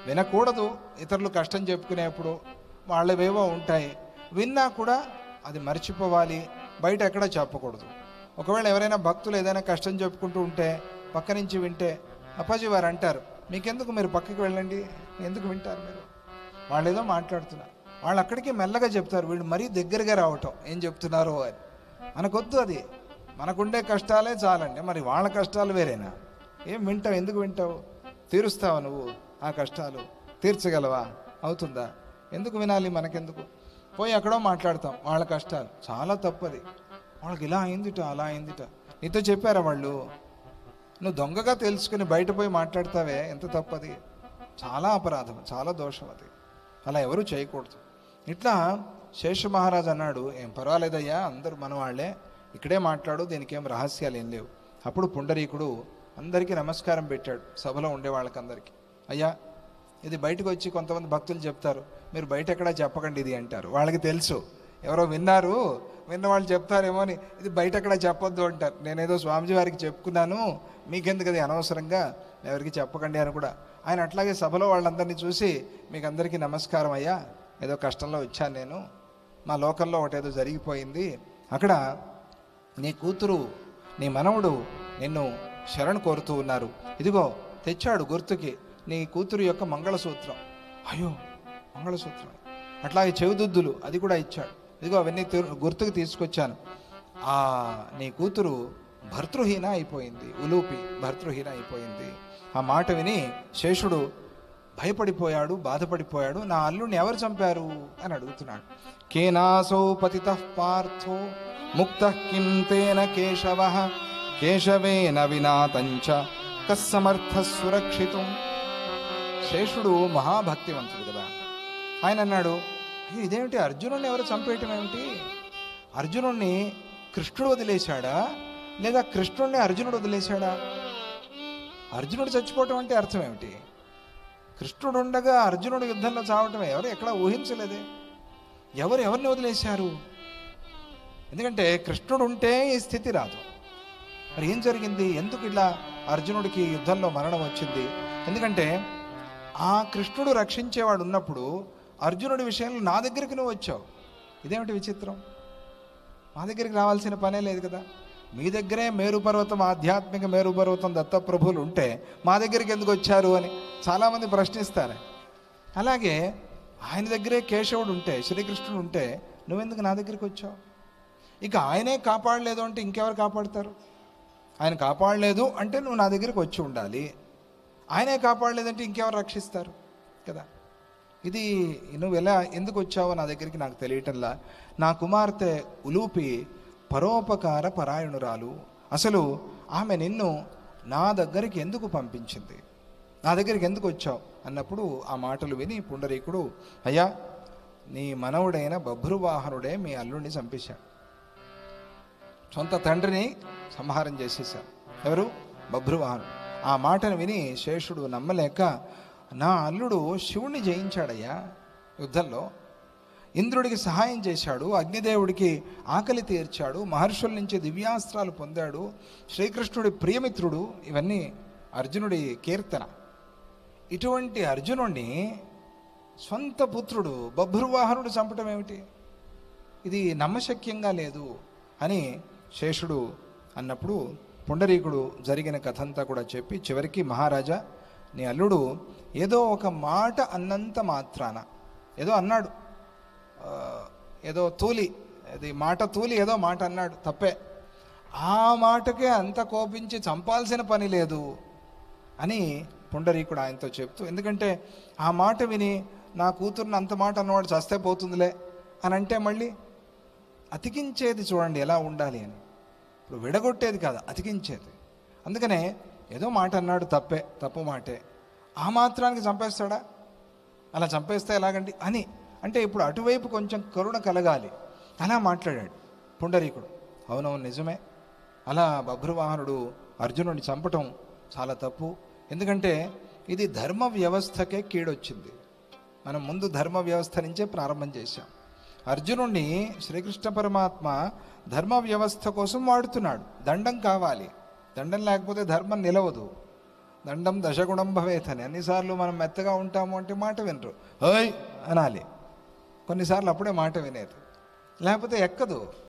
వినకూడదు, ఇతరులు కష్టం చెప్పుకునేప్పుడు వాళ్ళవేవో ఉంటాయి, విన్నా కూడా అది మర్చిపోవాలి, బయట ఎక్కడ చెప్పకూడదు. ఒకవేళ ఎవరైనా భక్తులు ఏదైనా కష్టం చెప్పుకుంటూ ఉంటే పక్క నుంచి వింటే అప్పాజీ వారు అంటారు, మీకెందుకు, మీరు పక్కకి వెళ్ళండి, ఎందుకు వింటారు మీరు, వాళ్ళు ఏదో మాట్లాడుతున్నారు. వాళ్ళు అక్కడికి మెల్లగా చెప్తారు, వీళ్ళు మరీ దగ్గరగా రావటం ఏం చెప్తున్నారో అని. మనకొద్దు అది, మనకుండే కష్టాలే చాలండి, మరి వాళ్ళ కష్టాలు వేరేనా? ఏం వింటావు, ఎందుకు వింటావు? తీరుస్తావా నువ్వు ఆ కష్టాలు? తీర్చగలవా? అవుతుందా? ఎందుకు వినాలి, మనకెందుకు? పోయి ఎక్కడో మాట్లాడతాం వాళ్ళ కష్టాలు. చాలా తప్పది. వాళ్ళకి ఇలా అయిందిట, అలా అయిందిట, నీతో చెప్పారా వాళ్ళు? నువ్వు దొంగగా తెలుసుకుని బయట పోయి మాట్లాడతావే, ఎంత తప్పది, చాలా అపరాధం, చాలా దోషం అది. అలా ఎవరు చేయకూడదు. ఇట్లా శేష మహారాజు అన్నాడు, ఏం పర్వాలేదయ్యా, అందరూ మన వాళ్ళే, ఇక్కడే మాట్లాడు, దీనికి ఏం రహస్యాలు ఏం లేవు. అప్పుడు పుండరీకుడు అందరికీ నమస్కారం పెట్టాడు, సభలో ఉండే వాళ్ళకందరికీ. అయ్యా ఇది బయటకు వచ్చి కొంతమంది భక్తులు చెప్తారు, మీరు బయట ఎక్కడా చెప్పకండి ఇది అంటారు. వాళ్ళకి తెలుసు ఎవరో విన్నారు, విన్న వాళ్ళు చెప్తారేమో అని ఇది బయట ఎక్కడా చెప్పొద్దు అంటారు. నేనేదో స్వామిజీ వారికి చెప్పుకున్నాను, మీకెందుకు అది అనవసరంగా, ఎవరికి చెప్పకండి అని కూడా. ఆయన అట్లాగే సభలో వాళ్ళందరినీ చూసి, మీకు అందరికీ నమస్కారం అయ్యా, ఏదో కష్టంలో వచ్చాను నేను, మా లోకంలో ఒకటేదో జరిగిపోయింది, అక్కడ నీ కూతురు నీ మనవడు నిన్ను శరణు కోరుతూ ఉన్నారు, ఇదిగో తెచ్చాడు గుర్తుకి నీ కూతురు యొక్క మంగళసూత్రం. అయ్యో మంగళసూత్రం, అట్లాగే చెవిదుద్దులు అది కూడా ఇచ్చాడు, ఇదిగో అవన్నీ గుర్తుకు తీసుకొచ్చాను. నీ కూతురు భర్తృహీన అయిపోయింది, ఉలూపి భర్తృహీన అయిపోయింది. ఆ మాట విని శేషుడు భయపడిపోయాడు, బాధపడిపోయాడు. నా అల్లుడిని ఎవరు చంపారు అని అడుగుతున్నాడు. కేనాసౌ పతితః పార్థో ముక్తః కిం తేన కేశవః కేశవేన వినాతంచ కస్సమర్థః సురక్షితుం. శేషుడు మహాభక్తివంతుడు కదా, ఆయన అన్నాడు, అయ్యో ఇదేమిటి, అర్జునుడిని ఎవరు చంపేయటం ఏమిటి? అర్జునుడిని కృష్ణుడు వదిలేశాడా, లేదా కృష్ణుడిని అర్జునుడు వదిలేశాడా? అర్జునుడు చచ్చిపోవటం అంటే అర్థం ఏమిటి? కృష్ణుడు ఉండగా అర్జునుడు యుద్ధంలో చావటమే, ఎవరు ఎక్కడా ఊహించలేదే. ఎవరిని వదిలేశారు? ఎందుకంటే కృష్ణుడు ఉంటే ఈ స్థితి రాదు. మరి ఏం జరిగింది, ఎందుకు ఇలా అర్జునుడికి యుద్ధంలో మరణం వచ్చింది? ఎందుకంటే ఆ కృష్ణుడు రక్షించేవాడు ఉన్నప్పుడు అర్జునుడి విషయంలో నా దగ్గరికి నువ్వు వచ్చావు. ఇదేమిటి విచిత్రం, మా దగ్గరికి రావాల్సిన పనే లేదు కదా. మీ దగ్గరే మేరుపర్వతం, ఆధ్యాత్మిక మేరుపర్వతం దత్తప్రభువులు ఉంటే మా దగ్గరికి ఎందుకు వచ్చారు అని చాలామంది ప్రశ్నిస్తారు. అలాగే ఆయన దగ్గరే కేశవుడు ఉంటే, శ్రీకృష్ణుడు ఉంటే నువ్వెందుకు నా దగ్గరికి వచ్చావు? ఇక ఆయనే కాపాడలేదు అంటే ఇంకెవరు కాపాడుతారు? ఆయన కాపాడలేదు అంటే నువ్వు నా దగ్గరికి వచ్చి ఉండాలి, ఆయనే కాపాడలేదంటే ఇంకెవరు రక్షిస్తారు కదా. ఇది నువ్వు ఎందుకు వచ్చావో నా దగ్గరికి నాకు తెలియటంలా. నా కుమార్తె ఉలూపి పరోపకార పరాయణురాలు, అసలు ఆమె నిన్ను నా దగ్గరికి ఎందుకు పంపించింది, నా దగ్గరికి ఎందుకు వచ్చావు అన్నప్పుడు ఆ మాటలు విని పుండరీకుడు, అయ్యా నీ మనవుడైన బభ్రువాహనుడే మీ అల్లుడిని చంపేశాడు, సొంత తండ్రిని సంహారం చేసేశాడు. ఎవరు? బభ్రువాహనుడు. ఆ మాటను విని శేషుడు నమ్మలేక, నా అల్లుడు శివుణ్ణి జయించాడయ్యా యుద్ధంలో, ఇంద్రుడికి సహాయం చేశాడు, అగ్నిదేవుడికి ఆకలి తీర్చాడు, మహర్షుల నుంచి దివ్యాస్త్రాలు పొందాడు, శ్రీకృష్ణుడి ప్రియమిత్రుడు, ఇవన్నీ అర్జునుడి కీర్తన. ఇటువంటి అర్జునుడిని సొంత పుత్రుడు బభ్రువాహనుడు చంపటం ఏమిటి? ఇది నమ్మశక్యంగా లేదు అని శేషుడు అన్నప్పుడు పుండరీకుడు జరిగిన కథంతా కూడా చెప్పి చివరికి, మహారాజా నీ అల్లుడు ఏదో ఒక మాట అన్నంత మాత్రాన, ఏదో అన్నాడు, ఏదో తూలి, అది మాట తూలి ఏదో మాట అన్నాడు, తప్పే, ఆ మాటకే అంత కోపించి చంపాల్సిన పని లేదు అని పుండరీకుడు ఆయనతో చెప్తూ, ఎందుకంటే ఆ మాట విని నా కూతుర్ని అంత మాట అన్నవాడు చస్తే పోతుందిలే అని అంటే మళ్ళీ అతికించేది చూడండి ఎలా ఉండాలి అని. ఇప్పుడు విడగొట్టేది కాదు, అతికించేది. అందుకనే ఏదో మాట అన్నాడు, తప్పే, తప్పు మాటే, ఆ మాత్రానికి చంపేస్తాడా? అలా చంపేస్తే ఎలాగండి అని అంటే ఇప్పుడు అటువైపు కొంచెం కరుణ కలగాలి, అలా మాట్లాడాడు పుండరీకుడు. అవునవును నిజమే, అలా బభ్రువాహనుడు అర్జునుడిని చంపటం చాలా తప్పు. ఎందుకంటే ఇది ధర్మ వ్యవస్థకే కీడొచ్చింది. మనం ముందు ధర్మ వ్యవస్థ నుంచే ప్రారంభం చేశాం. అర్జునుడిని శ్రీకృష్ణ పరమాత్మ ధర్మ వ్యవస్థ కోసం వాడుతున్నాడు. దండం కావాలి, దండం లేకపోతే ధర్మం నిలవదు. దండం దశగుణం భవేత్ అని. అన్నిసార్లు మనం మెత్తగా ఉంటాము అంటే మాట వినరు, ఓయ్ అనాలి. కొన్నిసార్లు అప్పుడే మాట వినేది, లేకపోతే ఎక్కదు.